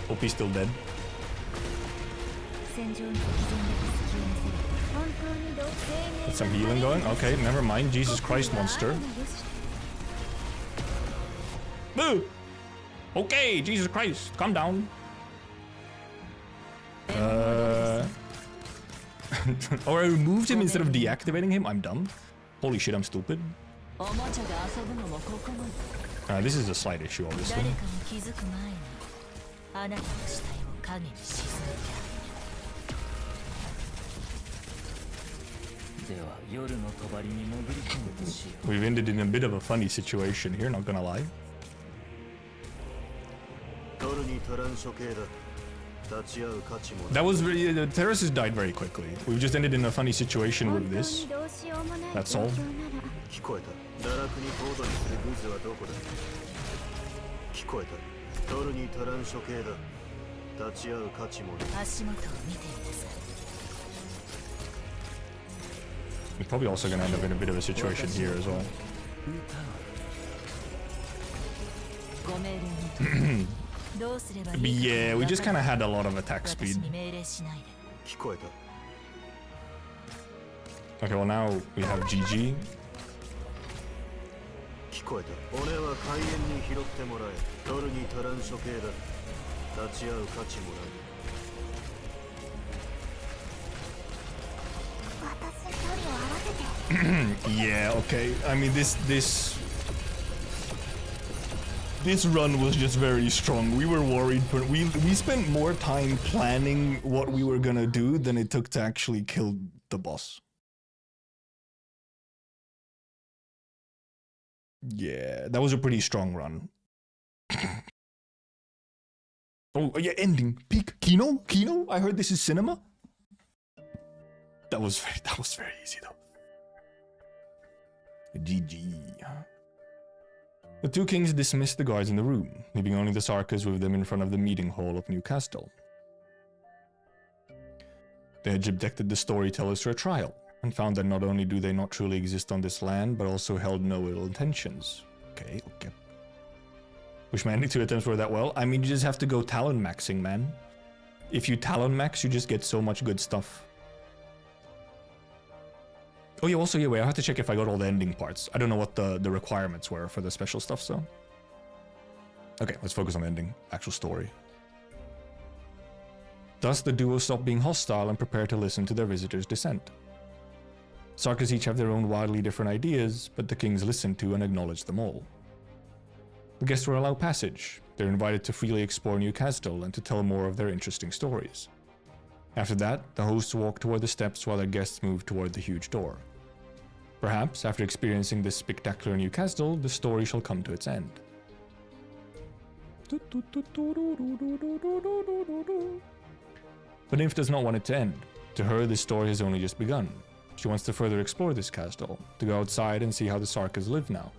Hope he's still dead. Get some healing going. Okay, never mind. Jesus Christ, monster. Boo! Okay, Jesus Christ, calm down. Or I removed him instead of deactivating him. I'm dumb. Holy shit, I'm stupid. This is a slight issue, obviously. 影に沈めてあげる。では夜の帳に潜り込むとしよう。 We've ended in a bit of a funny situation here, not gonna lie. ドルに足らん処刑だ。立ち会う価値もない。 That was very. The terrorists died very quickly. We've just ended in a funny situation 本 with 当 this. にどうしようもない That's 状 all. 況なら聞こえた。堕落に高度にするグズはどこだ。聞こえた。ドルに足らん処刑だ。立ち会う価値もない。足元を見ていなさい。 We're probably also gonna end up in a bit of a situation here as well. ご命令にどうすればいい But か yeah, we just kind of had a lot of attack 私 speed. に命令しないで。聞こえた。 Okay, well now we have GG. 聞こえた。俺は海縁に拾ってもらえ。ドルに足らん処刑だ。立ち会う価値もない。私距離を合わせて Yeah, okay. I mean, this run was just very strong. We were worried. We spent more time planning what we were gonna do than it took to actually kill the boss. Yeah, that was a pretty strong run. Oh yeah, ending peak Kino. I heard this is cinema. That was very easy though. GG. The two kings dismissed the guards in the room, leaving only the Sarkas with them in front of the meeting hall of New Castle. They had subjected the storytellers to a trial, and found that not only do they not truly exist on this land, but also held no ill intentions. Okay. Which my ending two attempts were that well. I mean, you just have to go talon maxing, man. If you talon max, you just get so much good stuff. Oh yeah, also, yeah, wait, I have to check if I got all the ending parts. I don't know what the requirements were for the special stuff, so... Okay, let's focus on the ending. Actual story. Thus, the duo stop being hostile and prepare to listen to their visitor's dissent. Sarkas each have their own wildly different ideas, but the kings listen to and acknowledge them all. The guests were allowed passage. They're invited to freely explore New Castle and to tell more of their interesting stories. After that, the hosts walk toward the steps while their guests move toward the huge door. Perhaps, after experiencing this spectacular New Castle, the story shall come to its end. But Nymph does not want it to end. To her, this story has only just begun. She wants to further explore this castle, to go outside and see how the Sarkas live now.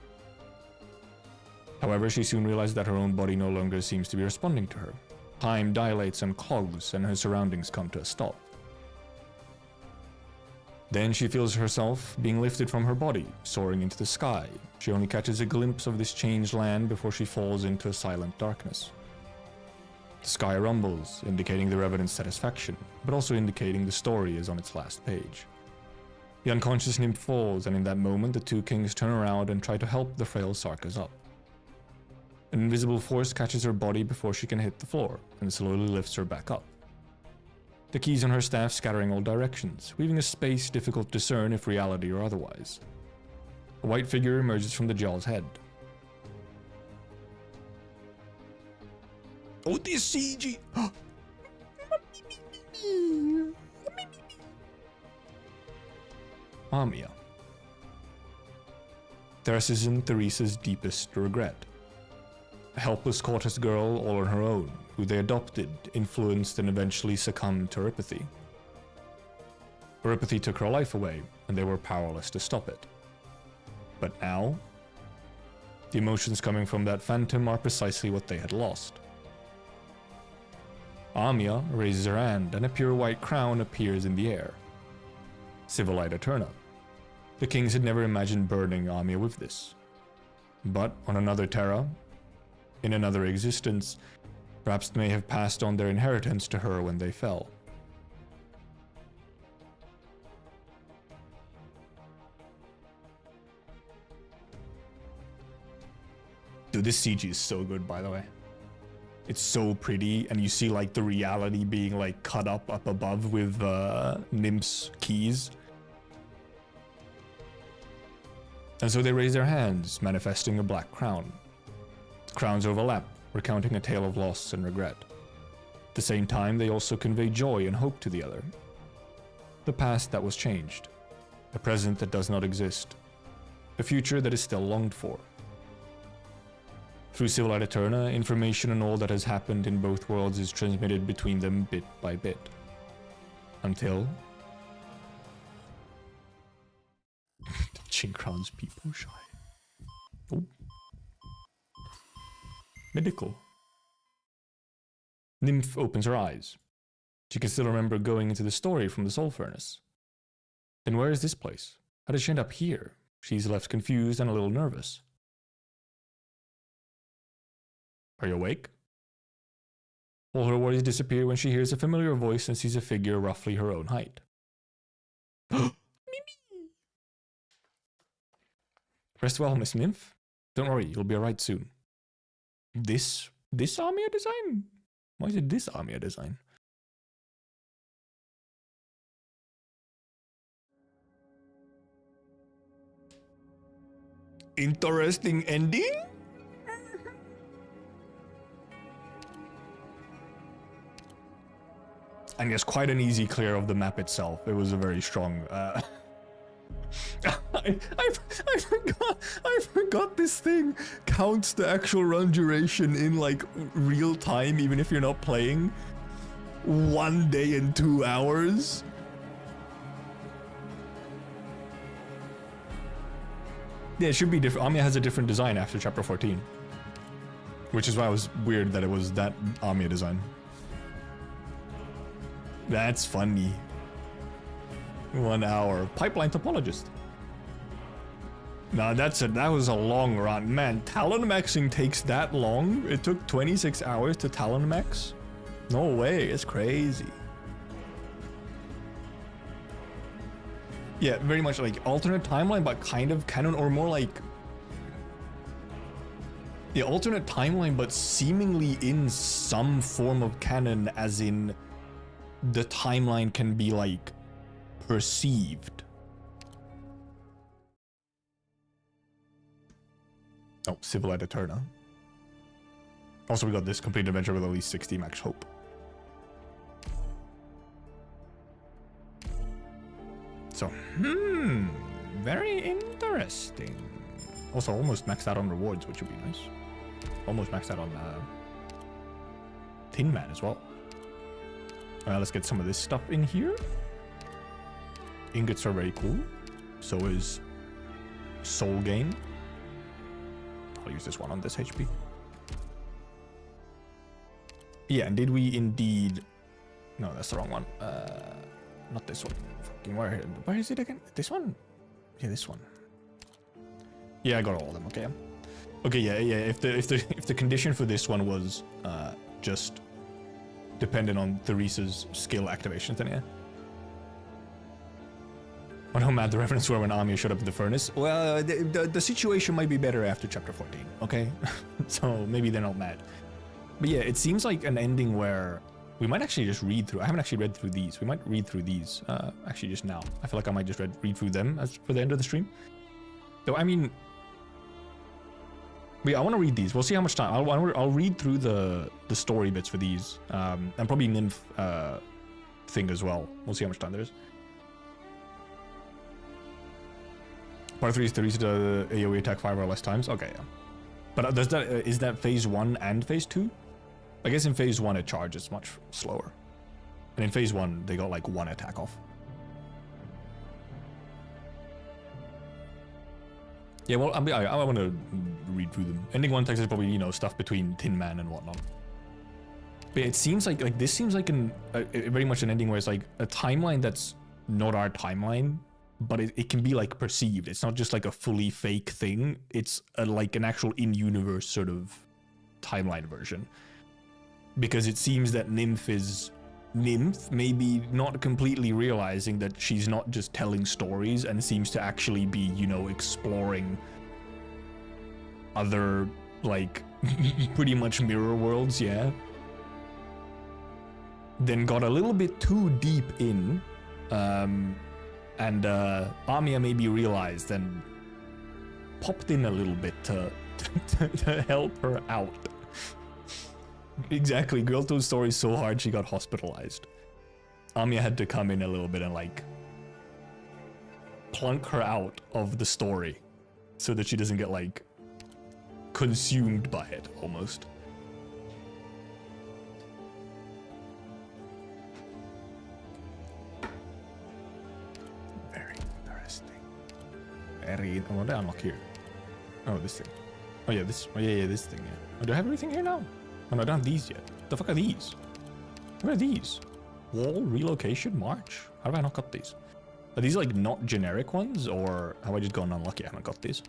However, she soon realizes that her own body no longer seems to be responding to her. Time dilates and clogs, and her surroundings come to a stop. Then she feels herself being lifted from her body, soaring into the sky. She only catches a glimpse of this changed land before she falls into a silent darkness. The sky rumbles, indicating the revenant's satisfaction, but also indicating the story is on its last page. The unconscious nymph falls, and in that moment the two kings turn around and try to help the frail Sarkas up. An invisible force catches her body before she can hit the floor, and slowly lifts her back up. The keys on her staff scattering all directions, leaving a space difficult to discern if reality or otherwise. A white figure emerges from the jaw's head. Oh, this CG! Amia. Tryzyn Theresa's deepest regret. A helpless courteous girl all on her own, who they adopted, influenced, and eventually succumbed to her apathy. Her apathy took her life away, and they were powerless to stop it. But now, the emotions coming from that phantom are precisely what they had lost. Amia raises her hand, and a pure white crown appears in the air. Civilite Eterna. The kings had never imagined burdening Amia with this. But on another Terra, in another existence, perhaps they may have passed on their inheritance to her when they fell. Dude, this CG is so good, by the way. It's so pretty, and you see like the reality being like cut up above with Nymph's keys. And so they raise their hands, manifesting a black crown. The crowns overlap, recounting a tale of loss and regret. At the same time, they also convey joy and hope to the other. The past that was changed, a present that does not exist, a future that is still longed for. Through Civil Ad Eterna, information on all that has happened in both worlds is transmitted between them bit by bit. Until... Chinkron's people shy. Oh. Medical. Nymph opens her eyes. She can still remember going into the story from the Soul Furnace. Then where is this place? How did she end up here? She's left confused and a little nervous. Are you awake? All her worries disappear when she hears a familiar voice and sees a figure roughly her own height. Mimi! Rest well, Miss Nymph. Don't worry, you'll be alright soon. This Amiya design? Why is it this Amiya design? Interesting ending? And yes, quite an easy clear of the map itself. It was a very strong... I forgot this thing counts the actual run duration in like real time, even if you're not playing. 1 day and 2 hours. Yeah, it should be different. Amiya has a different design after chapter 14. Which is why it was weird that it was that Amiya design. That's funny. 1 hour. Pipeline topologist. Nah, that was a long run. Man, Talon maxing takes that long? It took 26 hours to Talon max? No way, it's crazy. Yeah, very much like alternate timeline, but kind of canon, or more like... Yeah, alternate timeline, but seemingly in some form of canon, as in... the timeline can be like perceived. Oh, Civil Ad Eterna. Also, we got this complete adventure with at least 60 max hope. So, very interesting. Also, almost maxed out on rewards, which would be nice. Almost maxed out on Tin Man as well. Let's get some of this stuff in here. Ingots are very cool. So is Soul Gain. I'll use this one on this HP. Yeah, and did we indeed... No, that's the wrong one. Not this one. Fucking where is it again? This one? Yeah, this one. Yeah, I got all of them. Okay. Okay. Yeah. If the condition for this one was just dependent on Theresa's skill activations, then yeah. I know, Matt, the reference were when Amiya showed up in the furnace. Well, the situation might be better after chapter 14, okay? So maybe they're not mad. But yeah, it seems like an ending where we might actually just read through. I haven't actually read through these. We might read through these actually just now. I feel like I might just read through them as for the end of the stream. Though, I mean... But yeah, I want to read these. We'll see how much time. I'll read through the story bits for these. And probably Nymph thing as well. We'll see how much time there is. Part 3 is Theresa to AoE attack 5 or less times. Okay, yeah. But does that is that phase 1 and phase 2? I guess in phase 1 it charges much slower. And in phase 1 they got like 1 attack off. Yeah, well, I want to read through them. Ending 1 text is probably, you know, stuff between Tin Man and whatnot. But it seems like this seems like very much an ending where it's like a timeline that's not our timeline, but it can be like perceived. It's not just like a fully fake thing. It's like an actual in-universe sort of timeline version. Because it seems that Nymph maybe not completely realizing that she's not just telling stories and seems to actually be, you know, exploring other, like, pretty much mirror worlds, yeah. Then got a little bit too deep in, and Amiya maybe realized and popped in a little bit to help her out. Exactly. Girl told story so hard she got hospitalized. Amiya had to come in a little bit and like plunk her out of the story so that she doesn't get like consumed by it almost. Very interesting. Very. What did I unlock here? Oh, this thing. Oh yeah, this. Oh yeah, this thing. Yeah. Oh, do I have everything here now? Oh no, I don't have these yet. What the fuck are these? What are these? Wall relocation march. How have I not got these? Are these like not generic ones, or have I just gone unlucky? I haven't got these.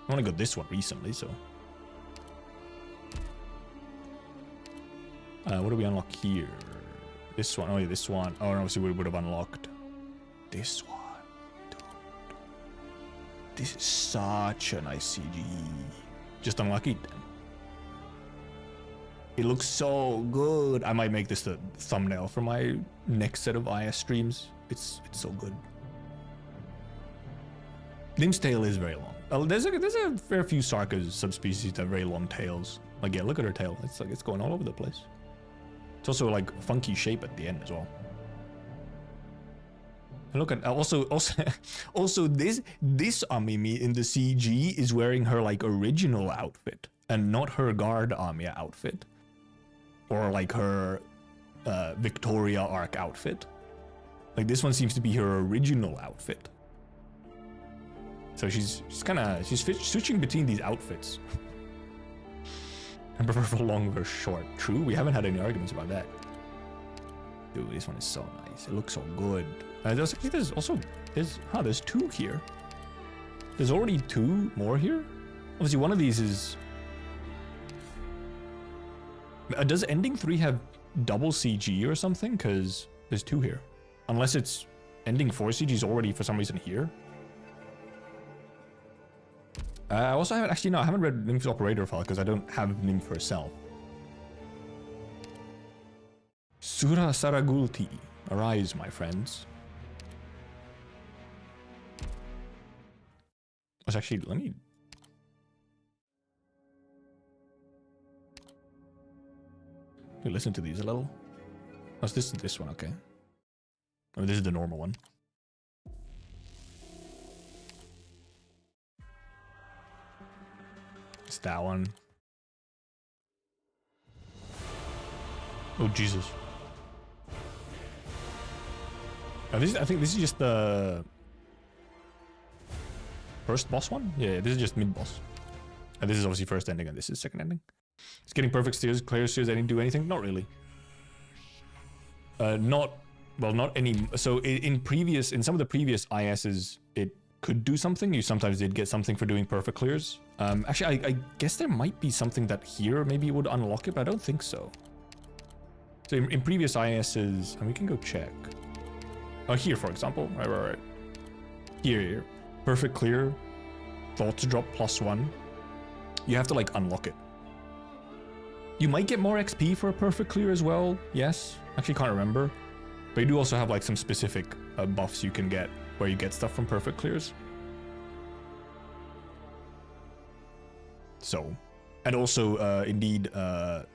I only got this one recently, so. What do we unlock here? This one. Oh yeah, this one. Oh, and obviously we would have unlocked this one. Dude. This is such a nice CG. Just unlock it. It looks so good. I might make this the thumbnail for my next set of IS streams. It's so good. Limb's tail is very long. There's a fair few Sarkas subspecies that have very long tails. Like yeah, look at her tail. It's like it's going all over the place. It's also like a funky shape at the end as well. And look at also this Amimi in the CG is wearing her like original outfit and not her guard Amiya outfit. Or like her Victoria arc outfit. Like this one seems to be her original outfit. So she's switching between these outfits. I prefer for long versus short. True, we haven't had any arguments about that. Dude, this one is so nice. It looks so good. There's two here. There's already two more here. Obviously, one of these is. Does Ending 3 have double CG or something? Because there's two here. Unless it's Ending 4 CG is already for some reason here. I also haven't, actually no, I haven't read Nymph's operator file because I don't have Nymph herself. Sura Saragulti, arise my friends. Let's actually, let me... listen to these a little. Oh, this one, okay. Oh, this is the normal one. It's that one. Oh Jesus! Oh, I think this is just the first boss one. Yeah, this is just mid boss. And this is obviously first ending, and this is second ending. It's getting perfect steers, clear steers. I didn't do anything. Not really. Not any. So in some of the previous ISs, it could do something. You sometimes did get something for doing perfect clears. Actually, I guess there might be something that here maybe would unlock it, but I don't think so. So in previous ISs, and we can go check. Here, for example. Right. Here. Perfect clear. Thoughts drop +1. You have to like unlock it. You might get more XP for a perfect clear as well. Yes. Actually can't remember. But you do also have like some specific buffs you can get where you get stuff from perfect clears. So, and also indeed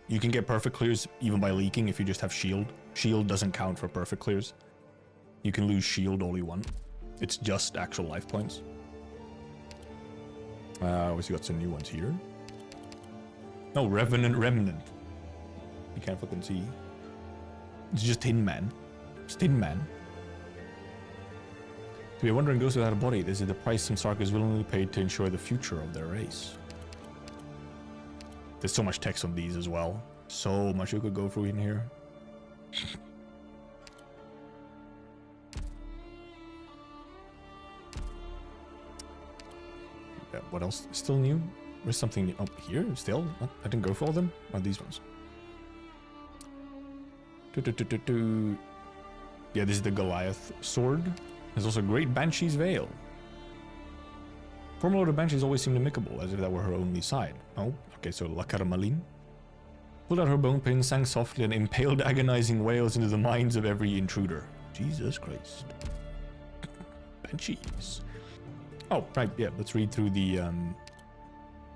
you can get perfect clears even by leaking if you just have shield. Shield doesn't count for perfect clears. You can lose shield all you want. It's just actual life points. Obviously got some new ones here. No, Remnant. You can't fucking see. It's just Tin Man. It's Tin Man. To be a wandering ghost without a body, this is the price some Sarkas willingly paid to ensure the future of their race. There's so much text on these as well. So much you could go through in here. Yeah, what else is still new? There's something up here still. I didn't go for all of them. Oh, these ones. Yeah, this is the Goliath sword. There's also Great Banshee's Veil. Former Lord of Banshees always seemed amicable, as if that were her only side. Oh, okay, so La Carmeline. Pulled out her bone pin, sang softly, and impaled agonizing wails into the minds of every intruder. Jesus Christ. Banshees. Oh, right, yeah, let's read through the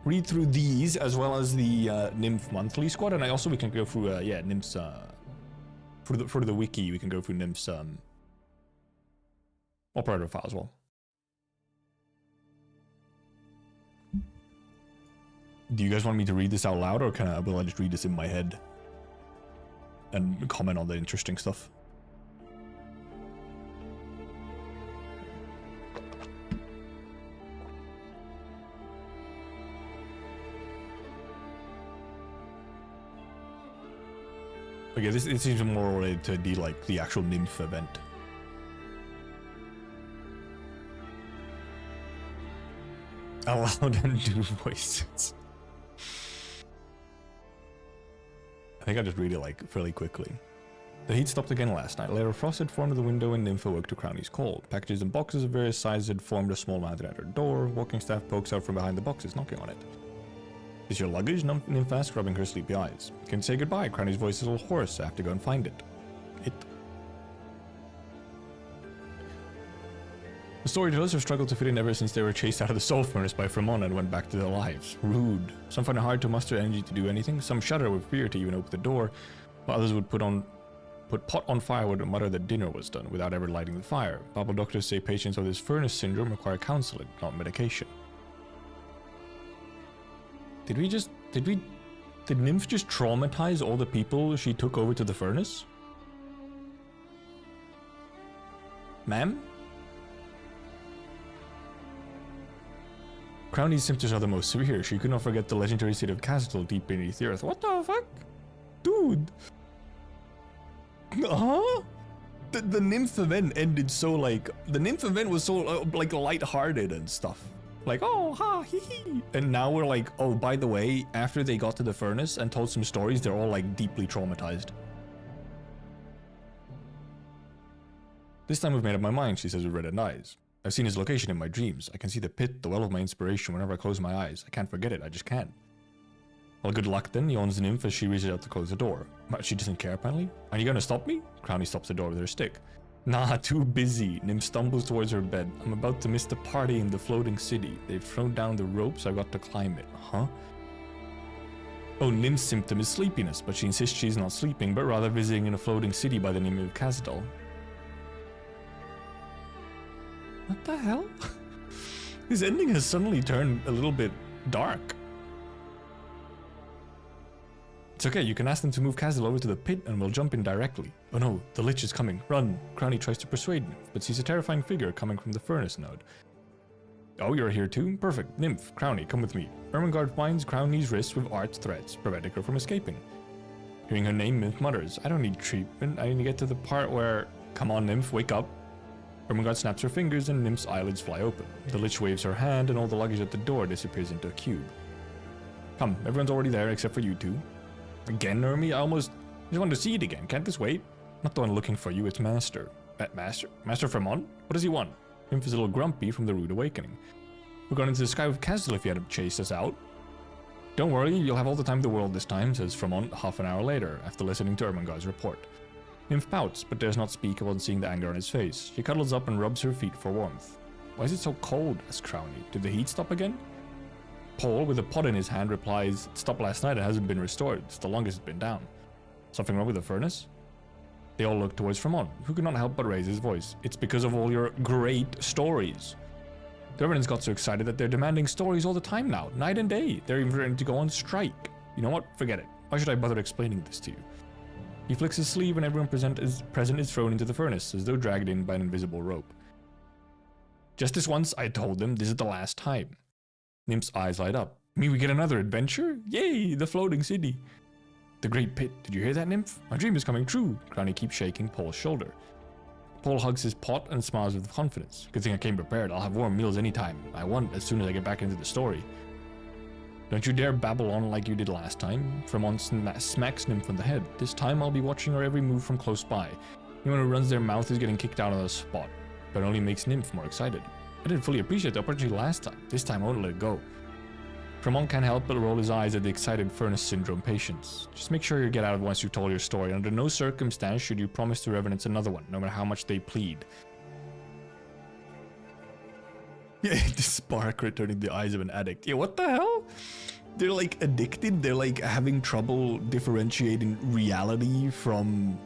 read through these as well as the Nymph monthly squad, and we can go through Nymph's for the wiki. We can go through Nymph's operator file as well. Do you guys want me to read this out loud, or will I just read this in my head and comment on the interesting stuff? Okay, this seems more related to the actual Nymph event. Allow them to do voices. I think I just read it fairly quickly. The heat stopped again last night. A layer of frost had formed at the window and Nymph awoke to Crowley's cold. Packages and boxes of various sizes had formed a small mountain at her door. Walking staff pokes out from behind the boxes, knocking on it. Is your luggage? Nymph asked, rubbing her sleepy eyes. Can say goodbye. Crowley's voice is a little hoarse. I have to go and find it. The storytellers have struggled to fit in ever since they were chased out of the soul furnace by Fremon and went back to their lives. Rude. Some find it hard to muster energy to do anything. Some shudder with fear to even open the door, while others would put pot on firewood and mutter that dinner was done without ever lighting the fire. Bible doctors say patients with this furnace syndrome require counseling, not medication. Did Nymph just traumatize all the people she took over to the furnace? Ma'am? Crowley's symptoms are the most severe. She could not forget the legendary city of Castle deep beneath the earth. What the fuck? Dude. Huh? The Nymph event ended so the Nymph event was so lighthearted and stuff. Oh, ha, hee hee. And now we're oh, by the way, after they got to the furnace and told some stories, they're all deeply traumatized. This time I've made up my mind, she says with reddened eyes. I've seen his location in my dreams. I can see the pit, the well of my inspiration whenever I close my eyes. I can't forget it, I just can't. Well, good luck then, yawns the Nymph as she reaches out to close the door. But she doesn't care apparently. Are you gonna stop me? Crowley stops the door with her stick. Nah, too busy. Nymph stumbles towards her bed. I'm about to miss the party in the floating city. They've thrown down the ropes, I've got to climb it. Huh? Oh, Nymph's symptom is sleepiness, but she insists she's not sleeping, but rather visiting in a floating city by the name of Casdal. What the hell? This ending has suddenly turned a little bit dark. It's okay, you can ask them to move Casdal over to the pit and we'll jump in directly. Oh no, the Lich is coming. Run! Crowley tries to persuade Nymph, but sees a terrifying figure coming from the furnace node. Oh, you're here too? Perfect. Nymph, Crowley, come with me. Ermengarde binds Crowley's wrists with arched threads, preventing her from escaping. Hearing her name, Nymph mutters, I don't need treatment, I need to get to the part where... Come on, Nymph, wake up. Ermengarde snaps her fingers and Nymph's eyelids fly open. The Lich waves her hand and all the luggage at the door disappears into a cube. Come, everyone's already there except for you two. Again, Ermi? I just wanted to see it again. Can't this wait? Not the one looking for you, it's Master. Master? Master Fremon? What does he want? Nymph is a little grumpy from the rude awakening. We're going into the sky with Casdal if you hadn't chased us out. Don't worry, you'll have all the time in the world this time, says Fremon half an hour later, after listening to Ermengarde's report. Nymph pouts, but dares not speak upon seeing the anger on his face. She cuddles up and rubs her feet for warmth. Why is it so cold? asks Crowley. Did the heat stop again? Paul, with a pot in his hand, replies, it stopped last night and hasn't been restored. It's the longest it's been down. Something wrong with the furnace? They all look towards Fremon, who could not help but raise his voice. It's because of all your great stories. The revenants got so excited that they're demanding stories all the time now, night and day. They're even ready to go on strike. You know what? Forget it. Why should I bother explaining this to you? He flicks his sleeve and everyone present is thrown into the furnace, as though dragged in by an invisible rope. Just this once, I told them, this is the last time. Nymph's eyes light up. Mean we get another adventure? Yay, the floating city. The great pit. Did you hear that, Nymph? My dream is coming true. Crowley keeps shaking Paul's shoulder. Paul hugs his pot and smiles with confidence. Good thing I came prepared. I'll have warm meals anytime I want as soon as I get back into the story. Don't you dare babble on like you did last time. Fremon smacks Nymph on the head. This time I'll be watching her every move from close by. Anyone who runs their mouth is getting kicked out on the spot. But it only makes Nymph more excited. I didn't fully appreciate the opportunity last time. This time I won't let it go. Fremon can't help but roll his eyes at the excited furnace syndrome patients. Just make sure you get out once you've told your story. Under no circumstance should you promise the revenants another one, no matter how much they plead. Yeah, the spark returning the eyes of an addict. Yeah, what the hell? They're like addicted. They're like having trouble differentiating reality from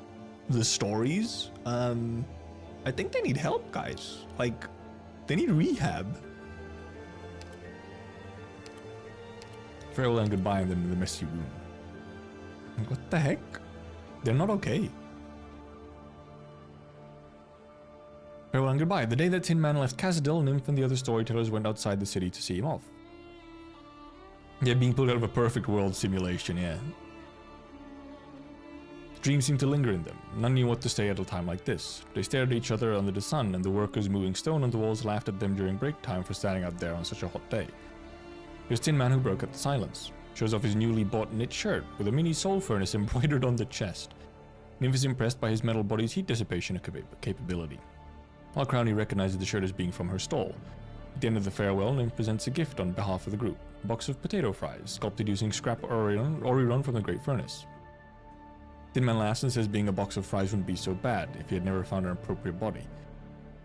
the stories. I think they need help, guys. Like, they need rehab. Farewell and goodbye, and then in the messy room. What the heck? They're not okay. Farewell and goodbye. The day that Tin Man left Casadil, Nymph and the other storytellers went outside the city to see him off. Yeah, being pulled out of a perfect world simulation, yeah. Dreams seemed to linger in them. None knew what to say at a time like this. They stared at each other under the sun, and the workers moving stone on the walls laughed at them during break time for standing out there on such a hot day. It was Tin Man who broke up the silence. Shows off his newly bought knit shirt with a mini soul furnace embroidered on the chest. Nymph is impressed by his metal body's heat dissipation capability. While Crowley recognizes the shirt as being from her stall. At the end of the farewell, Nymph presents a gift on behalf of the group. A box of potato fries, sculpted using scrap Oriron from the Great Furnace. Tin Man laughs and says being a box of fries wouldn't be so bad if he had never found an appropriate body.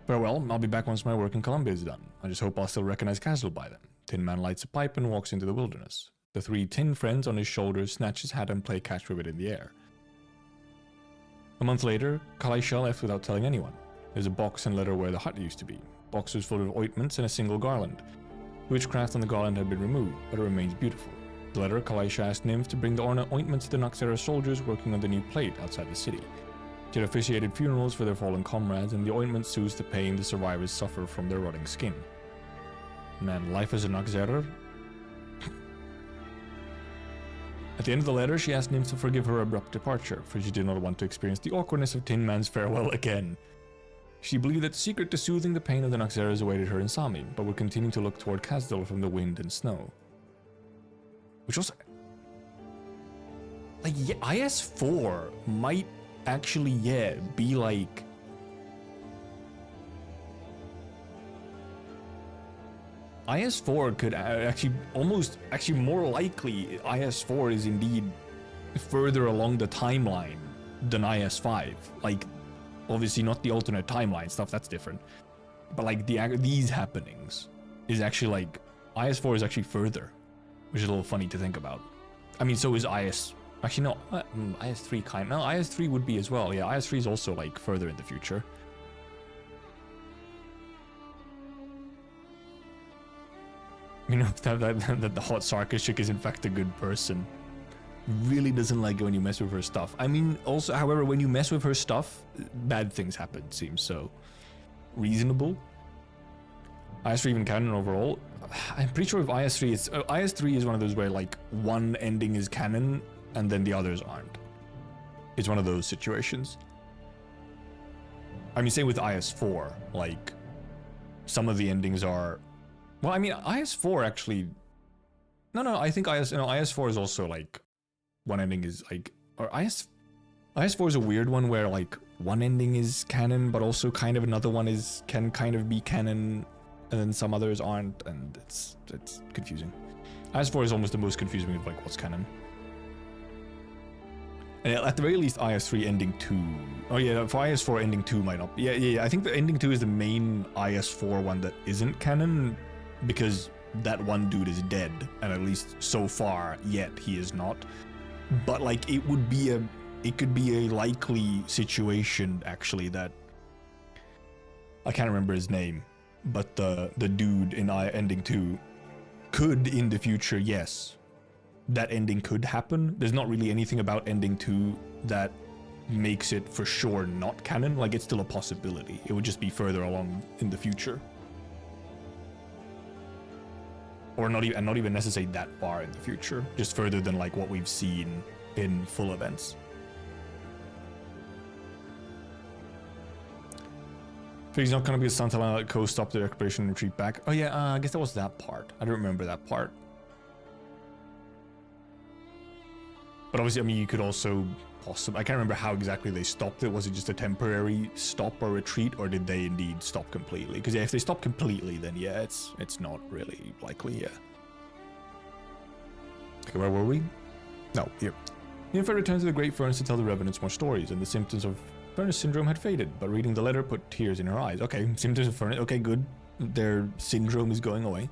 Farewell, I'll be back once my work in Columbia is done. I just hope I'll still recognize Castle by then. Tin Man lights a pipe and walks into the wilderness. The three tin friends on his shoulders snatch his hat and play catch with it in the air. A month later, Kalaisha left without telling anyone. There's a box and letter where the hut used to be. Box was full of ointments and a single garland. The witchcraft on the garland had been removed, but it remains beautiful. The letter, Kalaisha asked Nymph to bring the ointments to the Noxera soldiers working on the new plate outside the city. She had officiated funerals for their fallen comrades, and the ointment soothes the pain the survivors suffer from their rotting skin. Man, life as a Noxera? At the end of the letter, she asked Nymph to forgive her abrupt departure, for she did not want to experience the awkwardness of Tin Man's farewell again. She believed that the secret to soothing the pain of the Noxeras awaited her in Sami, but would continue to look toward Casdal from the wind and snow. Which was... like, yeah, IS-4 might actually, yeah, be like... IS-4 could actually, actually more likely, IS-4 is indeed further along the timeline than IS-5. Like, obviously not the alternate timeline stuff, that's different. But like, these happenings is actually like, IS-4 is actually further, which is a little funny to think about. I mean, so is actually no, IS-3 kind, no, IS-3 would be as well. Yeah, IS-3 is also like further in the future. You know, that the hot Sarkis chick is in fact a good person. Really doesn't like it when you mess with her stuff. I mean, also, however, when you mess with her stuff, bad things happen, seems so reasonable. IS-3 even canon overall. I'm pretty sure with IS-3, IS-3 is one of those where like one ending is canon and then the others aren't. It's one of those situations. I mean, same with IS-4, like some of the endings are, well, I mean, IS-4 actually, no, I think IS-4 is also like, one ending is like, or IS-4 is a weird one where like one ending is canon, but also kind of another one can kind of be canon, and then some others aren't, and it's confusing. IS-4 is almost the most confusing of like what's canon. And at the very least, IS-3 ending 2. Oh yeah, for IS-4 ending 2 might not be. Yeah. I think the ending 2 is the main IS-4 one that isn't canon, because that one dude is dead, and at least so far yet he is not. But like it could be a likely situation actually that I can't remember his name, but the dude in ending 2 could in the future, yes, that ending could happen. There's not really anything about ending 2 that makes it for sure not canon. Like, it's still a possibility. It would just be further along in the future. Or not even necessarily that far in the future, just further than like what we've seen in full events. So he's not gonna be a Santana that Co stop the expedition and retreat back. Oh yeah, I guess that was that part. I don't remember that part. But obviously, I mean, you could also possibly, I can't remember how exactly they stopped it. Was it just a temporary stop or retreat, or did they indeed stop completely? Because yeah, if they stop completely, then yeah, it's not really likely, yeah. Okay, where were we? No, here. Nympha returned to the Great Furnace to tell the Revenants more stories, and the symptoms of Furnace Syndrome had faded, but reading the letter put tears in her eyes. Okay, symptoms of Furnace, okay, good. their syndrome is going away.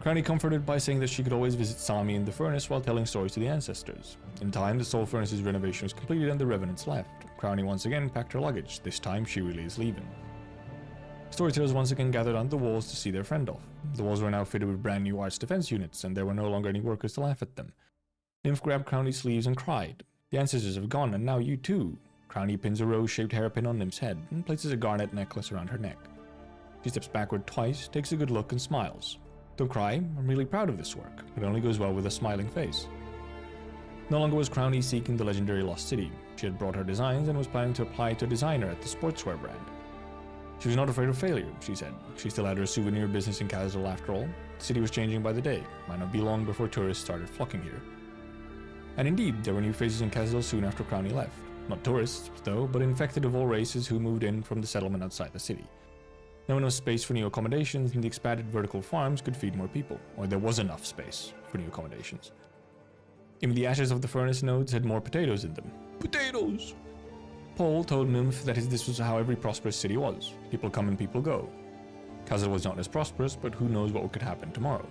Crowny comforted by saying that she could always visit Sami in the furnace while telling stories to the ancestors. In time, the soul furnace's renovation was completed and the revenants left. Crowny once again packed her luggage. This time, she really is leaving. Storytellers once again gathered on the walls to see their friend off. The walls were now fitted with brand new arts defense units, and there were no longer any workers to laugh at them. Nymph grabbed Crowny's sleeves and cried. The ancestors have gone, and now you too. Crowny pins a rose-shaped hairpin on Nymph's head, and places a garnet necklace around her neck. She steps backward twice, takes a good look, and smiles. Don't cry, I'm really proud of this work. It only goes well with a smiling face. No longer was Crowny seeking the legendary Lost City. She had brought her designs and was planning to apply to a designer at the sportswear brand. She was not afraid of failure, she said. She still had her souvenir business in Kazdal after all. The city was changing by the day. Might not be long before tourists started flocking here. And indeed, there were new faces in Kazdal soon after Crowny left. Not tourists, though, but infected of all races who moved in from the settlement outside the city. Now enough space for new accommodations, and the expanded vertical farms could feed more people. Or there was enough space for new accommodations. Even the ashes of the furnace nodes had more potatoes in them. Potatoes! Paul told Nymph that this was how every prosperous city was. People come and people go. Kazdal was not as prosperous, but who knows what could happen tomorrow.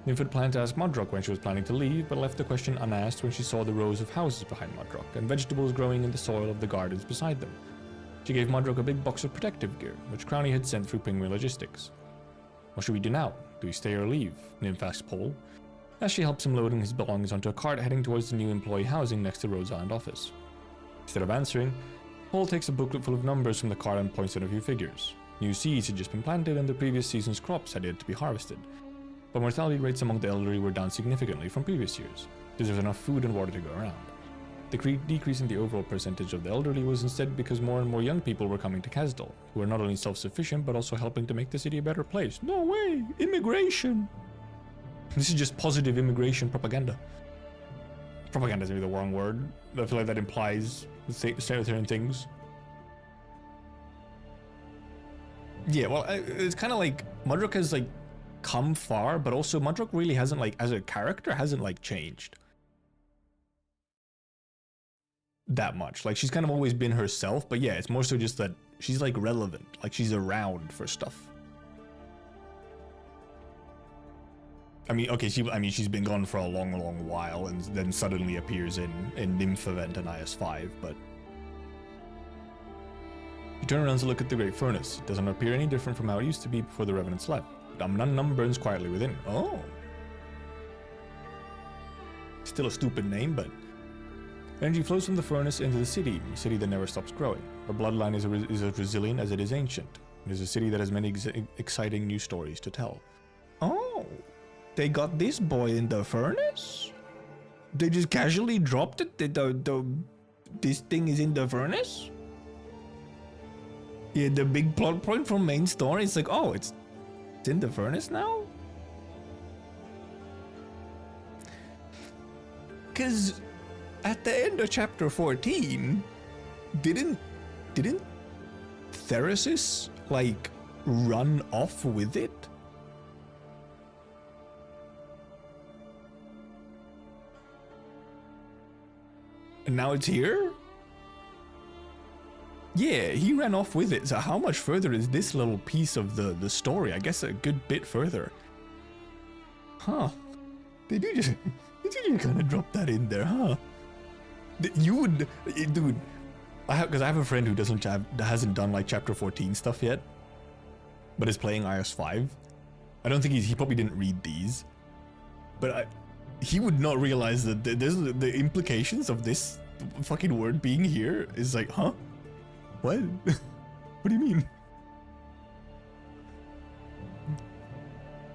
Nymph had planned to ask Modrock when she was planning to leave, but left the question unasked when she saw the rows of houses behind Modrock, and vegetables growing in the soil of the gardens beside them. She gave Modrock a big box of protective gear, which Crowny had sent through Penguin Logistics. What should we do now? Do we stay or leave? Nymph asked Paul, as she helps him loading his belongings onto a cart heading towards the new employee housing next to Rose Island office. Instead of answering, Paul takes a booklet full of numbers from the cart and points at a few figures. New seeds had just been planted and the previous season's crops had yet to be harvested. But mortality rates among the elderly were down significantly from previous years, because there was enough food and water to go around. The decrease in the overall percentage of the elderly was instead because more and more young people were coming to Kazdal, who were not only self-sufficient but also helping to make the city a better place. No way! Immigration! This is just positive immigration propaganda. Propaganda is maybe the wrong word. I feel like that implies certain things. Yeah, well, it's kind of like Modrock has like come far, but also Modrock really hasn't like, as a character, hasn't like changed that much. Like she's kind of always been herself, but yeah, it's more so just that she's like relevant, like she's around for stuff. I mean, okay, she's been gone for a long while and then suddenly appears in Nymph Event and IS5, but you turn around to look at the Great Furnace. It doesn't appear any different from how it used to be before the Revenants left. Num burns quietly within. Oh. Still a stupid name, but energy flows from the furnace into the city, a city that never stops growing. Her bloodline is as resilient as it is ancient. It is a city that has many exciting new stories to tell. Oh. They got this boy in the furnace? They just casually dropped it? This thing is in the furnace? Yeah, the big plot point from main story is like, oh, it's in the furnace now? Cause at the end of chapter 14, didn't Theresis like run off with it? And now it's here? Yeah, he ran off with it. So how much further is this little piece of the story? I guess a good bit further. Huh. Did you just kind of drop that in there, huh? You would, dude. Because I have a friend who hasn't done like chapter 14 stuff yet, but is playing IS5. I don't think he probably didn't read these, but he would not realize that there's the implications of this fucking word being here is like, huh? What? What do you mean?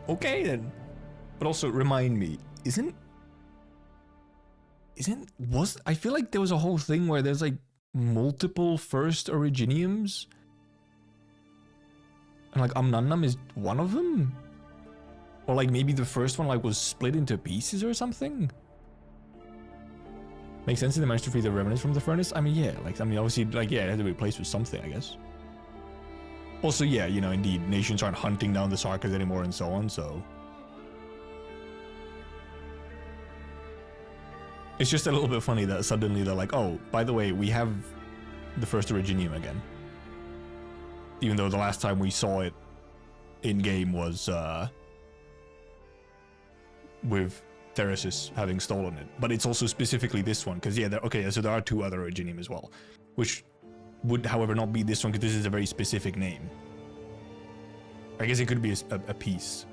Okay then. But also remind me, I feel like there was a whole thing where there's like multiple first Originiums? And like Amnannam is one of them? Or like maybe the first one like was split into pieces or something? Makes sense if they managed to free the remnants from the furnace? I mean, yeah, obviously, like, yeah, it had to be replaced with something, I guess. Also, yeah, you know, indeed, nations aren't hunting down the Sarkas anymore and so on, so... It's just a little bit funny that suddenly they're like, oh, by the way, we have the first Originium again. Even though the last time we saw it in game was with Theresis having stolen it. But it's also specifically this one, because yeah, so there are 2 other Originium as well, which would, however, not be this one, because this is a very specific name. I guess it could be a piece.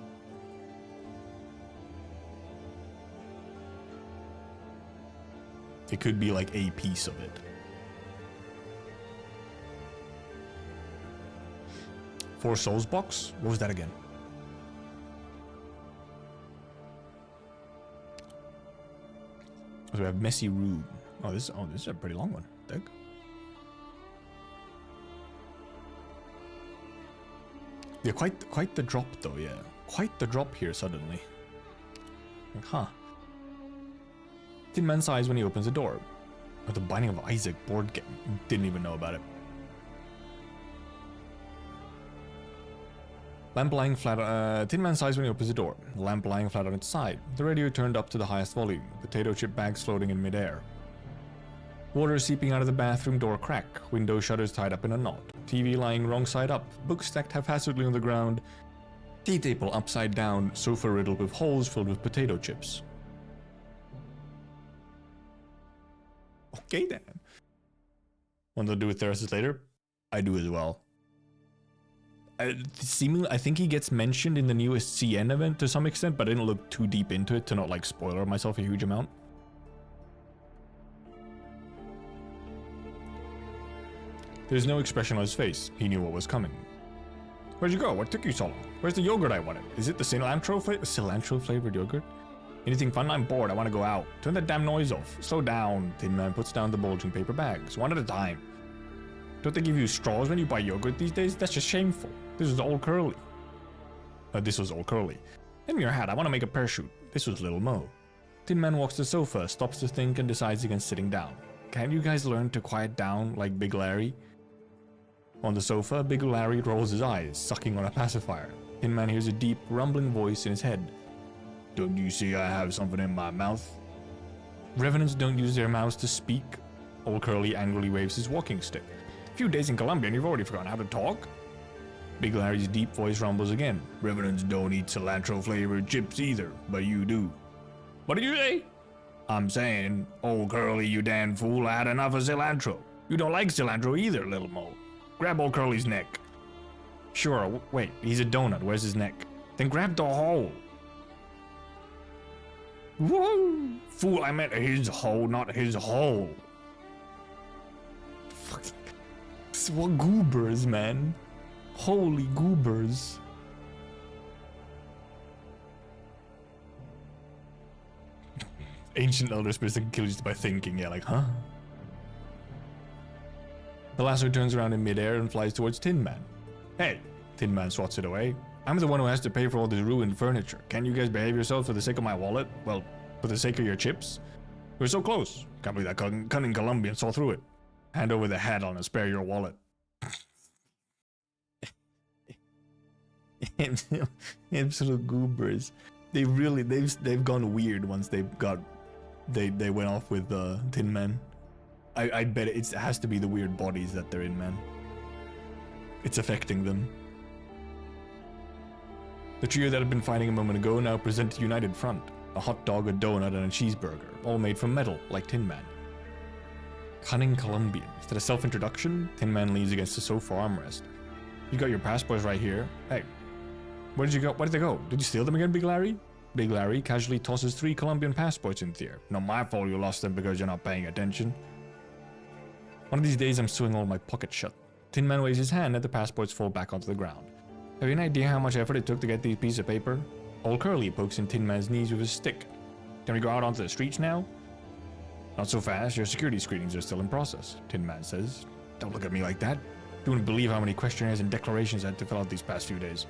It could be like a piece of it. Four Souls box? What was that again? So we have Messy Room. Oh, this is a pretty long one. Dig. Yeah, quite the drop though, yeah. Quite the drop here suddenly. Like, huh. Tin Man's eyes when he opens the door. Oh, the Binding of Isaac board game. Didn't even know about it. Lamp lying flat. Tin Man sighs when he opens the door. The lamp lying flat on its side. The radio turned up to the highest volume. Potato chip bags floating in midair. Water seeping out of the bathroom door crack. Window shutters tied up in a knot. TV lying wrong side up. Books stacked haphazardly on the ground. Tea table upside down. Sofa riddled with holes filled with potato chips. Okay then. Want to do with Theresis later? I do as well. Seemingly, I think he gets mentioned in the newest CN event to some extent, but I didn't look too deep into it to not like spoiler myself a huge amount. There's no expression on his face. He knew what was coming. Where'd you go? What took you so long? Where's the yogurt I wanted? Is it the cilantro flavored yogurt? Anything fun? I'm bored. I want to go out. Turn that damn noise off. Slow down. Tin Man puts down the bulging paper bags, one at a time. Don't they give you straws when you buy yogurt these days? That's just shameful. This was all curly. This was all curly. Lend me your hat. I want to make a parachute. This was Little Mo. Tin Man walks to the sofa, stops to think, and decides against sitting down. Can't you guys learn to quiet down like Big Larry? On the sofa, Big Larry rolls his eyes, sucking on a pacifier. Tin Man hears a deep, rumbling voice in his head. Don't you see I have something in my mouth? Revenants don't use their mouths to speak. Old Curly angrily waves his walking stick. A few days in Colombia and you've already forgotten how to talk? Big Larry's deep voice rumbles again. Revenants don't eat cilantro-flavored chips either, but you do. What did you say? I'm saying, Old Curly, you damn fool, I had enough of cilantro. You don't like cilantro either, Little Mo. Grab Old Curly's neck. Sure, wait, he's a donut. Where's his neck? Then grab the hole. Whoa! Fool, I meant his hole, not his hole. Fucking... What goobers, man. Holy goobers. Ancient elder spirits that can kill you just by thinking, yeah, like, huh? The lasso turns around in midair and flies towards Tin Man. Hey! Tin Man swats it away. I'm the one who has to pay for all this ruined furniture. Can't you guys behave yourselves for the sake of my wallet? Well, for the sake of your chips? We're so close. Can't believe that cunning Colombian saw through it. Hand over the hat on and spare your wallet. Absolute goobers. They've gone weird once they went off with Tin Man. I bet it has to be the weird bodies that they're in, man. It's affecting them. The trio that had been fighting a moment ago now present a united front. A hot dog, a donut, and a cheeseburger, all made from metal, like Tin Man. Cunning Colombian. Is that a self-introduction? Tin Man leans against the sofa armrest. You got your passports right here. Hey, where did you go? Where did they go? Did you steal them again, Big Larry? Big Larry casually tosses 3 Colombian passports into the air. Not my fault you lost them because you're not paying attention. One of these days I'm sewing all my pockets shut. Tin Man waves his hand and the passports fall back onto the ground. Have you an idea how much effort it took to get these pieces of paper? Old Curly pokes in Tin Man's knees with his stick. Can we go out onto the streets now? Not so fast, your security screenings are still in process, Tin Man says. Don't look at me like that. You wouldn't believe how many questionnaires and declarations I had to fill out these past few days.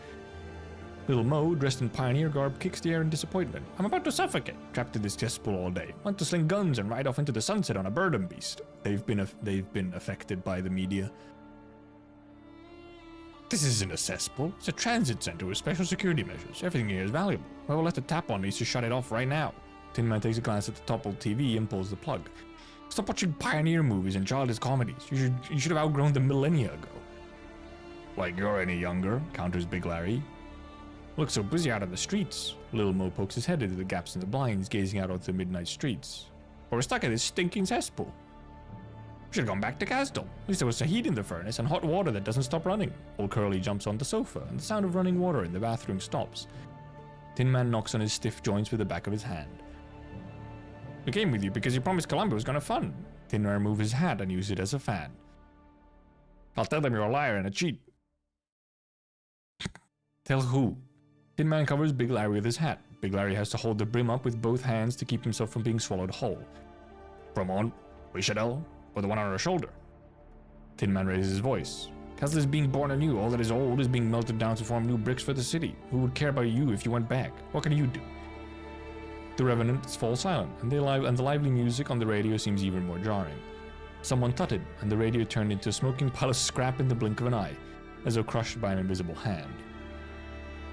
Little Mo, dressed in pioneer garb, kicks the air in disappointment. I'm about to suffocate, trapped in this cesspool all day. Want to sling guns and ride off into the sunset on a burden beast. They've been affected by the media. This isn't a cesspool. It's a transit center with special security measures. Everything here is valuable. I will let the tap on needs to shut it off right now. Tin Man takes a glance at the toppled TV and pulls the plug. Stop watching pioneer movies and childish comedies. You should have outgrown them millennia ago. Like you're any younger, counters Big Larry. Look so busy out on the streets. Little Mo pokes his head into the gaps in the blinds, gazing out onto the midnight streets. But we're stuck in this stinking cesspool. We should have gone back to Castle. At least there was some heat in the furnace and hot water that doesn't stop running. Old Curly jumps on the sofa, and the sound of running water in the bathroom stops. Tin Man knocks on his stiff joints with the back of his hand. We came with you because you promised Columbia was gonna fun. Tin Man removes his hat and uses it as a fan. I'll tell them you're a liar and a cheat. Tell who? Tin Man covers Big Larry with his hat. Big Larry has to hold the brim up with both hands to keep himself from being swallowed whole. From on, we should know, or the one on our shoulder. Tin Man raises his voice. Castle is being born anew. All that is old is being melted down to form new bricks for the city. Who would care about you if you went back? What can you do? The Revenants fall silent, and the lively music on the radio seems even more jarring. Someone tutted, and the radio turned into a smoking pile of scrap in the blink of an eye, as though crushed by an invisible hand.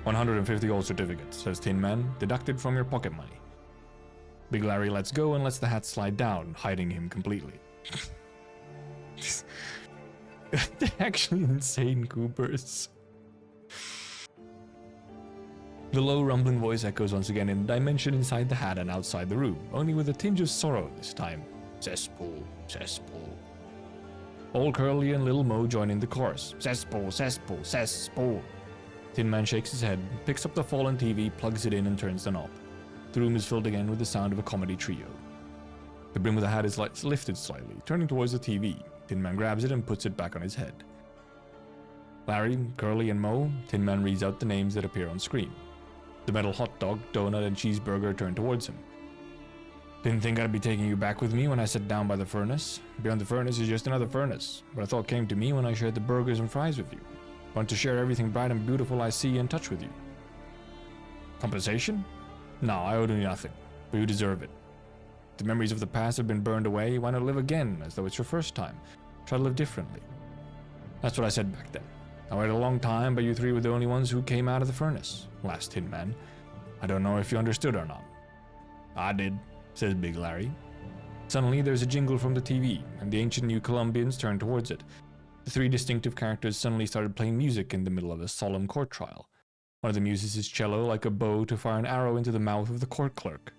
150 gold certificates, says Tin Man, deducted from your pocket money. Big Larry lets go and lets the hat slide down, hiding him completely. They're actually insane goobers. The low rumbling voice echoes once again in a dimension inside the hat and outside the room, only with a tinge of sorrow this time. Cesspool, cesspool. Old Curly and Little Mo join in the chorus. Cesspool, cesspool, cesspool. Tin Man shakes his head, picks up the fallen TV, plugs it in and turns the knob. The room is filled again with the sound of a comedy trio. The brim of the hat is lifted slightly, turning towards the TV. Tin Man grabs it and puts it back on his head. Larry, Curly, and Mo, Tin Man reads out the names that appear on screen. The metal hot dog, donut, and cheeseburger turn towards him. Didn't think I'd be taking you back with me when I sat down by the furnace. Beyond the furnace is just another furnace, but a thought came to me when I shared the burgers and fries with you. Want to share everything bright and beautiful I see and touch with you. Compensation? No, I owe you nothing, but you deserve it. The memories of the past have been burned away. Why not live again, as though it's your first time? Try to live differently. That's what I said back then. I waited a long time, but you three were the only ones who came out of the furnace, laughed Tin Man. I don't know if you understood or not. I did, says Big Larry. Suddenly there's a jingle from the TV, and the ancient New Columbians turn towards it. The three distinctive characters suddenly started playing music in the middle of a solemn court trial. One of them uses his cello like a bow to fire an arrow into the mouth of the court clerk.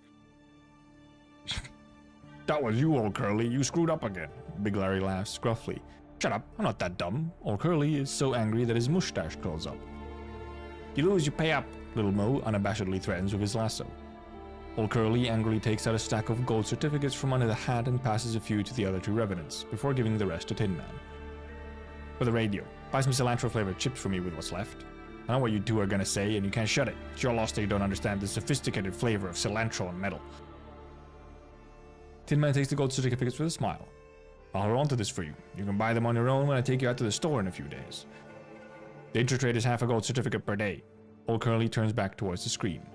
That was you, Old Curly. You screwed up again. Big Larry laughs gruffly. Shut up, I'm not that dumb. Old Curly is so angry that his mustache curls up. You lose, you pay up, Little Mo unabashedly threatens with his lasso. Old Curly angrily takes out a stack of gold certificates from under the hat and passes a few to the other two revenants, before giving the rest to Tin Man. For the radio, buy some cilantro-flavored chips for me with what's left. I know what you two are gonna say, and you can't shut it. It's your loss that you don't understand the sophisticated flavor of cilantro and metal. Tin Man takes the gold certificates with a smile. I'll hold on to this for you. You can buy them on your own when I take you out to the store in a few days. The interest rate is half a gold certificate per day. Old Curly turns back towards the screen.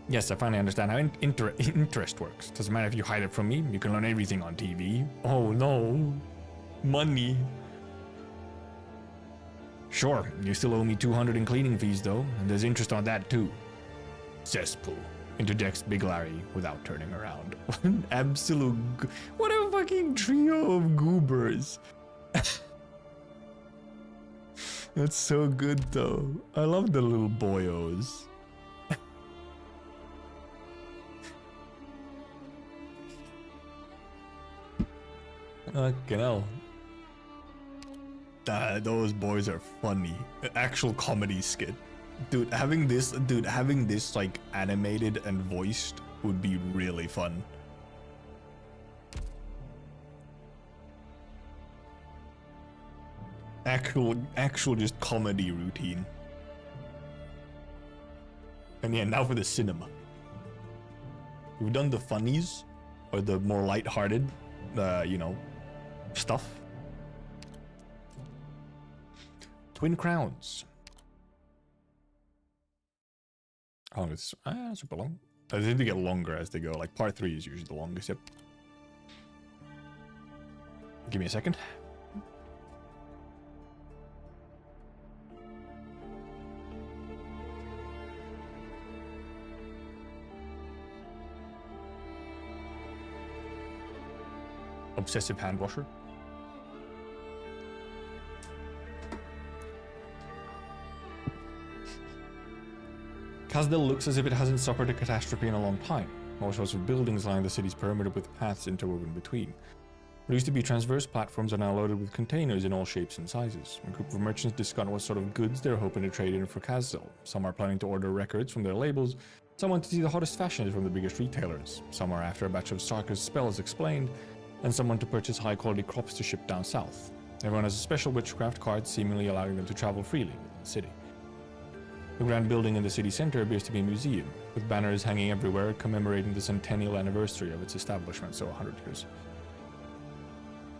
Yes, I finally understand how interest works. Doesn't matter if you hide it from me, you can learn everything on TV. Oh no. Money. Sure, you still owe me 200 in cleaning fees though, and there's interest on that too. Cesspool, interjects Big Larry without turning around. What an absolute... What a fucking trio of goobers. That's so good though. I love the little boyos. Fucking hell. Those boys are funny. Actual comedy skit. Dude, having this like animated and voiced would be really fun. Actual just comedy routine. And yeah, now for the cinema. We've done the funnies, or the more light-hearted, stuff. Twin Crowns. How long is this? Super long. They seem to get longer as they go. Like part 3 is usually the longest. Yep. Give me a second. Obsessive hand washer. Kazdel looks as if it hasn't suffered a catastrophe in a long time. All sorts of buildings line the city's perimeter with paths interwoven between. What used to be transverse platforms are now loaded with containers in all shapes and sizes. A group of merchants discuss what sort of goods they're hoping to trade in for Kazdel. Some are planning to order records from their labels, some want to see the hottest fashions from the biggest retailers, some are after a batch of Sark's spells explained, and some want to purchase high-quality crops to ship down south. Everyone has a special witchcraft card seemingly allowing them to travel freely within the city. The grand building in the city center appears to be a museum, with banners hanging everywhere commemorating the centennial anniversary of its establishment, so 100 years.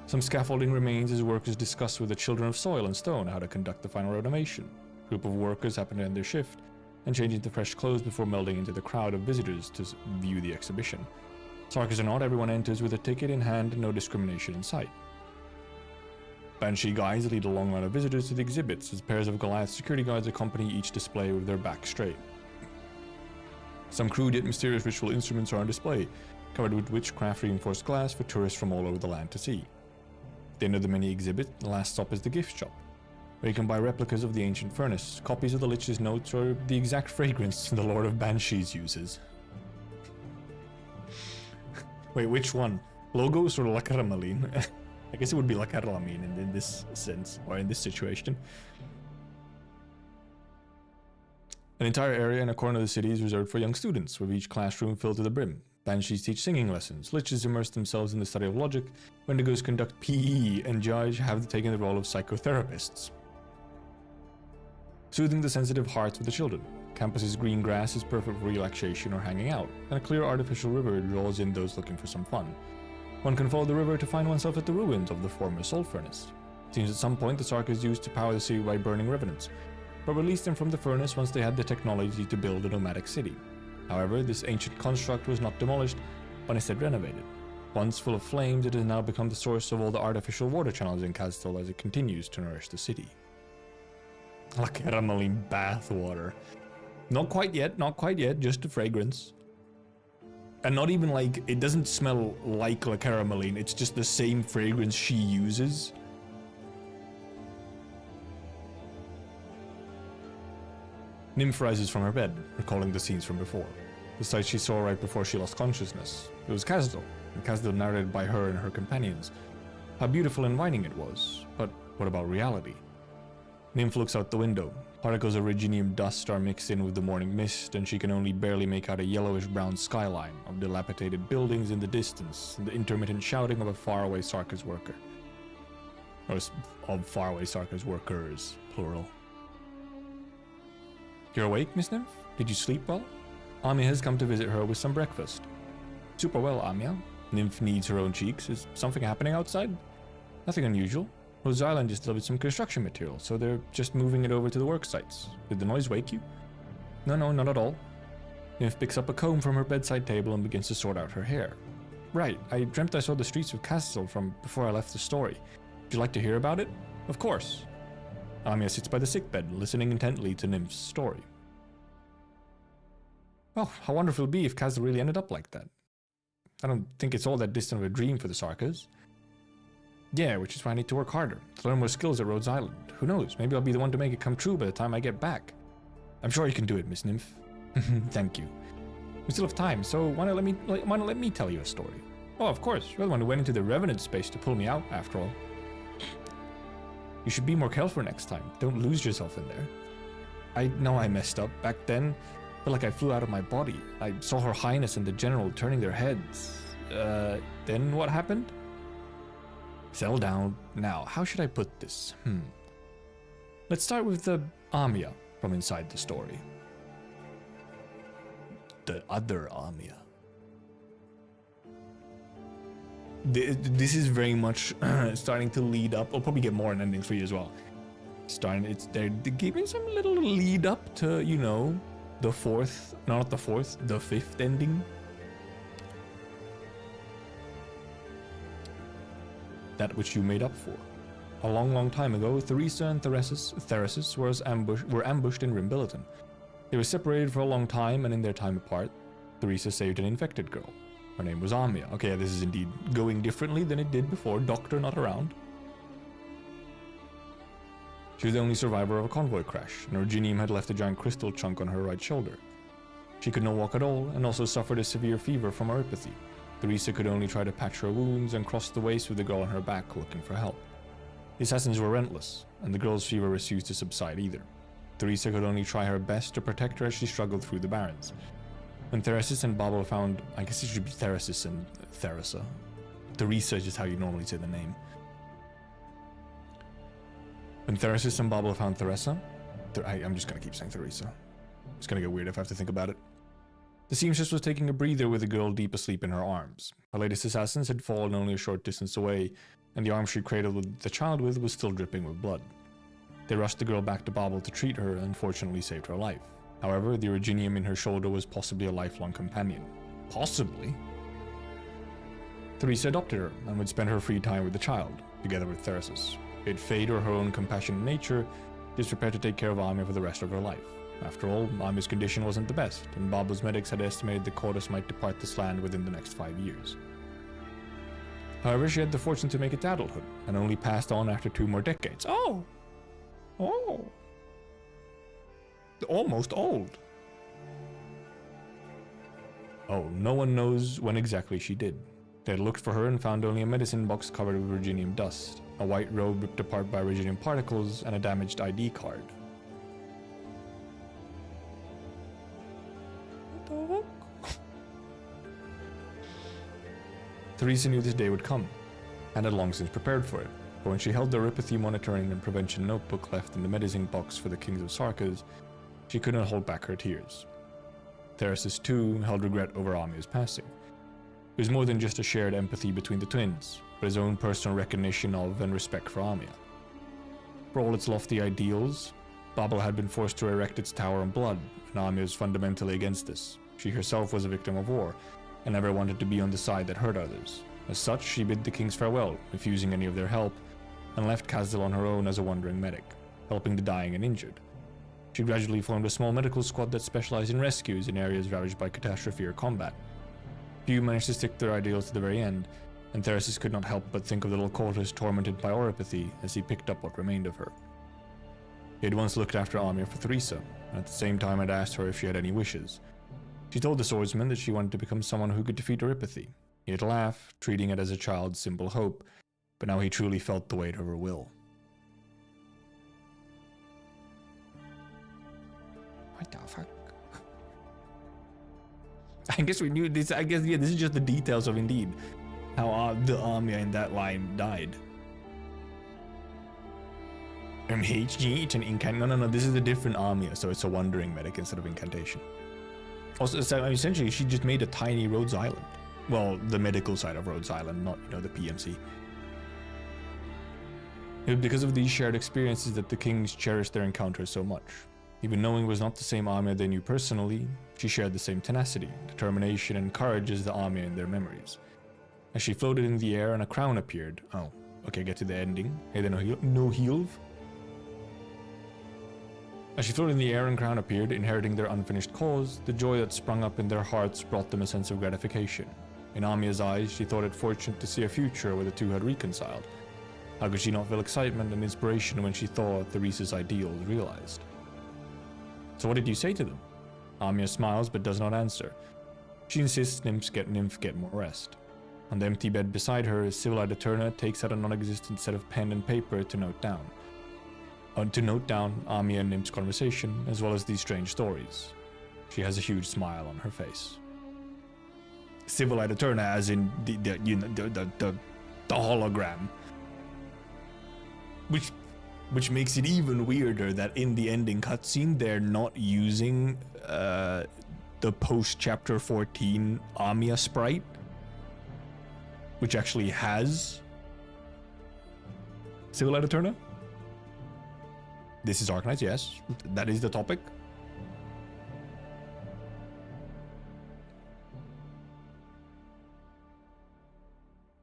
Some scaffolding remains as workers discuss with the children of soil and stone how to conduct the final automation. A group of workers happen to end their shift and change into fresh clothes before melding into the crowd of visitors to view the exhibition. Sarkers or not, everyone enters with a ticket in hand and no discrimination in sight. Banshee guides lead a long line of visitors to the exhibits as pairs of Goliath security guards accompany each display with their backs straight. Some crude yet mysterious ritual instruments are on display, covered with witchcraft reinforced glass for tourists from all over the land to see. At the end of the mini exhibit, the last stop is the gift shop, where you can buy replicas of the ancient furnace, copies of the Lich's notes, or the exact fragrance the Lord of Banshees uses. Wait, which one? Logos or Lacaramaline? I guess it would be Lacaramaline in this sense, or in this situation. An entire area in a corner of the city is reserved for young students, with each classroom filled to the brim. Banshees teach singing lessons, Liches immerse themselves in the study of logic, Wendigos conduct PE, and Judge have taken the role of psychotherapists, soothing the sensitive hearts of the children. Campus's green grass is perfect for relaxation or hanging out, and a clear artificial river draws in those looking for some fun. One can follow the river to find oneself at the ruins of the former salt furnace. It seems at some point the Sarkers used to power the city by burning revenants, but released them from the furnace once they had the technology to build a nomadic city. However, this ancient construct was not demolished, but instead renovated. Once full of flames, it has now become the source of all the artificial water channels in Kazdel as it continues to nourish the city. Lacaramaline bath water. Not quite yet, just a fragrance. And not even like, it doesn't smell like Lacaramaline, it's just the same fragrance she uses. Nymph rises from her bed, recalling the scenes from before. The sight she saw right before she lost consciousness. It was Kazdel, and Kazdel narrated by her and her companions. How beautiful and inviting it was, but what about reality? Nymph looks out the window. Particles of Reginium dust are mixed in with the morning mist, and she can only barely make out a yellowish-brown skyline of dilapidated buildings in the distance, and the intermittent shouting of a faraway Sarkers worker. Or of faraway Sarkers workers, plural. You're awake, Miss Nymph? Did you sleep well? Amia has come to visit her with some breakfast. Super well, Amia. Nymph kneads her own cheeks. Is something happening outside? Nothing unusual. Rose Island just delivered some construction material, so they're just moving it over to the work sites. Did the noise wake you? No, not at all. Nymph picks up a comb from her bedside table and begins to sort out her hair. Right, I dreamt I saw the streets of Kazdel from before I left the story. Would you like to hear about it? Of course. Amia sits by the sickbed, listening intently to Nymph's story. Well, how wonderful it would be if Kazdel really ended up like that. I don't think it's all that distant of a dream for the Sarkers. Yeah, which is why I need to work harder, to learn more skills at Rhodes Island. Who knows, maybe I'll be the one to make it come true by the time I get back. I'm sure you can do it, Miss Nymph. Thank you. We still have time, so why not let me tell you a story? Oh, of course, you're the one who went into the Revenant space to pull me out, after all. You should be more careful next time. Don't lose yourself in there. I know I messed up. Back then, I felt like I flew out of my body. I saw Her Highness and the General turning their heads. Then what happened? Settle down. Now, how should I put this? Let's start with the Amia from inside the story. The other Amia. This is very much starting to lead up. I'll probably get more in endings for you as well. They're giving some little lead up to, you know, the fifth ending. That which you made up for. A long time ago, Theresa and Theresis were ambushed in Rimbilliton. They were separated for a long time, and in their time apart, Theresa saved an infected girl. Her name was Amia. Okay, this is indeed going differently than it did before. Doctor not around. She was the only survivor of a convoy crash, and Reginium had left a giant crystal chunk on her right shoulder. She could not walk at all, and also suffered a severe fever from neuropathy. Tryzyn could only try to patch her wounds and crossed the waste with the girl on her back looking for help. The assassins were relentless, and the girl's fever refused to subside either. Tryzyn could only try her best to protect her as she struggled through the barrens. When Therasis and Babel found, I guess it should be Therasis and Theresa. Tryzyn is just how you normally say the name. When Therasis and Babel found Theresa, I'm just gonna keep saying Theresa. It's gonna get weird if I have to think about it. The seamstress was taking a breather with the girl deep asleep in her arms. Her latest assassins had fallen only a short distance away, and the arm she cradled the child with was still dripping with blood. They rushed the girl back to Babel to treat her and fortunately saved her life. However, the originium in her shoulder was possibly a lifelong companion. Possibly? Tryzyn adopted her and would spend her free time with the child, together with Therasis. Bid fate or her own compassionate nature, she was prepared to take care of Amia for the rest of her life. After all, Amia's condition wasn't the best, and Babel's medics had estimated the Cordus might depart this land within the next 5 years. However, she had the fortune to make it to adulthood, and only passed on after 2 more decades. Oh! Almost old. Oh, no one knows when exactly she did. They had looked for her and found only a medicine box covered with Virginium dust, a white robe ripped apart by Virginium particles, and a damaged ID card. Tryzyn knew this day would come, and had long since prepared for it, but when she held the neuropathy monitoring and prevention notebook left in the medicine box for the Kings of Sarkas, she could not hold back her tears. Therasis too held regret over Amia's passing. It was more than just a shared empathy between the twins, but his own personal recognition of and respect for Amia. For all its lofty ideals, Babel had been forced to erect its tower in blood, and Amia was fundamentally against this. She herself was a victim of war, and never wanted to be on the side that hurt others. As such, she bid the kings farewell, refusing any of their help, and left Kazdil on her own as a wandering medic, helping the dying and injured. She gradually formed a small medical squad that specialized in rescues in areas ravaged by catastrophe or combat. Few managed to stick to their ideals to the very end, and Therasis could not help but think of the little Cortus tormented by oropathy as he picked up what remained of her. He had once looked after Amia for Tryzyn, and at the same time had asked her if she had any wishes. She told the swordsman that she wanted to become someone who could defeat oropathy. He had laughed, treating it as a child's simple hope, but now he truly felt the weight of her will. What the fuck? I guess we knew this. I guess, yeah, this is just the details of indeed how the Amia in that line died. HG, it's an incant. No, this is a different Amia, so it's a wandering medic instead of incantation. Also, so essentially, she just made a tiny Rhodes Island. Well, the medical side of Rhodes Island, not, the PMC. It was because of these shared experiences that the kings cherished their encounters so much. Even knowing it was not the same Amia they knew personally, she shared the same tenacity, determination, and courage as the Amia in their memories. As she floated in the air and a crown appeared. Oh, okay, get to the ending. Hey there, no heal. As she floated in the air and crown appeared, inheriting their unfinished cause, the joy that sprung up in their hearts brought them a sense of gratification. In Amia's eyes, she thought it fortunate to see a future where the two had reconciled. How could she not feel excitement and inspiration when she thought Theresia's ideals realized? So what did you say to them? Amia smiles but does not answer. She insists nymph get more rest. On the empty bed beside her, Civilized Eterna takes out a non-existent set of pen and paper to note down. Amia and Nymph's conversation, as well as these strange stories. She has a huge smile on her face. Civilized Eterna, as in the hologram. Which makes it even weirder that in the ending cutscene, they're not using the post-chapter 14 Amia sprite, which actually has Civilized Eterna. This is Arknights, yes. That is the topic.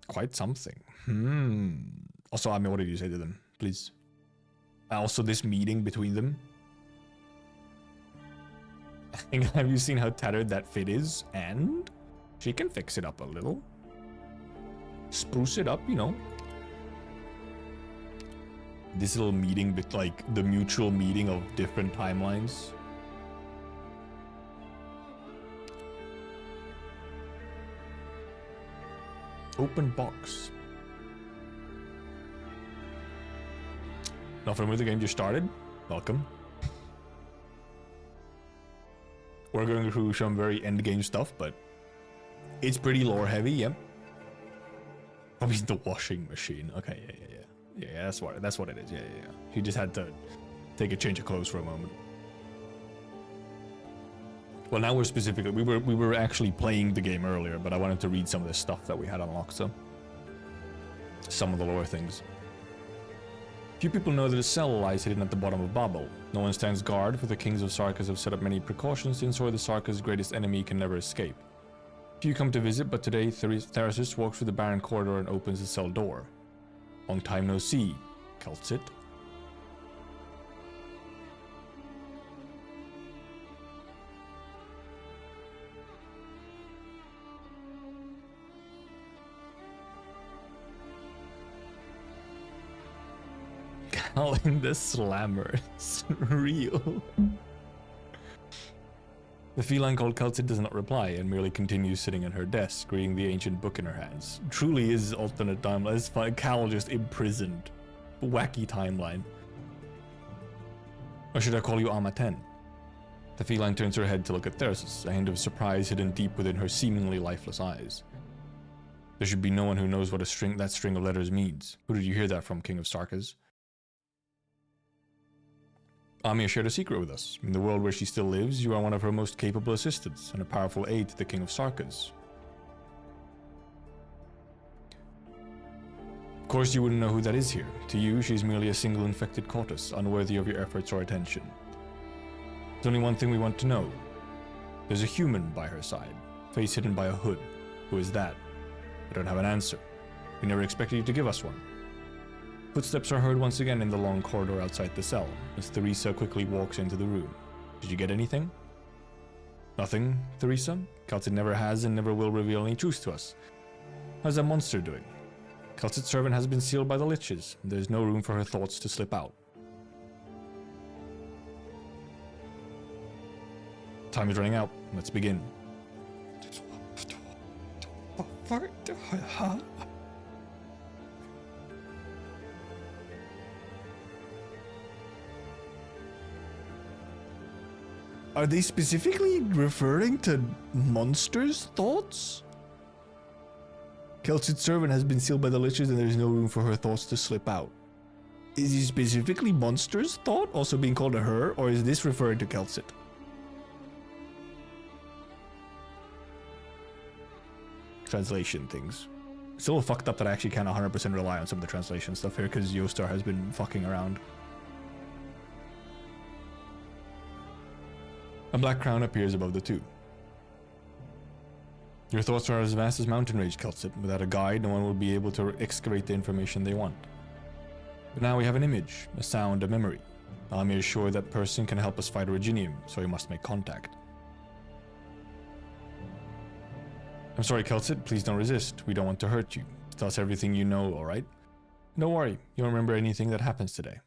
Quite something. Also, Amia, what did you say to them? Please. Also, this meeting between them. Have you seen how tattered that fit is? And she can fix it up a little. Spruce it up, This little meeting with, like, the mutual meeting of different timelines. Open box. Not familiar with the game just started? Welcome. We're going through some very end game stuff, but it's pretty lore heavy, yep. Probably the washing machine. Okay, yeah, that's what it is. Yeah. He just had to take a change of clothes for a moment. Well, now we're specifically, we were actually playing the game earlier, but I wanted to read some of the stuff that we had unlocked, so some of the lore things. Few people know that a cell lies hidden at the bottom of Babel. No one stands guard, for the kings of Sarkas have set up many precautions to ensure the Sarkas' greatest enemy can never escape. Few come to visit, but today Thyresis walks through the barren corridor and opens the cell door. Long time no see. Keltsit. Calling the slammers. Real. The feline called Keltsit does not reply and merely continues sitting at her desk, reading the ancient book in her hands. Truly is alternate timeline. It's fine. Cal just imprisoned. Wacky timeline. Or should I call you Amaten? The feline turns her head to look at Thyresis, a hint of surprise hidden deep within her seemingly lifeless eyes. There should be no one who knows what that string of letters means. Who did you hear that from, King of Sarkas? Amia shared a secret with us. In the world where she still lives, you are one of her most capable assistants and a powerful aid to the King of Sarkas. Of course you wouldn't know who that is here. To you, she's merely a single infected Cortus, unworthy of your efforts or attention. There's only one thing we want to know. There's a human by her side, face hidden by a hood. Who is that? I don't have an answer. We never expected you to give us one. Footsteps are heard once again in the long corridor outside the cell, as Theresa quickly walks into the room. Did you get anything? Nothing, Theresa? Keltsit never has and never will reveal any truth to us. How's that monster doing? Keltsit's servant has been sealed by the liches. There's no room for her thoughts to slip out. Time is running out. Let's begin. Are they specifically referring to monsters' thoughts? Keltsit's servant has been sealed by the liches and there's no room for her thoughts to slip out. Is he specifically monsters' thought also being called a her, or is this referring to Keltsit? Translation things. Still fucked up that I actually can't 100% rely on some of the translation stuff here because Yostar has been fucking around. A black crown appears above the two. Your thoughts are as vast as mountain range, Keltsit. Without a guide, no one will be able to excavate the information they want. But now we have an image, a sound, a memory. Amir is sure that person can help us fight Originium, so we must make contact. I'm sorry, Keltsit, please don't resist. We don't want to hurt you. Tell us everything you know, alright? Don't worry, you don't remember anything that happens today.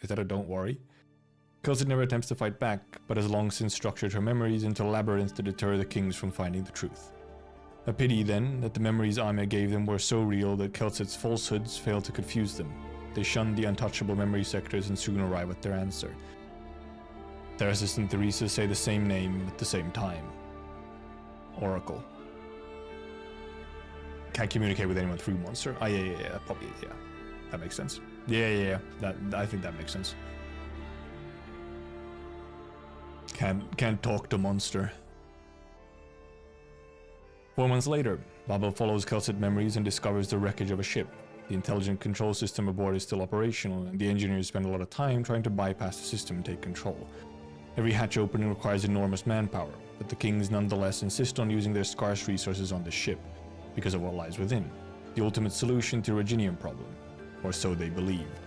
Is that a don't worry? Keltsit never attempts to fight back, but has long since structured her memories into labyrinths to deter the kings from finding the truth. A pity, then, that the memories Amia gave them were so real that Keltsit's falsehoods failed to confuse them. They shunned the untouchable memory sectors and soon arrive at their answer. Their assistant Theresa say the same name at the same time. Oracle. Can't communicate with anyone through monster. Ah, yeah, probably, yeah. That makes sense. Yeah. I think that makes sense. Can't talk to monster. 4 months later, Babel follows Keltsit memories and discovers the wreckage of a ship. The intelligent control system aboard is still operational, and the engineers spend a lot of time trying to bypass the system and take control. Every hatch opening requires enormous manpower, but the kings nonetheless insist on using their scarce resources on the ship, because of what lies within. The ultimate solution to the Originium problem. Or so they believed.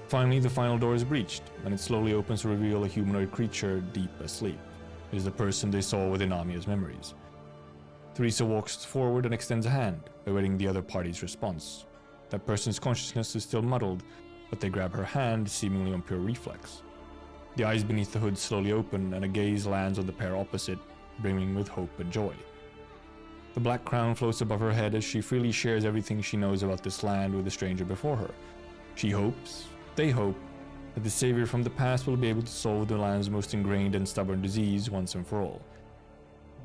Finally, the final door is breached, and it slowly opens to reveal a humanoid creature deep asleep. It is the person they saw within Amia's memories. Theresa walks forward and extends a hand, awaiting the other party's response. That person's consciousness is still muddled, but they grab her hand, seemingly on pure reflex. The eyes beneath the hood slowly open, and a gaze lands on the pair opposite, brimming with hope and joy. The black crown floats above her head as she freely shares everything she knows about this land with the stranger before her. She hopes, they hope, that the savior from the past will be able to solve the land's most ingrained and stubborn disease once and for all.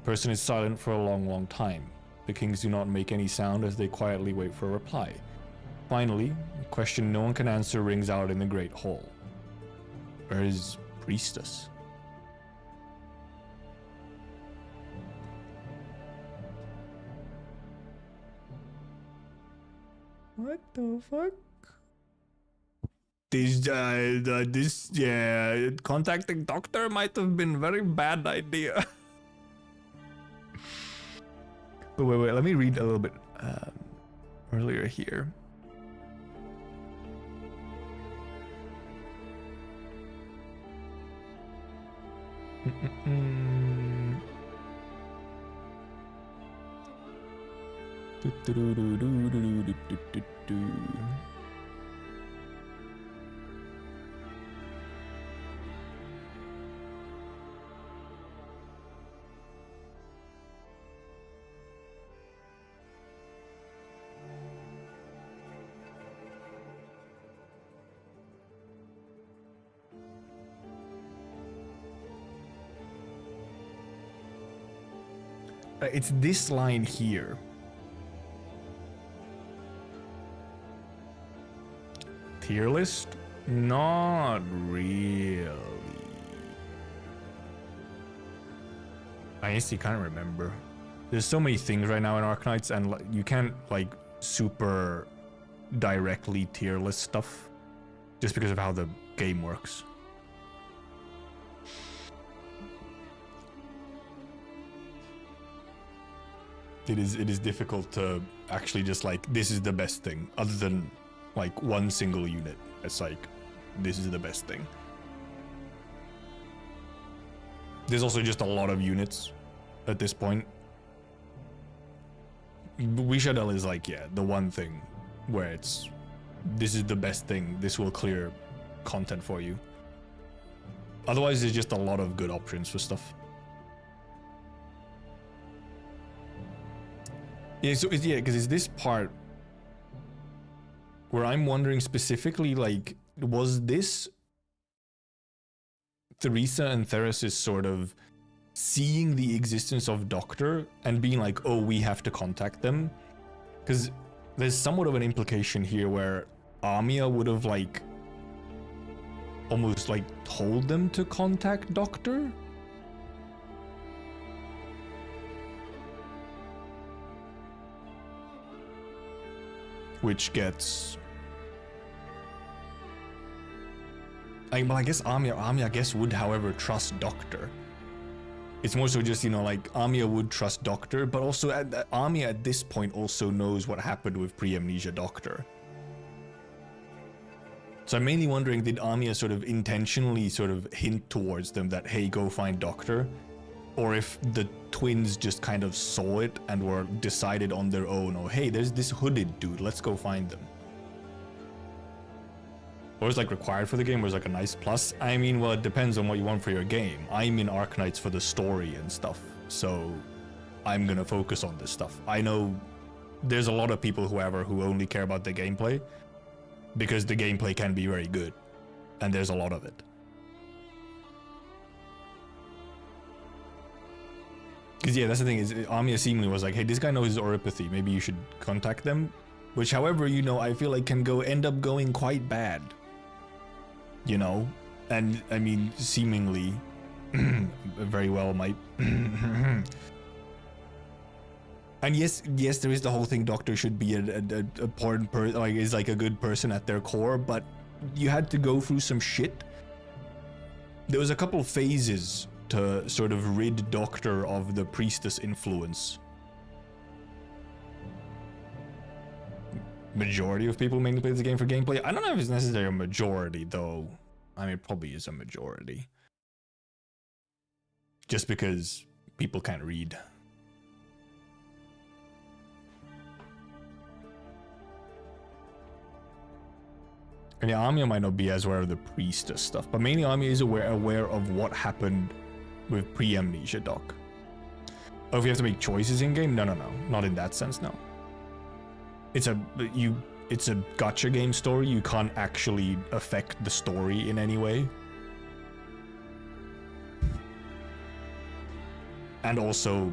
The person is silent for a long, long time. The kings do not make any sound as they quietly wait for a reply. Finally, a question no one can answer rings out in the great hall. Where is Priestess? What the fuck? Contacting doctor might have been a very bad idea. But wait, let me read a little bit earlier here. It's this line here. Tier list? Not really. I honestly can't remember. There's so many things right now in Arknights, and you can't like super directly tier list stuff just because of how the game works. It is difficult to actually just like, this is the best thing, other than like one single unit. It's like, this is the best thing. There's also just a lot of units at this point. Wishadel is like, yeah, the one thing where it's, this is the best thing, this will clear content for you. Otherwise, there's just a lot of good options for stuff. Yeah, so because it's this part where I'm wondering specifically, like, was this Theresa and Theris' sort of seeing the existence of Doctor and being like, oh, we have to contact them? Because there's somewhat of an implication here where Amia would have, like, almost, like, told them to contact Doctor? Which gets... I guess Amia, I guess, would, however, trust Doctor. It's more so just, you know, like, Amia would trust Doctor, but also Amia at this point also knows what happened with pre-amnesia Doctor. So I'm mainly wondering, did Amia sort of intentionally sort of hint towards them that, hey, go find Doctor? Or if the twins just kind of saw it and were decided on their own, oh, hey, there's this hooded dude, let's go find them. Or it's like required for the game, or it's like a nice plus. I mean, well, it depends on what you want for your game. I'm in Arknights for the story and stuff, so I'm gonna focus on this stuff. I know there's a lot of people, however, who only care about the gameplay, because the gameplay can be very good, and there's a lot of it. Because yeah, that's the thing, is Amia seemingly was like, hey, this guy knows his Oripathy, maybe you should contact them. Which, however, you know, I feel like can end up going quite bad. You know? And, I mean, seemingly, very well might. And yes, there is the whole thing, Doctor should be an important person, like, is like a good person at their core, but you had to go through some shit. There was a couple of phases to sort of rid Doctor of the Priestess influence. Majority of people mainly play this game for gameplay. I don't know if it's necessarily a majority, though. I mean, it probably is a majority. Just because people can't read. And yeah, Amia might not be as aware of the Priestess stuff, but mainly Amia is aware of what happened with pre-amnesia Doc. Oh, if you have to make choices in game? No, not in that sense. No. It's a gacha game story. You can't actually affect the story in any way. And also,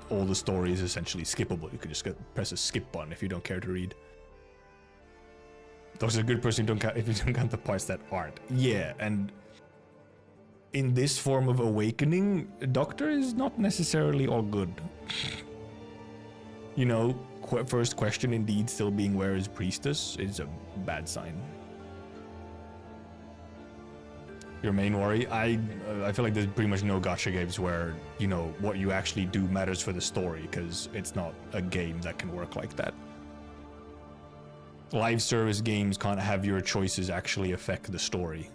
all the story is essentially skippable. You can just press a skip button if you don't care to read. Doctor's a good person if you don't count the parts that aren't. Yeah, and in this form of awakening, Doctor is not necessarily all good. You know, first question indeed still being where is Priestess is a bad sign. Your main worry? I feel like there's pretty much no gacha games where, you know, what you actually do matters for the story, because it's not a game that can work like that. Live service games can't have your choices actually affect the story.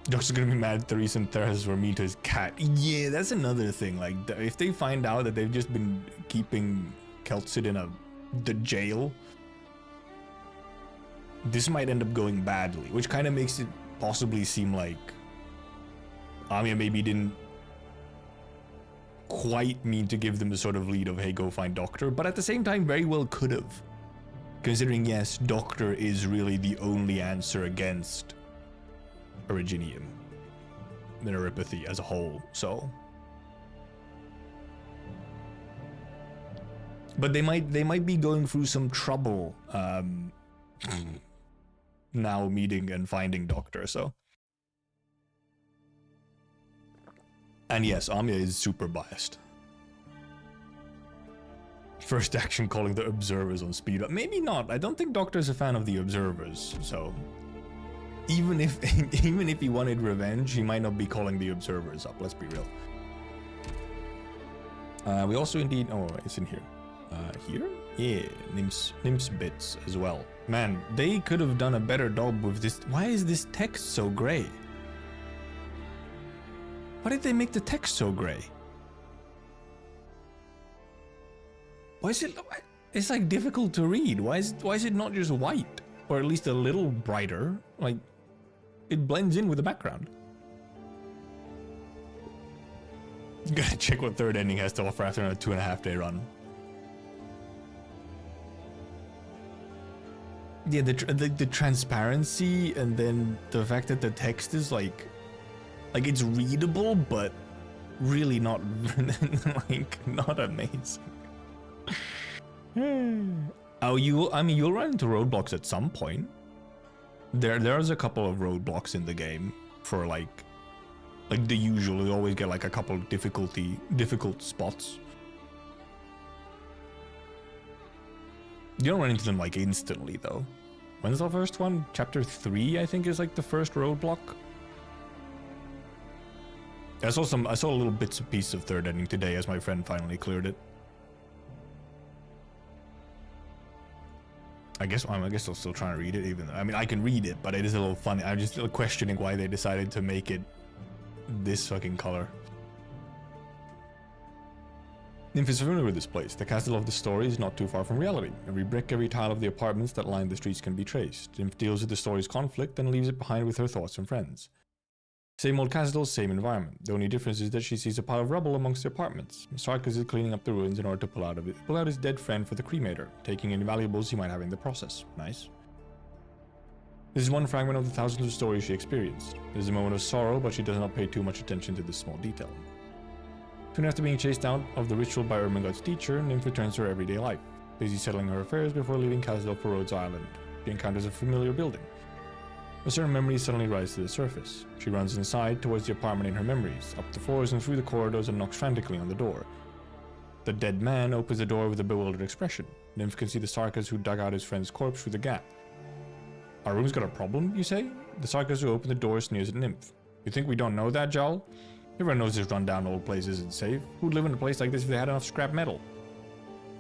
Doctor's gonna be mad at the recent therapists were mean to his cat. Yeah, that's another thing. Like, if they find out that they've just been keeping Keltsid in the jail, this might end up going badly, which kind of makes it possibly seem like Amiya maybe didn't quite mean to give them the sort of lead of, hey, go find Doctor, but at the same time very well could have. Considering, yes, Doctor is really the only answer against Originium, Neuropathy as a whole, so. But they might be going through some trouble now meeting and finding Doctor, so. And yes, Amiya is super biased. First action calling the observers on speed up. Maybe not. I don't think Doctor's a fan of the observers, so. Even if he wanted revenge, he might not be calling the observers up, let's be real. We also indeed, oh, it's in here. Here? Yeah, Nymph's bits as well. Man, they could have done a better job with this. Why is this text so gray? Why did they make the text so gray? Why is it? It's like difficult to read. Why is it not just white, or at least a little brighter? Like, it blends in with the background. Gotta check what third ending has to offer after a 2.5-day run. Yeah, the transparency, and then the fact that the text is like it's readable, but really not like not amazing. Oh, you'll run into roadblocks at some point. There's a couple of roadblocks in the game for like the usual. You always get like a couple of difficult spots. You don't run into them like instantly though. When's the first one? Chapter 3, I think, is like the first roadblock. I saw a little bits and pieces of third ending today as my friend finally cleared it. I guess I'm still trying to read it, even though, I mean, I can read it, but it is a little funny. I'm just still questioning why they decided to make it this fucking color. Nymph is familiar with this place. The castle of the story is not too far from reality. Every brick, every tile of the apartments that line the streets can be traced. Nymph deals with the story's conflict and leaves it behind with her thoughts and friends. Same old castle, same environment. The only difference is that she sees a pile of rubble amongst the apartments. Sarkis is cleaning up the ruins in order to pull out his dead friend for the cremator, taking any valuables he might have in the process. Nice. This is one fragment of the thousands of stories she experienced. It is a moment of sorrow, but she does not pay too much attention to this small detail. Soon after being chased out of the ritual by Ermengarde's teacher, Nymph returns to her everyday life, busy settling her affairs before leaving Castle for Rhodes Island. She encounters a familiar building. A certain memory suddenly rises to the surface. She runs inside towards the apartment in her memories, up the floors and through the corridors, and knocks frantically on the door. The dead man opens the door with a bewildered expression. Nymph can see the Sarkas who dug out his friend's corpse through the gap. Our room's got a problem, you say? The Sarkas who open the door sneers at Nymph. You think we don't know that, Jal? Everyone knows this rundown old place isn't safe. Who'd live in a place like this if they had enough scrap metal?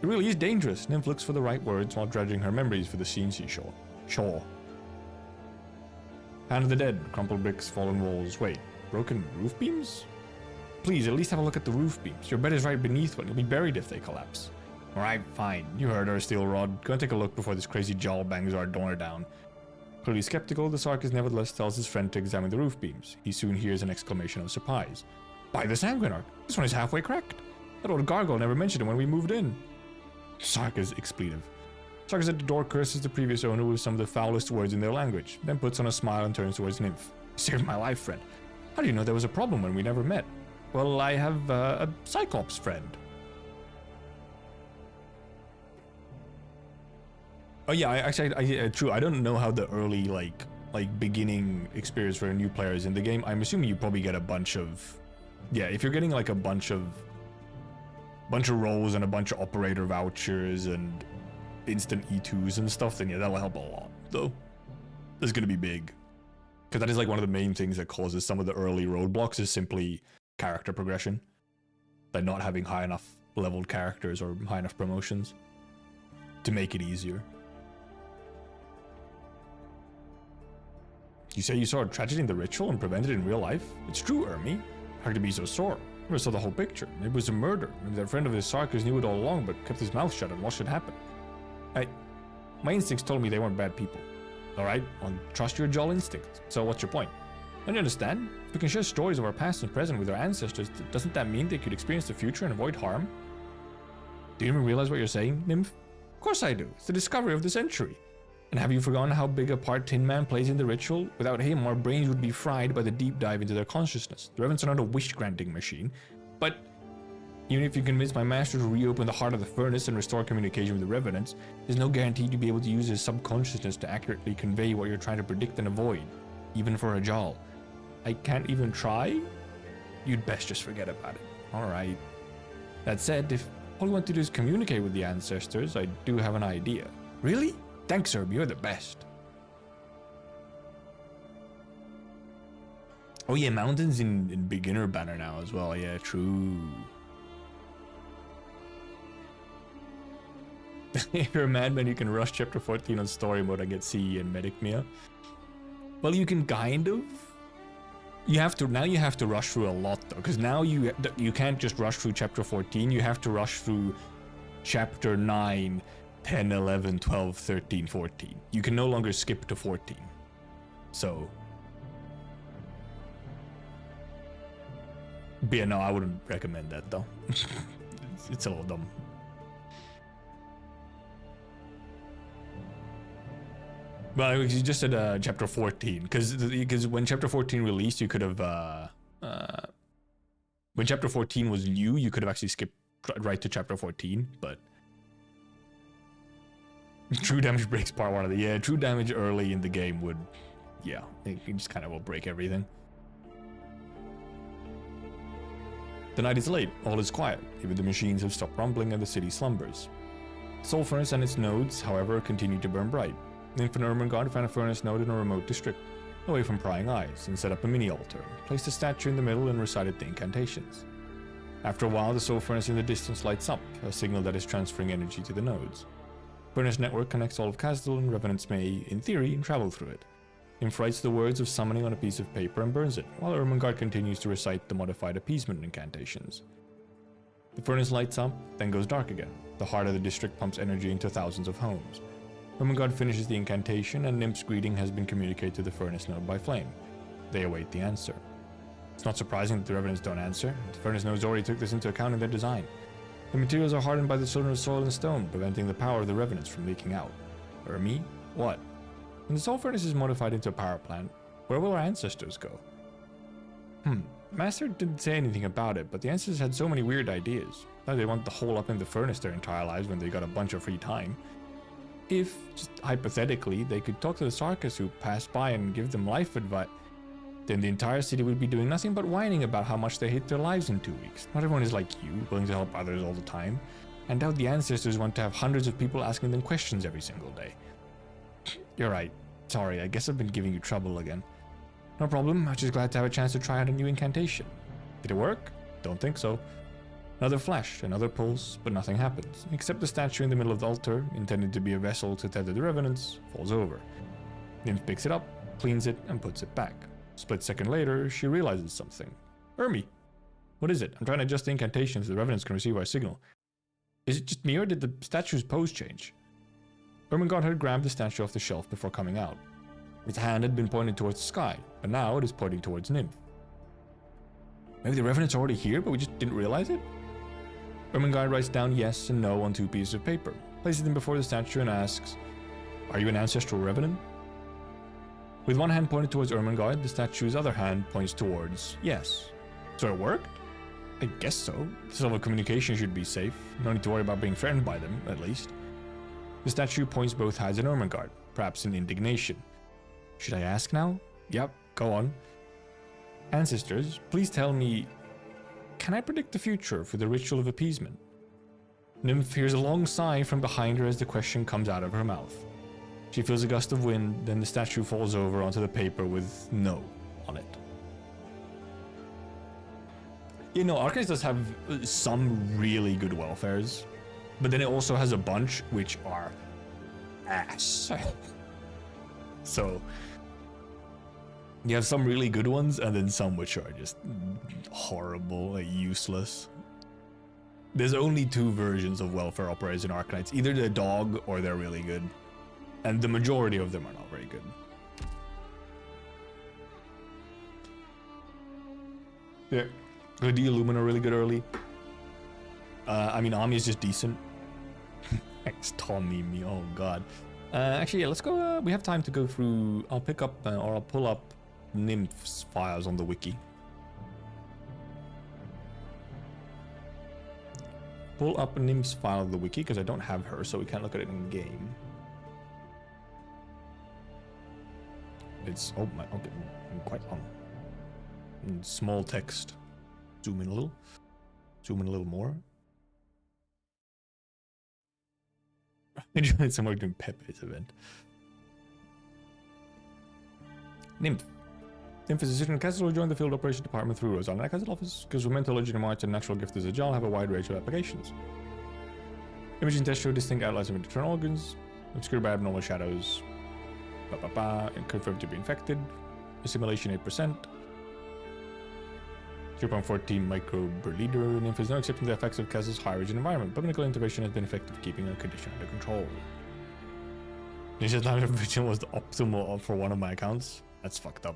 It really is dangerous. Nymph looks for the right words while dredging her memories for the scenes she saw. Hand of the dead, crumpled bricks, fallen walls. Wait, broken roof beams? Please, at least have a look at the roof beams. Your bed is right beneath one. You'll be buried if they collapse. Alright, fine. You heard her, steel rod. Go and take a look before this crazy jaw bangs our door down. Clearly skeptical, the Sarkis nevertheless tells his friend to examine the roof beams. He soon hears an exclamation of surprise. By the Sanguinarch! This one is halfway cracked! That old gargoyle never mentioned it when we moved in. Sarkis expletive. Sarkis at the door curses the previous owner with some of the foulest words in their language, then puts on a smile and turns towards Nymph. You saved my life, friend. How do you know there was a problem when we never met? Well, I have a Cyclops friend. Oh yeah, I true. I don't know how the early like beginning experience for new players in the game. I'm assuming you probably get a bunch of, yeah. If you're getting like a bunch of roles and a bunch of operator vouchers and instant E2s and stuff, then yeah, that'll help a lot. Though, it's gonna be big, because that is like one of the main things that causes some of the early roadblocks is simply character progression, like not having high enough leveled characters or high enough promotions to make it easier. You say you saw a tragedy in the ritual and prevented it in real life? It's true, Ermi. How could you be so sore? Never saw the whole picture. Maybe it was a murder. Maybe that friend of his Sarkis knew it all along but kept his mouth shut and watched it happen. My instincts told me they weren't bad people. Alright, I'll trust your dull instinct. So what's your point? Don't you understand? If we can share stories of our past and present with our ancestors, doesn't that mean they could experience the future and avoid harm? Do you even realize what you're saying, Nymph? Of course I do. It's the discovery of the century. And have you forgotten how big a part Tin Man plays in the ritual? Without him, our brains would be fried by the deep dive into their consciousness. The Revenants are not a wish-granting machine, but even if you convince my master to reopen the heart of the furnace and restore communication with the Revenants, there's no guarantee you'd be able to use his subconsciousness to accurately convey what you're trying to predict and avoid, even for a Jal. I can't even try? You'd best just forget about it. Alright. That said, if all you want to do is communicate with the ancestors, I do have an idea. Really? Thanks, Herb, you're the best. Oh yeah, mountains in beginner banner now as well. Yeah, true. If you're a madman, you can rush chapter 14 on story mode and get CE and medic Mia. Well, you can kind of. You have to rush through a lot though, because now you can't just rush through chapter 14. You have to rush through chapter 9, 10, 11, 12, 13, 14. You can no longer skip to 14. So. But yeah, no, I wouldn't recommend that though. It's a little dumb. Well, you just said chapter 14, because when chapter 14 released, you could have when chapter 14 was new, you could have actually skipped right to chapter 14, but true damage breaks part 1 of the, yeah, true damage early in the game would, yeah, it just kind of will break everything. The night is late, all is quiet, even the machines have stopped rumbling and the city slumbers. The soul furnace and its nodes, however, continue to burn bright. Nymph and Ermengarde found a furnace node in a remote district, away from prying eyes, and set up a mini-altar, placed a statue in the middle and recited the incantations. After a while, the soul furnace in the distance lights up, a signal that is transferring energy to the nodes. Furnace network connects all of Kazdal, and Revenants may, in theory, travel through it. Nymph writes the words of summoning on a piece of paper and burns it, while Ermengarde continues to recite the modified appeasement incantations. The furnace lights up, then goes dark again. The heart of the district pumps energy into thousands of homes. Ermengarde finishes the incantation, and Nymph's greeting has been communicated to the furnace node by Flame. They await the answer. It's not surprising that the Revenants don't answer. The furnace nodes already took this into account in their design. The materials are hardened by the children of soil and stone, preventing the power of the Revenants from leaking out. Ermi? What? When the soul furnace is modified into a power plant, where will our ancestors go? Master didn't say anything about it, but the ancestors had so many weird ideas. Like they want to hole up in the furnace their entire lives when they got a bunch of free time. If, just hypothetically, they could talk to the Sarkis who passed by and give them life advice, then the entire city would be doing nothing but whining about how much they hate their lives in 2 weeks. Not everyone is like you, willing to help others all the time. I doubt the ancestors want to have hundreds of people asking them questions every single day. You're right. Sorry, I guess I've been giving you trouble again. No problem, I'm just glad to have a chance to try out a new incantation. Did it work? Don't think so. Another flash, another pulse, but nothing happens, except the statue in the middle of the altar, intended to be a vessel to tether the Revenants, falls over. Nymph picks it up, cleans it, and puts it back. A split second later, she realizes something. Ermi! What is it? I'm trying to adjust the incantation so the Revenants can receive our signal. Is it just me, or did the statue's pose change? Ermengarde had grabbed the statue off the shelf before coming out. Its hand had been pointed towards the sky, but now it is pointing towards Nymph. Maybe the Revenant's already here, but we just didn't realize it? Ermengarde writes down yes and no on 2 pieces of paper, places them before the statue and asks, "Are you an ancestral Revenant?" With one hand pointed towards Ermengarde, the statue's other hand points towards yes. So it worked? I guess so. This level of communication should be safe. No need to worry about being threatened by them, at least. The statue points both hands at Ermengarde, perhaps in indignation. Should I ask now? Yep, go on. Ancestors, please tell me, can I predict the future for the ritual of appeasement? Nymph hears a long sigh from behind her as the question comes out of her mouth. She feels a gust of wind, then the statue falls over onto the paper with no on it. You know, Arknights does have some really good welfares, but then it also has a bunch which are ass. So you have some really good ones and then some which are just horrible, like useless. There's only 2 versions of welfare operators in Arknights. Either they're dog or they're really good. And the majority of them are not very good. Yeah. The Illumina really good early. I mean, Ami is just decent. Thanks, Tommy me. Oh god. Actually, yeah, let's go. We have time to go through. I'll pick up or I'll pull up Nymph's files on the wiki. Pull up Nymph's file of the wiki because I don't have her, so we can't look at it in game. It's oh my, okay, quite long. Small text. Zoom in a little. Zoom in a little more. Enjoyed some work doing Pepe's event. Nymph. Nymph is a citizen of Castle who joined the field operation department through Rosanna at Castle office because her mental legitimate arts and natural gift as a Jarl have a wide range of applications. Imaging tests show distinct outlines of internal organs, obscured by abnormal shadows, and confirmed to be infected. Assimilation 8%. 0.14 microbe per liter. Nymph is now accepting the effects of Kaz's high-region environment, but medical intervention has been effective keeping a condition under control. Ninja time of vision was the optimal for one of my accounts. That's fucked up.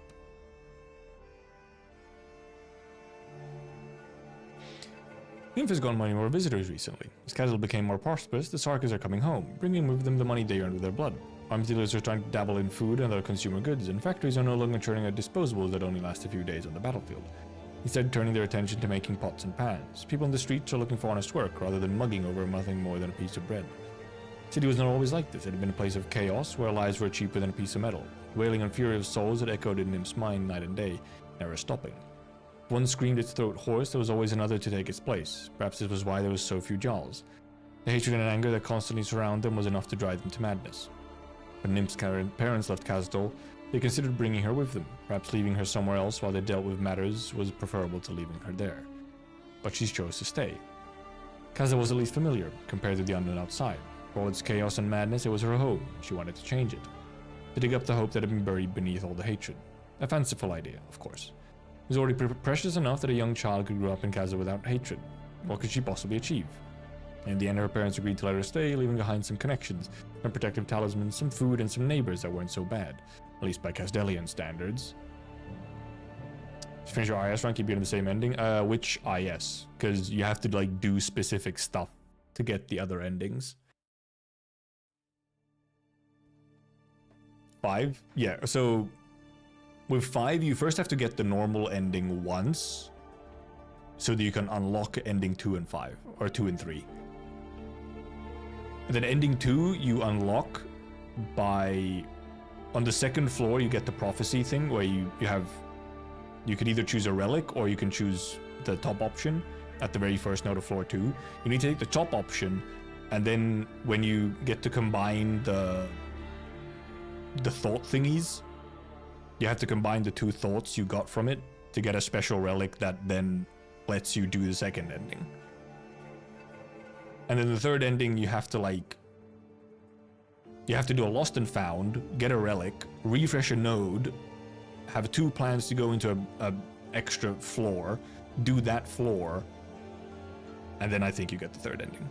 Nymph has gotten many more visitors recently. As Kazal became more prosperous, the Sarkas are coming home, bringing with them the money they earned with their blood. Arms dealers are trying to dabble in food and other consumer goods, and factories are no longer churning out disposables that only last a few days on the battlefield. Instead, turning their attention to making pots and pans. People in the streets are looking for honest work rather than mugging over nothing more than a piece of bread. The city was not always like this. It had been a place of chaos where lives were cheaper than a piece of metal. Wailing and fury of souls that echoed in Nymph's mind night and day, never stopping. If one screamed its throat hoarse, there was always another to take its place. Perhaps this was why there was so few Jarls. The hatred and anger that constantly surrounded them was enough to drive them to madness. When Nymph's parents left Kazdol, they considered bringing her with them. Perhaps leaving her somewhere else while they dealt with matters was preferable to leaving her there. But she chose to stay. Kazdol was at least familiar, compared to the unknown outside. For all its chaos and madness, it was her home. She wanted to change it. To dig up the hope that had been buried beneath all the hatred. A fanciful idea, of course. It was already precious enough that a young child could grow up in Kazdol without hatred. What could she possibly achieve? In the end, her parents agreed to let her stay, leaving behind some connections, some protective talismans, some food, and some neighbors that weren't so bad. At least by Kazdelian standards. Finish your IS run, keep getting the same ending. Which IS? Because you have to like do specific stuff to get the other endings. 5? Yeah, so with 5, you first have to get the normal ending once, so that you can unlock ending 2 and 5, or 2 and 3. And then ending 2, you unlock by... On the second floor, you get the prophecy thing, where you could either choose a relic, or you can choose the top option at the very first note of floor 2. You need to take the top option, and then when you get to combine the thought thingies, you have to combine the 2 thoughts you got from it to get a special relic that then lets you do the second ending. And then the third ending, you have to do a lost and found, get a relic, refresh a node, have 2 plans to go into a extra floor, do that floor, and then I think you get the third ending.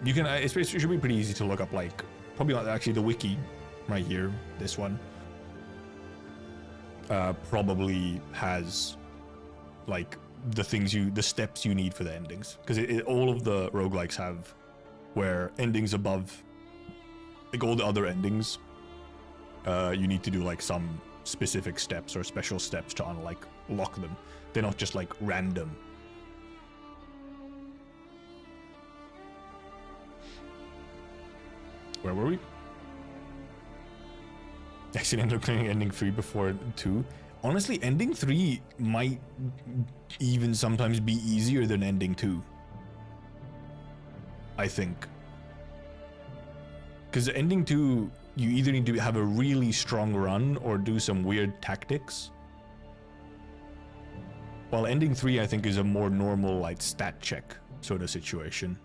You can, it should be pretty easy to look up, like, probably actually the wiki right here, this one. probably has like the steps you need for the endings, because all of the roguelikes have where endings above, like all the other endings, you need to do like some specific steps or special steps to unlock them. They're not just like random. Where were we? Accidentally clearing ending 3 before 2. Honestly, ending 3 might even sometimes be easier than ending 2. I think. Because ending 2, you either need to have a really strong run or do some weird tactics. While ending 3, I think, is a more normal, like, stat check sort of situation.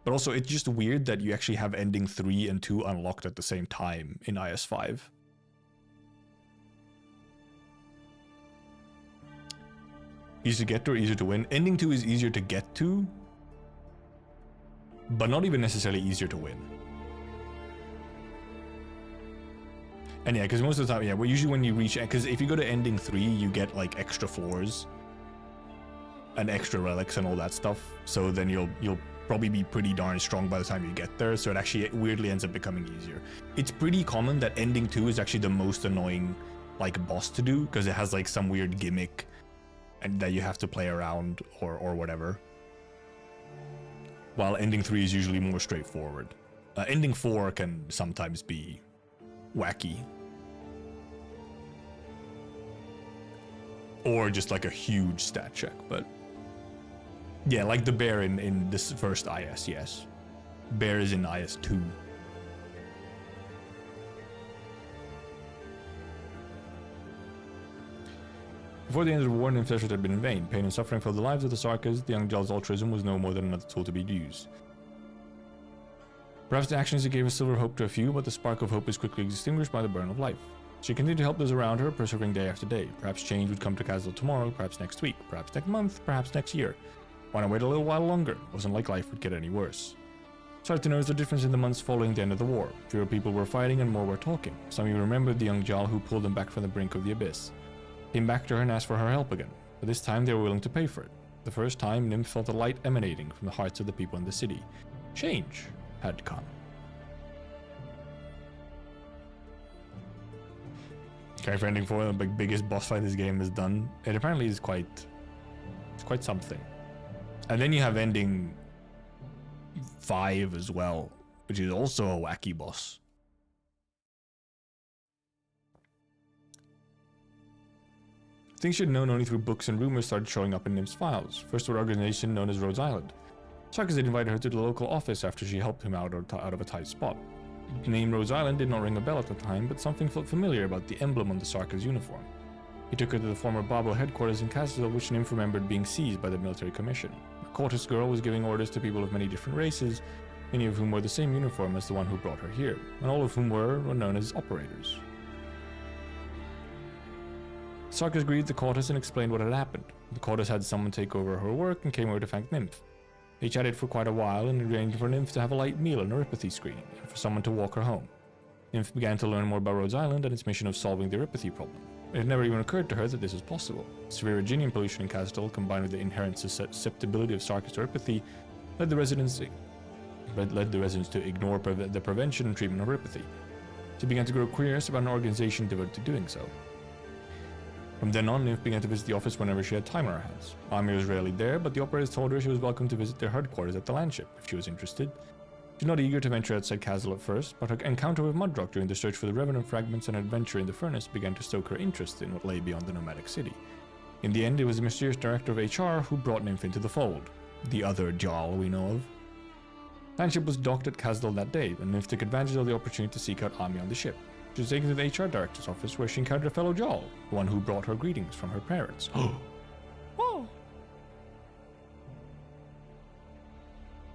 But also, it's just weird that you actually have ending 3 and 2 unlocked at the same time in IS5. Easier to get to or easier to win? Ending 2 is easier to get to, but not even necessarily easier to win. And yeah, because most of the time, yeah, well, usually when you reach, because if you go to ending 3, you get like extra floors and extra relics and all that stuff. So then you'll probably be pretty darn strong by the time you get there. So it actually weirdly ends up becoming easier. It's pretty common that ending 2 is actually the most annoying like boss to do, because it has like some weird gimmick and that you have to play around or whatever. While ending 3 is usually more straightforward. Ending 4 can sometimes be wacky. Or just like a huge stat check, but yeah, like the bear in this first IS, yes. Bear is in IS 2. Before the end of the war, Nymph's effort had been in vain. Pain and suffering for the lives of the Sarkas. The young Jarl's altruism was no more than another tool to be used. Perhaps the actions gave a silver hope to a few, but the spark of hope is quickly extinguished by the burn of life. She continued to help those around her, persevering day after day. Perhaps change would come to Kazdal tomorrow, perhaps next week, perhaps next month, perhaps next year. Why not wait a little while longer? It wasn't like life would get any worse. Started to notice the difference in the months following the end of the war. Fewer people were fighting and more were talking. Some of you remembered the young Jarl who pulled them back from the brink of the abyss. Came back to her and asked for her help again, but this time they were willing to pay for it. The first time, Nymph felt a light emanating from the hearts of the people in the city. Change had come. Character ending 4, the biggest boss fight this game has done. It apparently is quite something. And then you have ending 5 as well, which is also a wacky boss. Things she had known only through books and rumors started showing up in Nymph's files. First with an organization known as Rhodes Island. Sarkas had invited her to the local office after she helped him out of a tight spot. The name Rhodes Island did not ring a bell at the time, but something felt familiar about the emblem on the Sarkas uniform. He took her to the former Babel headquarters in Kazdal, which Nymph remembered being seized by the military commission. A courteous girl was giving orders to people of many different races, many of whom wore the same uniform as the one who brought her here, and all of whom were known as operators. Sarkas greeted the courteous and explained what had happened. The courteous had someone take over her work and came over to thank Nymph. They chatted for quite a while and arranged for Nymph to have a light meal and a Ripathy screening, and for someone to walk her home. Nymph began to learn more about Rhodes Island and its mission of solving the Ripathy problem. It had never even occurred to her that this was possible. Severe Virginian pollution in Kazdal, combined with the inherent susceptibility of Sarkas to Ripathy, led the residents to ignore the prevention and treatment of Ripathy. She began to grow curious about an organization devoted to doing so. From then on, Nymph began to visit the office whenever she had time on her hands. Ami was rarely there, but the operators told her she was welcome to visit their headquarters at the landship if she was interested. She was not eager to venture outside Kazdal at first, but her encounter with Mudrock during the search for the Revenant fragments and adventure in the furnace began to stoke her interest in what lay beyond the nomadic city. In the end, it was the mysterious director of HR who brought Nymph into the fold. The other Jarl we know of. Landship was docked at Kazdal that day, and Nymph took advantage of the opportunity to seek out Ami on the ship. She was taken to the HR director's office where she encountered a fellow Jarl, the one who brought her greetings from her parents. Oh.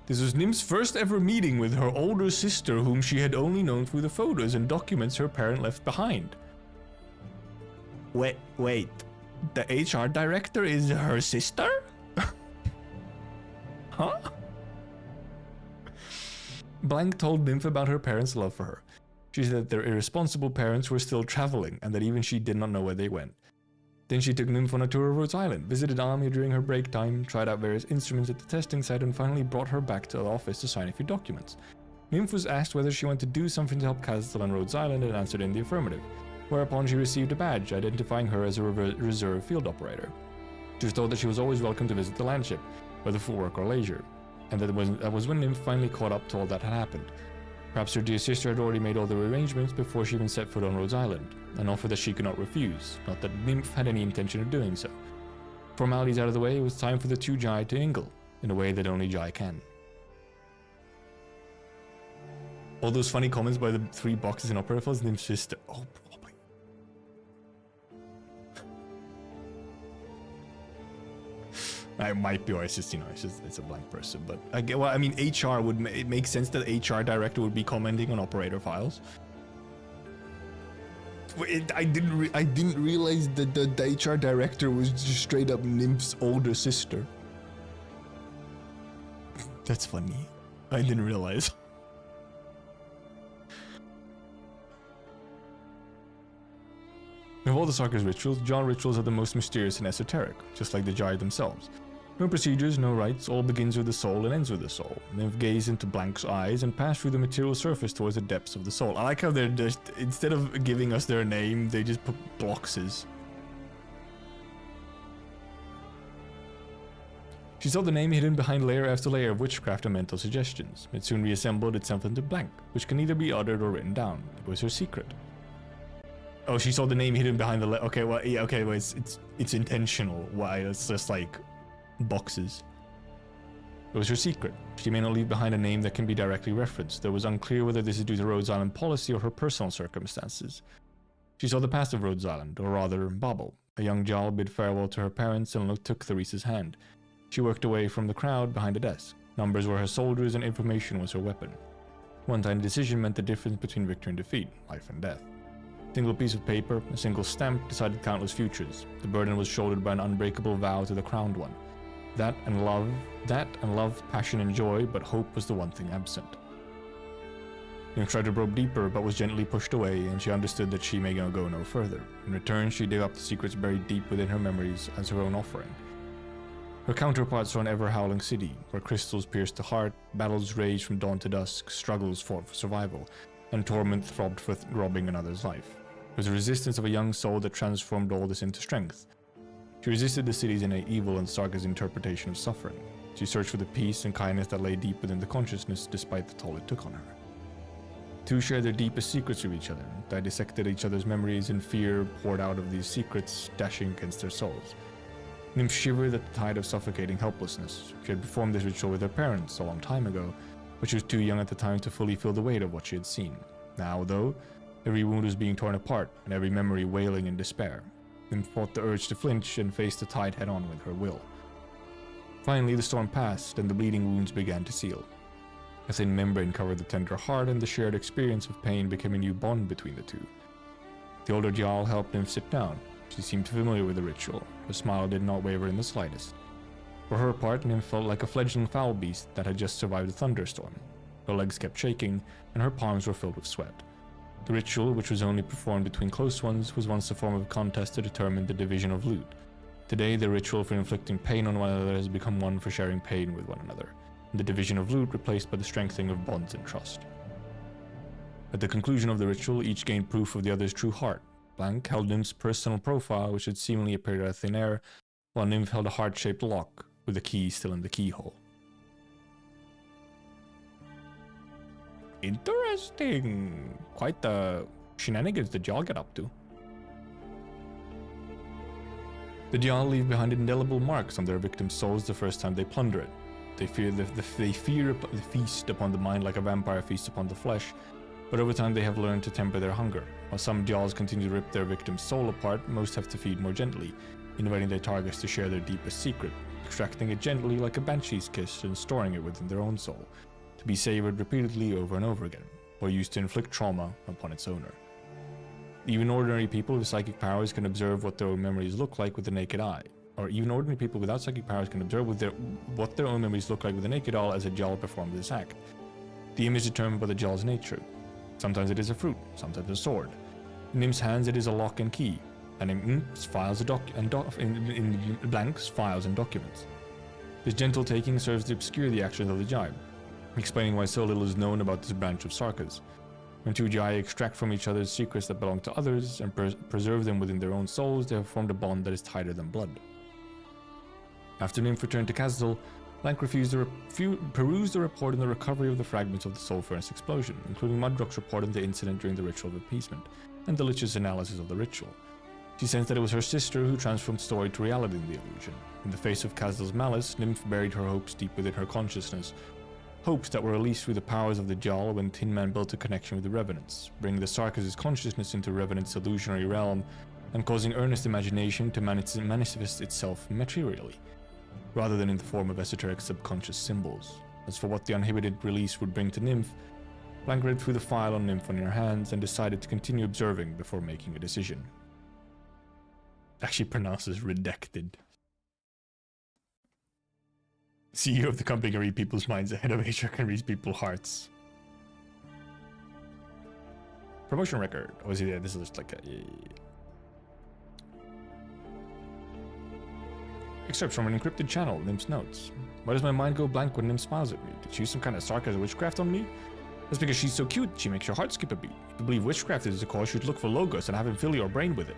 This was Nymph's first ever meeting with her older sister, whom she had only known through the photos and documents her parent left behind. Wait, the HR director is her sister? Huh? Blank told Nymph about her parents' love for her. She said that their irresponsible parents were still traveling and that even she did not know where they went. Then she took Nymph on a tour of Rhodes Island, visited Ami during her break time, tried out various instruments at the testing site, and finally brought her back to the office to sign a few documents. Nymph was asked whether she wanted to do something to help Castle on Rhodes Island and answered in the affirmative, whereupon she received a badge identifying her as a reserve field operator. She was told that she was always welcome to visit the landship, whether for work or leisure, and that was when Nymph finally caught up to all that had happened. Perhaps her dear sister had already made all the arrangements before she even set foot on Rhodes Island, an offer that she could not refuse, not that Nymph had any intention of doing so. Formalities out of the way, it was time for the two Jai to mingle, in a way that only Jai can. All those funny comments by the three boxes in Opera Files, Nymph's sister. Oh, probably. I might be, or it's just, you know, it's a blank person. But I get, well, I mean, HR would it makes sense that HR director would be commenting on operator files. I didn't realize that the HR director was just straight up Nymph's older sister. That's funny. I didn't realize. Of all the Sarkis rituals, John rituals are the most mysterious and esoteric, just like the Jai themselves. No procedures, no rites, all begins with the soul and ends with the soul. Nymph gaze into Blank's eyes and pass through the material surface towards the depths of the soul. I like how they're just, instead of giving us their name, they just put boxes. She saw the name hidden behind layer after layer of witchcraft and mental suggestions. It soon reassembled itself into Blank, which can neither be uttered or written down. It was her secret. Oh, she saw the name hidden behind the okay, well, yeah, okay, well, it's intentional. Why? It's just like boxes. It was her secret. She may not leave behind a name that can be directly referenced, though it was unclear whether this is due to Rhodes Island policy or her personal circumstances. She saw the past of Rhodes Island, or rather, Babel. A young Jarl bid farewell to her parents and took Therese's hand. She worked away from the crowd behind a desk. Numbers were her soldiers and information was her weapon. One tiny decision meant the difference between victory and defeat, life and death. A single piece of paper, a single stamp decided countless futures. The burden was shouldered by an unbreakable vow to the crowned one. That and love, passion and joy, but hope was the one thing absent. Nymph tried to probe deeper, but was gently pushed away, and she understood that she may go no further. In return, she dug up the secrets buried deep within her memories as her own offering. Her counterparts saw an ever-howling city, where crystals pierced the heart, battles raged from dawn to dusk, struggles fought for survival, and torment throbbed for robbing another's life. It was the resistance of a young soul that transformed all this into strength. She resisted the city's innate evil and Sarka's interpretation of suffering. She searched for the peace and kindness that lay deep within the consciousness despite the toll it took on her. Two shared their deepest secrets with each other. They dissected each other's memories, and fear poured out of these secrets, dashing against their souls. Nymph shivered at the tide of suffocating helplessness. She had performed this ritual with her parents a long time ago, but she was too young at the time to fully feel the weight of what she had seen. Now, though, every wound was being torn apart, and every memory wailing in despair. Nymph fought the urge to flinch and faced the tide head-on with her will. Finally, the storm passed, and the bleeding wounds began to seal. A thin membrane covered the tender heart, and the shared experience of pain became a new bond between the two. The older Jarl helped Nymph sit down. She seemed familiar with the ritual. Her smile did not waver in the slightest. For her part, Nymph felt like a fledgling foul beast that had just survived a thunderstorm. Her legs kept shaking, and her palms were filled with sweat. The ritual, which was only performed between close ones, was once a form of contest to determine the division of loot. Today, the ritual for inflicting pain on one another has become one for sharing pain with one another, and the division of loot replaced by the strengthening of bonds and trust. At the conclusion of the ritual, each gained proof of the other's true heart. Blank held Nymph's personal profile, which had seemingly appeared out of thin air, while Nymph held a heart-shaped lock, with the key still in the keyhole. Interesting. Quite the shenanigans the Jarl get up to. The Jarl leave behind indelible marks on their victims' souls the first time they plunder it. They feast upon the mind like a vampire feasts upon the flesh, but over time they have learned to temper their hunger. While some Jarls continue to rip their victim's soul apart, most have to feed more gently, inviting their targets to share their deepest secret, extracting it gently like a banshee's kiss and storing it within their own soul, to be savored repeatedly over and over again, or used to inflict trauma upon its owner. Even ordinary people with psychic powers can observe what their own memories look like with the naked eye, or even ordinary people without psychic powers can observe what their own memories look like with the naked eye as a Jarl performs this act. The image determined by the Jarl's nature. Sometimes it is a fruit, sometimes a sword. In Nymph's hands it is a lock and key, and in Nymph's files in blanks, files and documents. This gentle taking serves to obscure the actions of the Jai, explaining why so little is known about this branch of Sarkas. When two Jai extract from each other secrets that belong to others and preserve them within their own souls, they have formed a bond that is tighter than blood. After Nymph returned to Kazdal, Blank perused the report on the recovery of the fragments of the Soul Furnace explosion, including Mudrock's report on the incident during the Ritual of Appeasement, and the Lich's analysis of the ritual. She sensed that it was her sister who transformed story to reality in the illusion. In the face of Kazdal's malice, Nymph buried her hopes deep within her consciousness, hopes that were released through the powers of the Jarl when Tin Man built a connection with the Revenants, bringing the Sarkas' consciousness into Revenant's illusionary realm and causing earnest imagination to manifest itself materially, rather than in the form of esoteric subconscious symbols. As for what the uninhibited release would bring to Nymph, Blank read through the file on Nymph in her hands and decided to continue observing before making a decision. Actually pronounces redacted. CEO of the company can read people's minds, the head of HR can read people's hearts. Promotion record. Oh, is it? Yeah, this is just like a... Excerpts from an encrypted channel, Nymph's notes. Why does my mind go blank when Nymph smiles at me? Did she use some kind of sarcasm witchcraft on me? That's because she's so cute, she makes your heart skip a beat. If you believe witchcraft is the cause, you'd look for logos and have him fill your brain with it.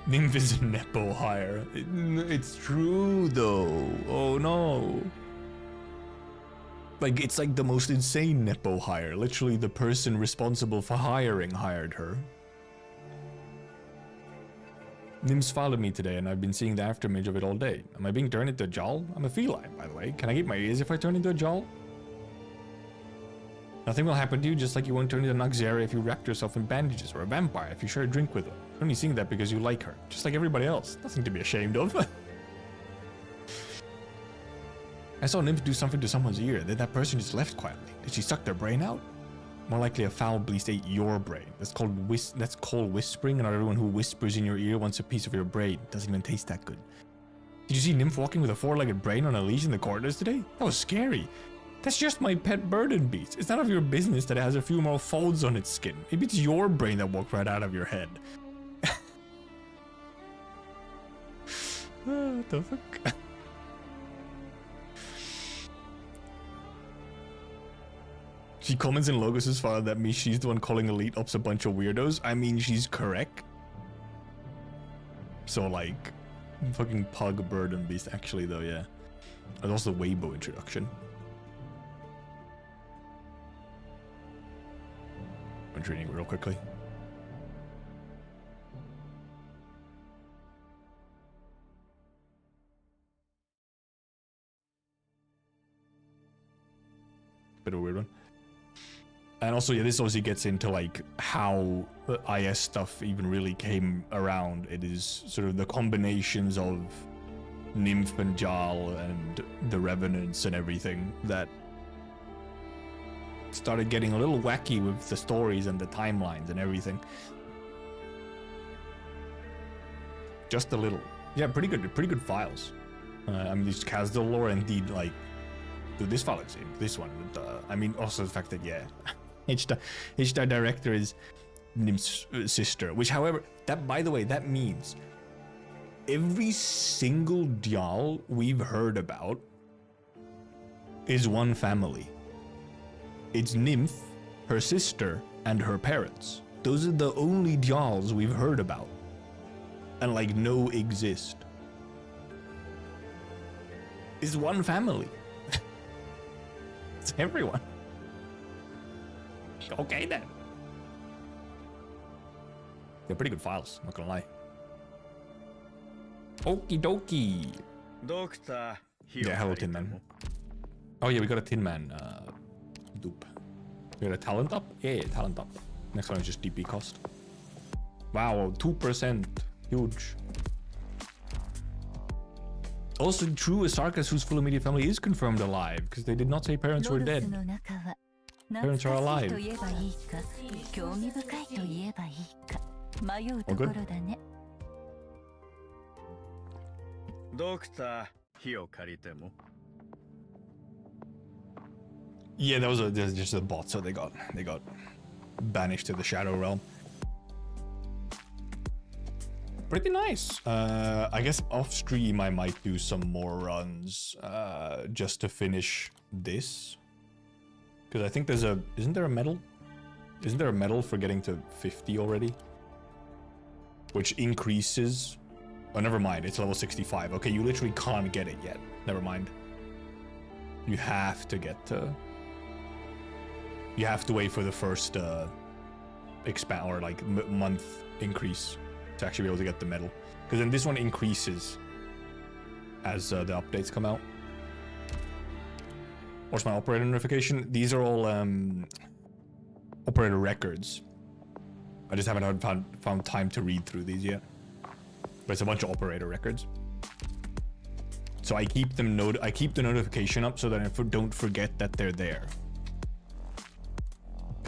Nymph is a Nepo hire. It's true though. Oh no. Like, it's like the most insane Nepo hire. Literally the person responsible for hiring hired her. Nymph's followed me today and I've been seeing the afterimage of it all day. Am I being turned into a Jarl? I'm a feline, by the way. Can I get my ears if I turn into a Jarl? Nothing will happen to you, just like you won't turn into an Noxera if you wrap yourself in bandages, or a vampire if you share a drink with her. You're only seeing that because you like her, just like everybody else. Nothing to be ashamed of. I saw Nymph do something to someone's ear, then that person just left quietly. Did she suck their brain out? More likely a foul beast ate your brain. That's called whispering, and not everyone who whispers in your ear wants a piece of your brain. It doesn't even taste that good. Did you see Nymph walking with a four-legged brain on a leash in the corridors today? That was scary. That's just my pet burden beast. It's none of your business that it has a few more folds on its skin. Maybe it's your brain that walked right out of your head. What the fuck? She comments in Logos' file that means she's the one calling Elite Ops a bunch of weirdos. I mean, she's correct. So, like, fucking pug burden beast, actually, though, yeah. There's also the Weibo introduction. I'm reading it real quickly. Bit of a weird one. And also, yeah, this obviously gets into like how the IS stuff even really came around. It is sort of the combinations of Nymph and Jarl and the Revenants and everything that started getting a little wacky with the stories and the timelines and everything. Just a little. Yeah, pretty good files. I mean, these Kazdal lore, indeed, like, dude, this file is in this one. I mean, also the fact that, yeah, H-Star Director is Nymph's sister, which, however, that, by the way, that means every single Jarl we've heard about is one family. It's Nymph, her sister, and her parents. Those are the only Jarls we've heard about. And, like, no exist. It's one family. It's everyone. Okay, then. They're pretty good files, not gonna lie. Okie dokie. Doctor. Yeah, hello, Tin Man. Oh, yeah, we got a Tin Man dupe. We got a talent up? Yeah, talent up. Next one is just DP cost. Wow, 2%. Huge. Also true, a Sarkas whose full immediate family is confirmed alive, because they did not say parents were dead. Parents are alive. All good? Doctor, 火を借りても Yeah, that was just a bot, so they got banished to the Shadow Realm. Pretty nice. I guess off stream I might do some more runs just to finish this, because I think there's a isn't there a medal for getting to 50 already, which increases. Oh, never mind, it's level 65. Okay, you literally can't get it yet. Never mind. You have to get to. You have to wait for the first expand or like month increase to actually be able to get the medal, because then this one increases as the updates come out. What's my operator notification? These are all operator records. I just haven't found time to read through these yet, but it's a bunch of operator records. So I keep them I keep the notification up so that I don't forget that they're there.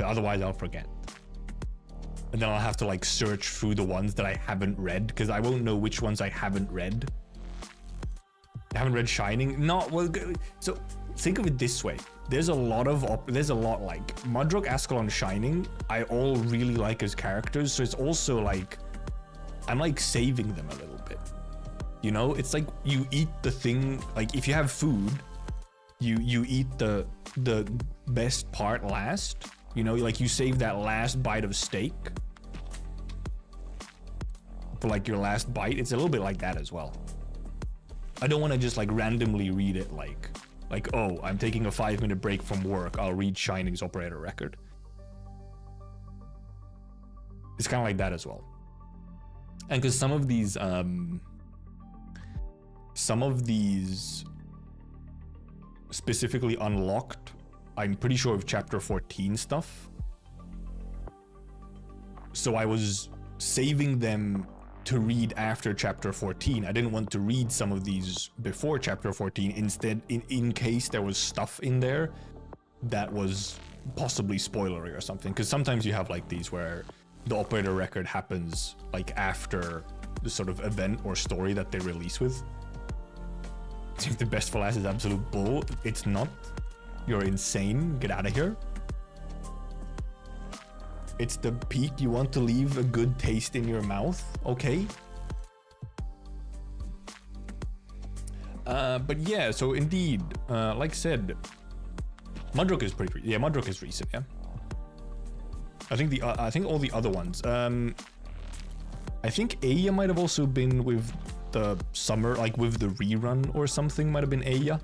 Otherwise I'll forget. And then I'll have to like search through the ones that I haven't read, because I won't know which ones I haven't read. I haven't read Shining. Not well. So think of it this way: there's a lot like Mudrock, Ascalon, Shining. I all really like as characters, so it's also like I'm like saving them a little bit. You know, it's like you eat the thing. Like if you have food, you eat the best part last. You know, like you save that last bite of steak for like your last bite. It's a little bit like that as well. I don't want to just like randomly read it like, oh, I'm taking a 5-minute break from work, I'll read Shining's operator record. It's kind of like that as well. And because some of these specifically unlocked, I'm pretty sure of chapter 14 stuff. So I was saving them to read after chapter 14. I didn't want to read some of these before chapter 14. Instead, in case there was stuff in there that was possibly spoilery or something. Because sometimes you have like these where the operator record happens like after the sort of event or story that they release with. I think the best for last is absolute bull. It's not. You're insane. Get out of here. It's the peak. You want to leave a good taste in your mouth. Okay. But yeah, so indeed, like I said, Mudrock is pretty. Yeah, Mudrock is recent. Yeah. I think all the other ones. I think Aya might have also been with the summer, like with the rerun or something. Might have been Aya.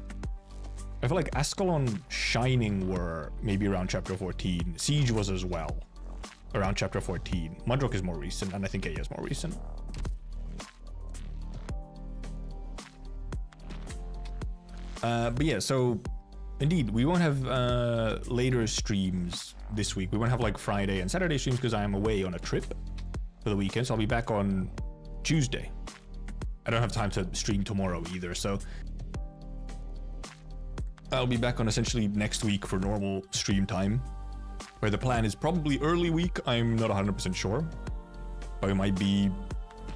I feel like Ascalon, Shining were maybe around chapter 14. Siege was as well around chapter 14. Mudrock is more recent, and I think Aya is more recent. But yeah, so indeed, we won't have later streams this week. We won't have like Friday and Saturday streams because I am away on a trip for the weekend. So I'll be back on Tuesday. I don't have time to stream tomorrow either, so I'll be back on essentially next week for normal stream time, where the plan is probably early week. I'm not 100% sure, but it might be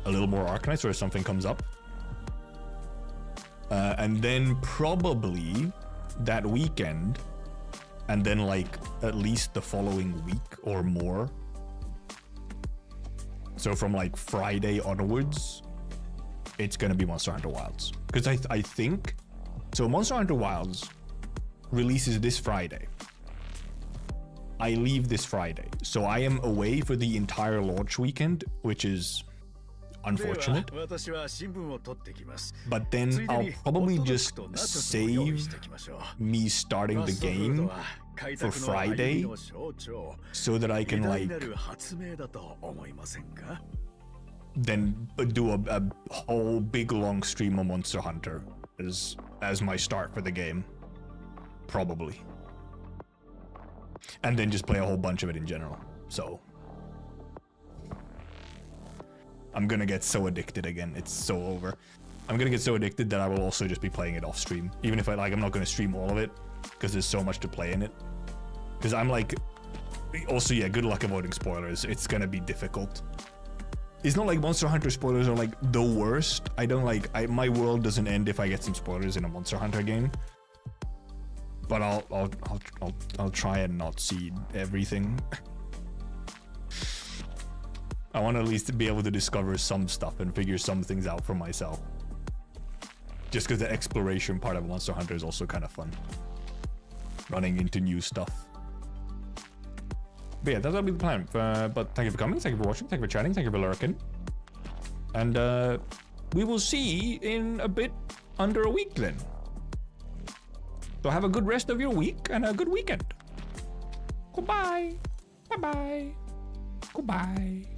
a little more Arknights or if something comes up. And then probably that weekend, and then like at least the following week or more. So from like Friday onwards, it's gonna be Monster Hunter Wilds. Because I think, so Monster Hunter Wilds releases this Friday. I leave this Friday. So I am away for the entire launch weekend, which is unfortunate. But then I'll probably just save me starting the game for Friday so that I can like then do a whole big long stream of Monster Hunter as my start for the game. Probably. And then just play a whole bunch of it in general. So I'm gonna get so addicted again. It's so over. I'm gonna get so addicted that I will also just be playing it off stream. Even if I'm not gonna stream all of it because there's so much to play in it. Because I'm like, also yeah, good luck avoiding spoilers. It's gonna be difficult. It's not like Monster Hunter spoilers are like the worst. I don't like, my world doesn't end if I get some spoilers in a Monster Hunter game. but I'll try and not see everything. I want to at least be able to discover some stuff and figure some things out for myself. Just because the exploration part of Monster Hunter is also kind of fun. Running into new stuff. But yeah, that'll be the plan. But thank you for coming, thank you for watching, thank you for chatting, thank you for lurking. And we will see in a bit under a week then. So have a good rest of your week and a good weekend. Goodbye. Bye-bye. Goodbye.